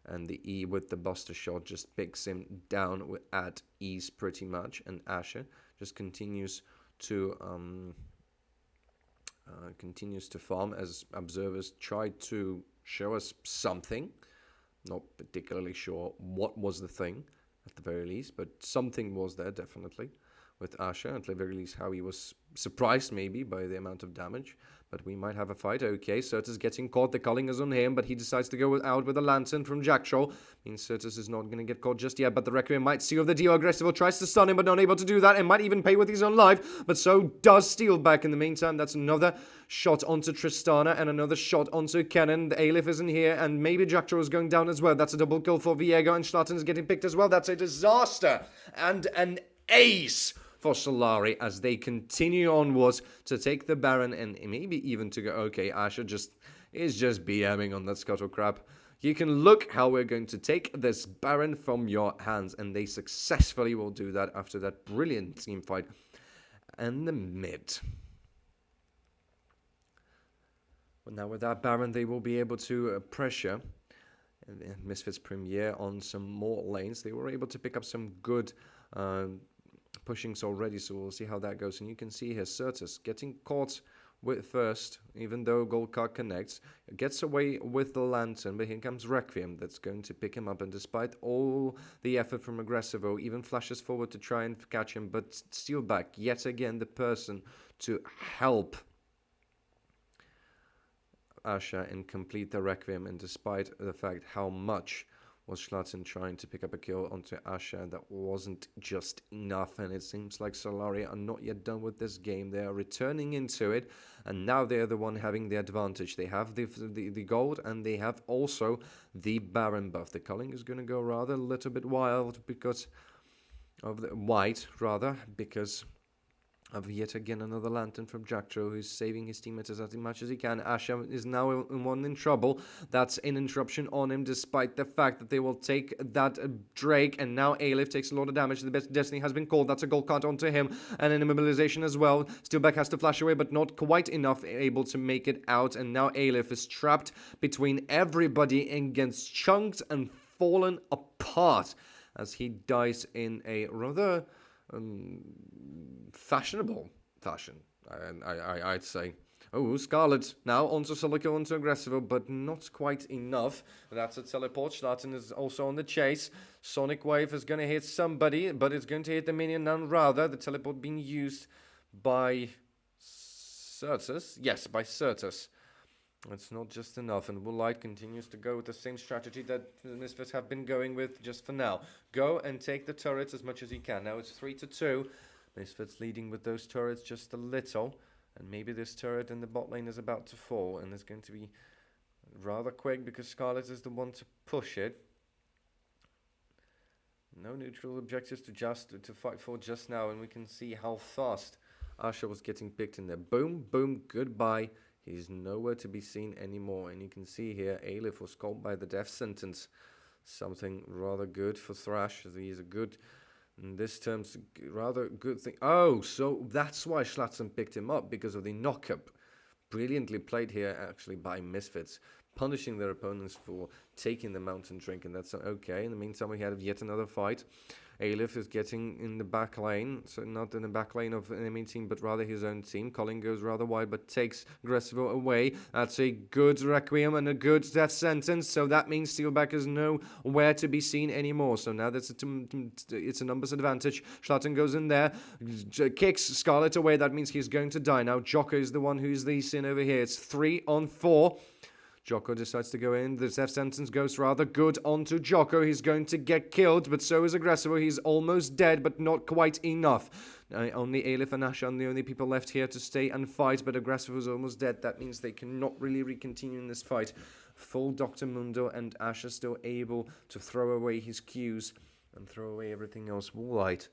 And the E with the Buster Shot just picks him down at ease pretty much. And Asher just continues to farm as observers try to show us something. Not particularly sure what was the thing at the very least, but something was there definitely. With Asher, at the very least how he was surprised maybe by the amount of damage. But we might have a fight. Okay, Certus getting caught. The culling is on him, but he decides to go out with a lantern from Jack Troll. Means Certus is not going to get caught just yet, but the Requiem might seal the deal. Aggressive tries to stun him, but not able to do that, and might even pay with his own life. But so does Steelback in the meantime. That's another shot onto Tristana and another shot onto Kennen. The Aleph isn't here, and maybe Jack Troll is going down as well. That's a double kill for Viego, and Schlatten is getting picked as well. That's a disaster and an ace for Solary as they continue onwards to take the Baron and maybe even to go, okay, Asher is just BMing on that Scuttle Crab. You can look how we're going to take this Baron from your hands, and they successfully will do that after that brilliant team fight. And the mid. Well, now with that Baron, they will be able to pressure Misfits Premiere on some more lanes. They were able to pick up some good pushings already, so we'll see how that goes. And you can see here Certus getting caught with first, even though Gold Card connects, gets away with the lantern, but here comes Requiem that's going to pick him up, and despite all the effort from Aggressivo, even flashes forward to try and catch him, but Steelback, yet again the person to help Asher and complete the Requiem, and despite the fact how much was Schlatten trying to pick up a kill onto Asher, that wasn't just enough, and it seems like Solary are not yet done with this game. They are returning into it, and now they're the one having the advantage. They have the gold, and they have also the Baron buff. The culling is going to go rather a little bit wild because of the white, rather, because of yet again another lantern from Jacktro, who's saving his teammates as much as he can. Asher is now in trouble. That's an interruption on him, despite the fact that they will take that Drake, and now Aleph takes a lot of damage. The best Destiny has been called. That's a gold card onto him, and an immobilization as well. Steelback has to flash away, but not quite enough able to make it out, and now Aleph is trapped between everybody and gets chunked and fallen apart as he dies in a rather fashionable fashion, I'd say. Oh, Scarlet now onto Silico, onto Aggressivo, but not quite enough. That's a teleport. Schlatten is also on the chase. Sonic Wave is going to hit somebody, but it's going to hit the minion none rather. The teleport being used by Certus. Yes, by Certus. It's not just enough, and Woolite continues to go with the same strategy that the Misfits have been going with just for now. Go and take the turrets as much as you can. Now it's 3-2. Misfits leading with those turrets just a little, and maybe this turret in the bot lane is about to fall, and there's going to be rather quick because Scarlet is the one to push it. No neutral objectives to fight for just now, and we can see how fast Asha was getting picked in there. Boom, boom, goodbye. He's nowhere to be seen anymore, and you can see here Aleph was called by the death sentence. Something rather good for Thrash, as he's a good, in this terms, rather good thing. Oh, so that's why Schlatzen picked him up, because of the knock-up. Brilliantly played here, actually, by Misfits, punishing their opponents for taking the mountain drink, and that's okay. In the meantime, we had yet another fight. Aleph is getting in the back lane, so not in the back lane of an enemy team, but rather his own team. Colin goes rather wide, but takes Aggressivo away. That's a good Requiem and a good death sentence, so that means Steelback is nowhere to be seen anymore. So now that's it's a numbers advantage. Schlatten goes in there, kicks Scarlet away. That means he's going to die now. Jocko is the one who's the sin over here. It's 3-on-4. Jocko decides to go in. The death sentence goes rather good onto Jocko. He's going to get killed, but so is Aggressivo. He's almost dead, but not quite enough. Only Aleph and Asha are the only people left here to stay and fight, but Aggressivo is almost dead. That means they cannot really continue in this fight. Full Dr. Mundo, and Asha still able to throw away his Qs and throw away everything else. Wallite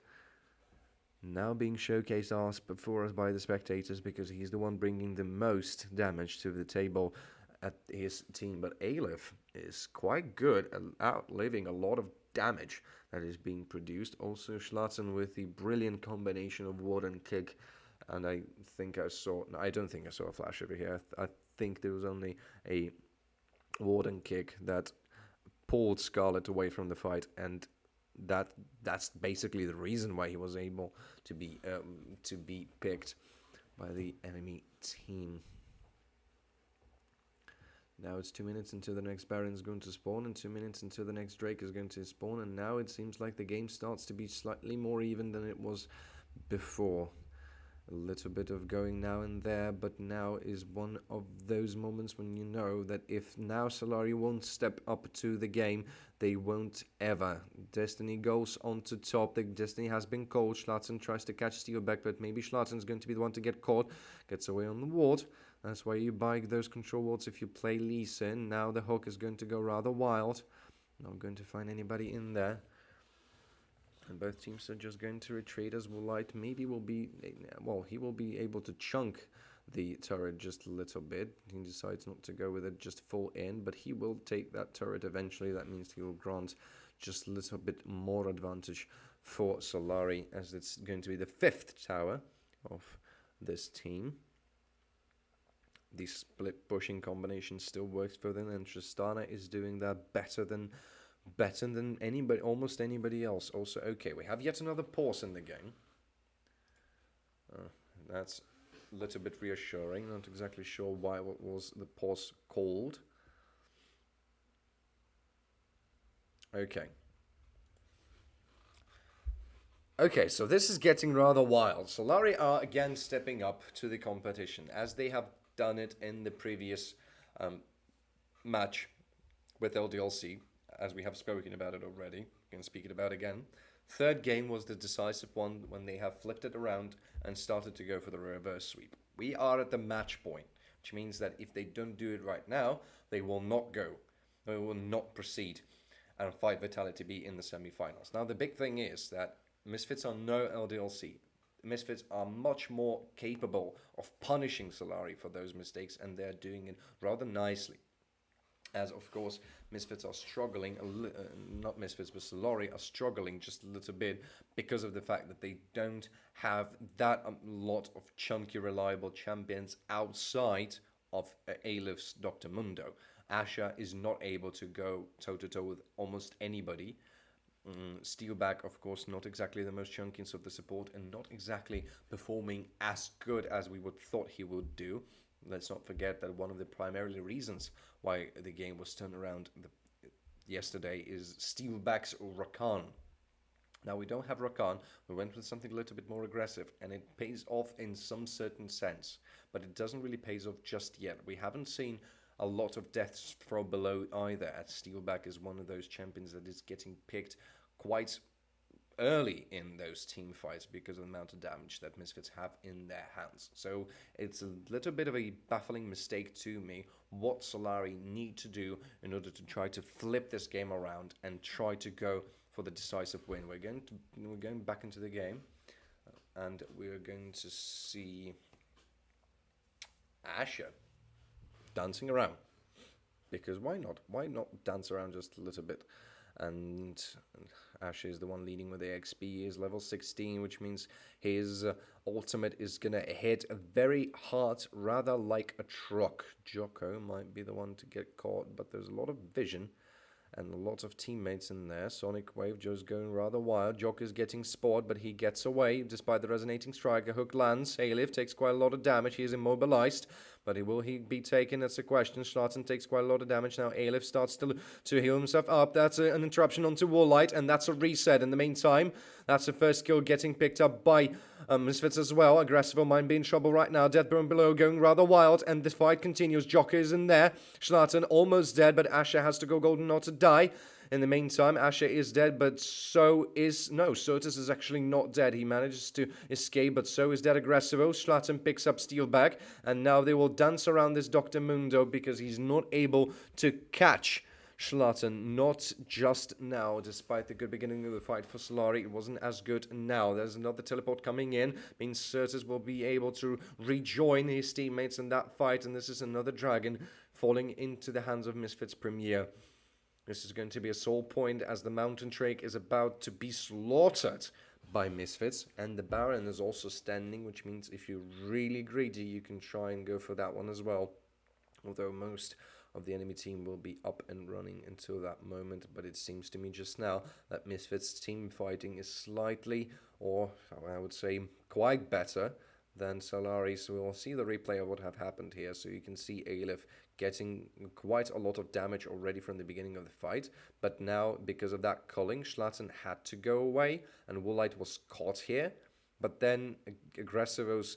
now being showcased before us by the spectators, because he's the one bringing the most damage to the table at his team. But Aleph is quite good at outliving a lot of damage that is being produced. Also Schlatzen with the brilliant combination of ward and kick, and I don't think I saw a flash over here. I think there was only a ward and kick that pulled Scarlet away from the fight, and that's basically the reason why he was able to be picked by the enemy team. Now it's 2 minutes until the next Baron is going to spawn, and 2 minutes until the next Drake is going to spawn, and now it seems like the game starts to be slightly more even than it was before. A little bit of going now and there, but now is one of those moments when you know that if now Solary won't step up to the game, they won't ever. Destiny goes on to top. The Destiny has been called. Schlatzen tries to catch Steelback, but maybe Schlatzen's going to be the one to get caught. Gets away on the ward. That's why you buy those control wards if you play Lee Sin. Now the hook is going to go rather wild. Not going to find anybody in there. And both teams are just going to retreat, as Woolite maybe will be, well, he will be able to chunk the turret just a little bit. He decides not to go with it just full in, but he will take that turret eventually. That means he will grant just a little bit more advantage for Solary, as it's going to be the 5th tower of this team. The split pushing combination still works for them, and Tristana is doing that better than anybody, almost anybody else. Also, okay, we have yet another pause in the game. That's a little bit reassuring. Not exactly sure why. What was the pause called? Okay. Okay, so this is getting rather wild. Solary are again stepping up to the competition, as they have done it in the previous match with LDLC, as we have spoken about it already. We can speak it about again. Third game was the decisive one, when they have flipped it around and started to go for the reverse sweep. We are at the match point, which means that if they don't do it right now, they will not go. They will not proceed and fight Vitality B in the semi-finals. Now, the big thing is that Misfits are no LDLC. Misfits are much more capable of punishing Solary for those mistakes, and they're doing it rather nicely. As, of course, Misfits are struggling, not Misfits, but Solary are struggling just a little bit because of the fact that they don't have that lot of chunky, reliable champions outside of Aleph's Dr. Mundo. Asha is not able to go toe-to-toe with almost anybody. Steelback, of course, not exactly the most chunkiest of the support, and not exactly performing as good as we would thought he would do. Let's not forget that one of the primary reasons why the game was turned around yesterday is Steelback's Rakan. Now, we don't have Rakan. We went with something a little bit more aggressive, and it pays off in some certain sense, but it doesn't really pay off just yet. We haven't seen a lot of deaths from below either, as Steelback is one of those champions that is getting picked quite early in those team fights because of the amount of damage that Misfits have in their hands. So it's a little bit of a baffling mistake to me what Solary need to do in order to try to flip this game around and try to go for the decisive win. We're going back into the game, and we're going to see Asher dancing around, because why not? Why not dance around just a little bit? And Asher is the one leading with the XP. He is level 16, which means his ultimate is going to hit very hard, rather like a truck. Jocko might be the one to get caught, but there's a lot of vision and lots of teammates in there. Sonic Wave just going rather wild. Jock is getting spawed, but he gets away despite the resonating strike. A hook lands. Alif takes quite a lot of damage. He is immobilized, but will he be taken? That's a question. Schlarten takes quite a lot of damage. Now Alif starts to heal himself up. That's an interruption onto Warlight, and that's a reset. In the meantime, that's the first kill getting picked up by Misfits as well. Aggressive might be in trouble right now. Deathburn below going rather wild, and this fight continues. Jock is in there. Schlarten almost dead, but Asher has to go golden not to die. In the meantime, Asher is dead, but so is... No, Sotus is actually not dead. He manages to escape, but so is dead Aggressivo. Schlatten picks up Steelback, and now they will dance around this Dr. Mundo because he's not able to catch Schlatten. Not just now, despite the good beginning of the fight for Solary. It wasn't as good now. There's another teleport coming in. Means Certus will be able to rejoin his teammates in that fight, and this is another dragon falling into the hands of Misfits Premiere. This is going to be a soul point as the Mountain Drake is about to be slaughtered by Misfits, and the Baron is also standing, which means if you're really greedy, you can try and go for that one as well. Although most of the enemy team will be up and running until that moment, but it seems to me just now that Misfits team fighting is slightly, or I would say quite better than Solary. So we'll see the replay of what have happened here. So you can see Alif getting quite a lot of damage already from the beginning of the fight, but now because of that culling, Schlatten had to go away, and Woolite was caught here. But then Aggressivo's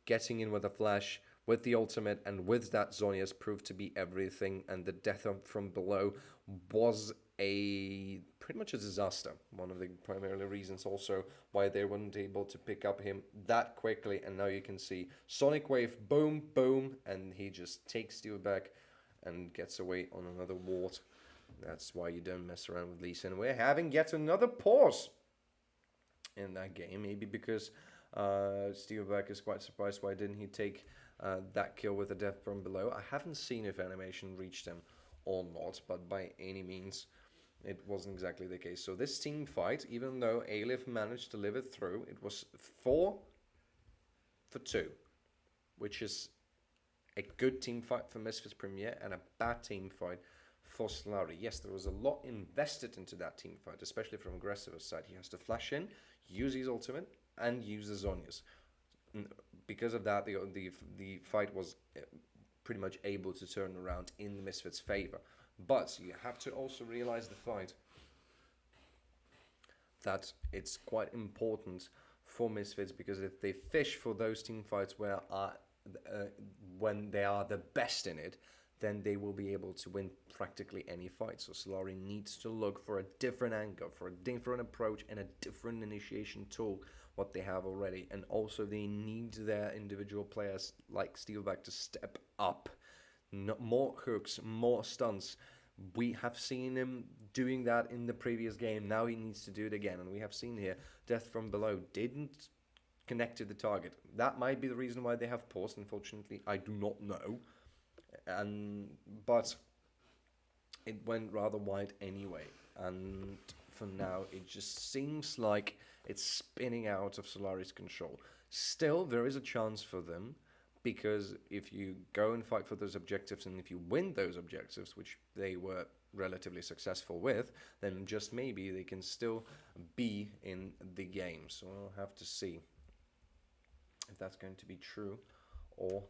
getting in with a flash, with the ultimate, and with that Zonia's proved to be everything, and the death from below was pretty much a disaster. One of the primary reasons also why they weren't able to pick up him that quickly, and now you can see Sonic Wave, boom, boom, and he just takes Steel back and gets away on another ward. That's why you don't mess around with Lee Sin. We're having yet another pause in that game, maybe because Steelback is quite surprised why didn't he take that kill with a death from below. I haven't seen if animation reached him or not, but by any means it wasn't exactly the case. So this team fight, even though Alif managed to live it through, it was 4 for 2, which is a good team fight for Misfits Premiere and a bad team fight for Solary. Yes, there was a lot invested into that team fight, especially from Aggressive's side. He has to flash in, use his ultimate, and use the Zonias. Because of that, the fight was pretty much able to turn around in the Misfits' favor. But you have to also realize the fight that it's quite important for Misfits, because if they fish for those team fights where when they are the best in it, then they will be able to win practically any fight. So Solary needs to look for a different angle, for a different approach, and a different initiation tool, what they have already. And also they need their individual players like Steelback to step up. More hooks, more stunts. We have seen him doing that in the previous game. Now he needs to do it again. And we have seen here, Death from Below didn't connect to the target. That might be the reason why they have paused. Unfortunately, I do not know. But it went rather wide anyway. And for now, it just seems like it's spinning out of Solary's control. Still, there is a chance for them, because if you go and fight for those objectives, and if you win those objectives, which they were relatively successful with, then just maybe they can still be in the game. So we'll have to see if that's going to be true or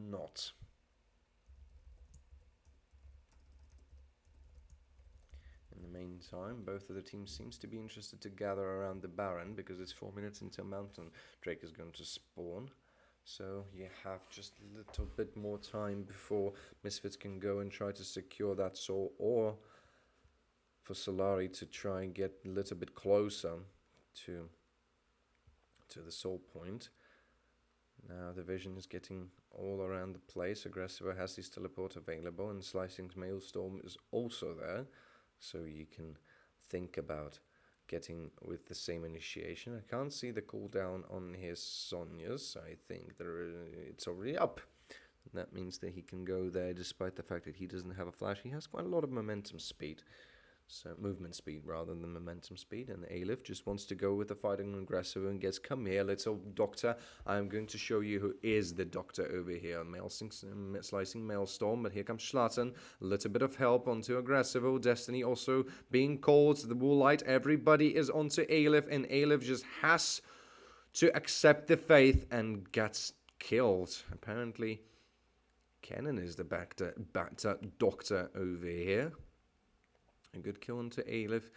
not. In the meantime, both of the teams seems to be interested to gather around the Baron, because it's 4 minutes until Mountain Drake is going to spawn. So you have just a little bit more time before Misfits can go and try to secure that soul, or for Solary to try and get a little bit closer to the soul point. Now the vision is getting all around the place. Aggressivo has his teleport available, and Slicing's Maelstrom is also there, so you can think about getting with the same initiation. I can't see the cooldown on his Sonya's. I think it's already up. That means that he can go there despite the fact that he doesn't have a flash. He has quite a lot of momentum speed. So movement speed rather than momentum speed. And Aleph just wants to go with the fighting aggressive and gets, come here, little doctor. I'm going to show you who is the doctor over here. Slicing Maelstrom, but here comes Schlatten. A little bit of help onto Aggressivo. Destiny also being called to the Woolite. Everybody is onto Aleph, and Aleph just has to accept the faith and gets killed. Apparently, Kennen is the doctor over here. A good kill onto Aleph.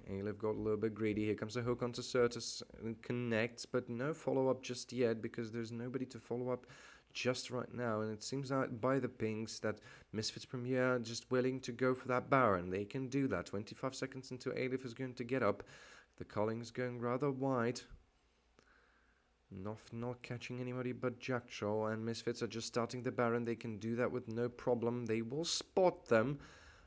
Aleph got a little bit greedy. Here comes the hook onto Certus. Connects, but no follow-up just yet because there's nobody to follow up just right now. And it seems out by the pings that Misfits Premiere are just willing to go for that Baron. They can do that. 25 seconds until Aleph is going to get up. The culling is going rather wide. Not catching anybody but Jacktroll, and Misfits are just starting the Baron. They can do that with no problem. They will spot them.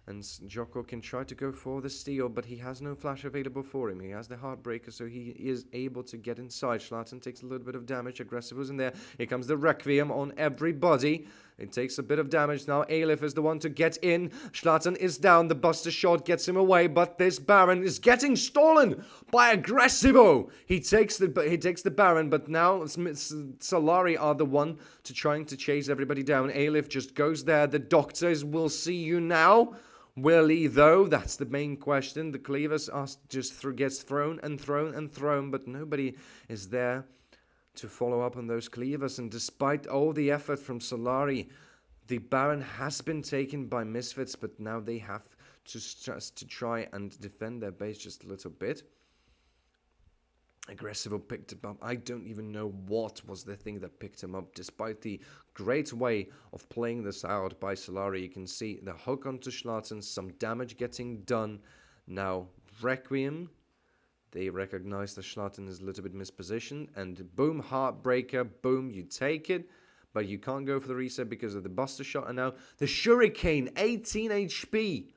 And Jocko can try to go for the steal, but he has no flash available for him. He has the Heartbreaker, so he is able to get inside. Schlatten takes a little bit of damage. Aggressive was in there. Here comes the Requiem on everybody. It takes a bit of damage now. Aleph is the one to get in. Schlatten is down. The Buster Shot gets him away, but this Baron is getting stolen by Aggressivo. He takes the Baron, but now Solary are the one to trying to chase everybody down. Aleph just goes there. The doctors will see you now. Will he, though? That's the main question. The cleavers gets thrown and thrown and thrown, but nobody is there to follow up on those cleavers. And despite all the effort from Solary, the Baron has been taken by Misfits, but now they have to try and defend their base just a little bit. Aggressivo picked him up. I don't even know what was the thing that picked him up. Despite the great way of playing this out by Solary, you can see the hook onto Schlatten, some damage getting done. Now, Requiem, they recognize that Schlatten is a little bit mispositioned, and boom, Heartbreaker, boom, you take it. But you can't go for the reset because of the Buster Shot, and now the Shuriken, 18 HP.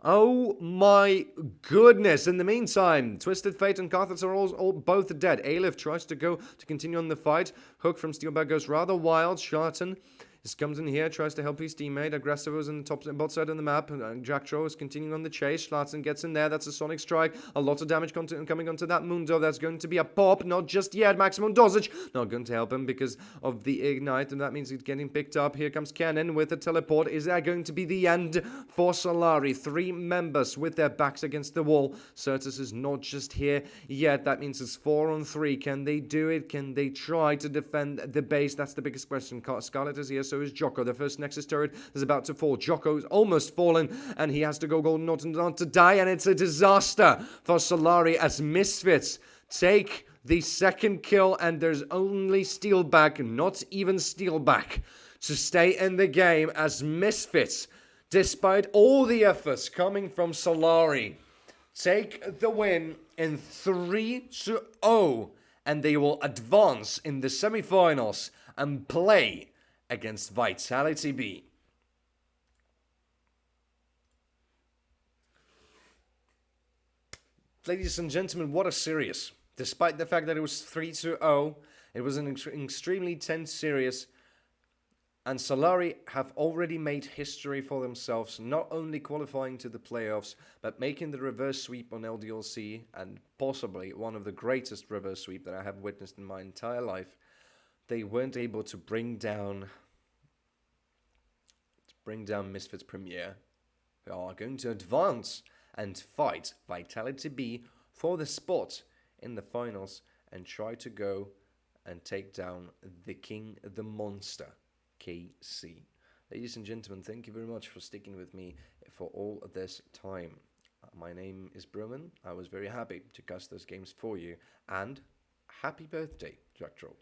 Oh my goodness. In the meantime, Twisted Fate and Carthus are all both dead. Aleph tries to go to continue on the fight. Hook from Steelback goes rather wild. Schlatten comes in here, tries to help his teammate. Aggressivo is in the top bot side of the map. Jacktroll is continuing on the chase. Schlatten gets in there. That's a Sonic Strike. A lot of damage coming onto that Mundo. That's going to be a pop. Not just yet. Maximum dosage. Not going to help him because of the Ignite. And that means he's getting picked up. Here comes Kennen with a teleport. Is that going to be the end for Solary? 3 members with their backs against the wall. Certus is not just here yet. That means it's 4 on 3. Can they do it? Can they try to defend the base? That's the biggest question. Scarlet is here. So is Jocko. The first Nexus turret is about to fall. Jocko is almost fallen, and he has to go golden not to die, and it's a disaster for Solary as Misfits take the second kill, and there's only Steelback, not even Steelback, to stay in the game as Misfits, despite all the efforts coming from Solary, take the win in 3-0, and they will advance in the semifinals and play against Vitality B. Ladies and gentlemen, what a series. Despite the fact that it was 3-0, it was an extremely tense series. And Solary have already made history for themselves, not only qualifying to the playoffs, but making the reverse sweep on LDLC, and possibly one of the greatest reverse sweep that I have witnessed in my entire life. They weren't able to bring down Misfits Premiere, who are going to advance and fight Vitality B for the spot in the finals and try to go and take down the King, the Monster, KC. Ladies and gentlemen, thank you very much for sticking with me for all this time. My name is Bruman. I was very happy to cast those games for you, and happy birthday, Jacktroll.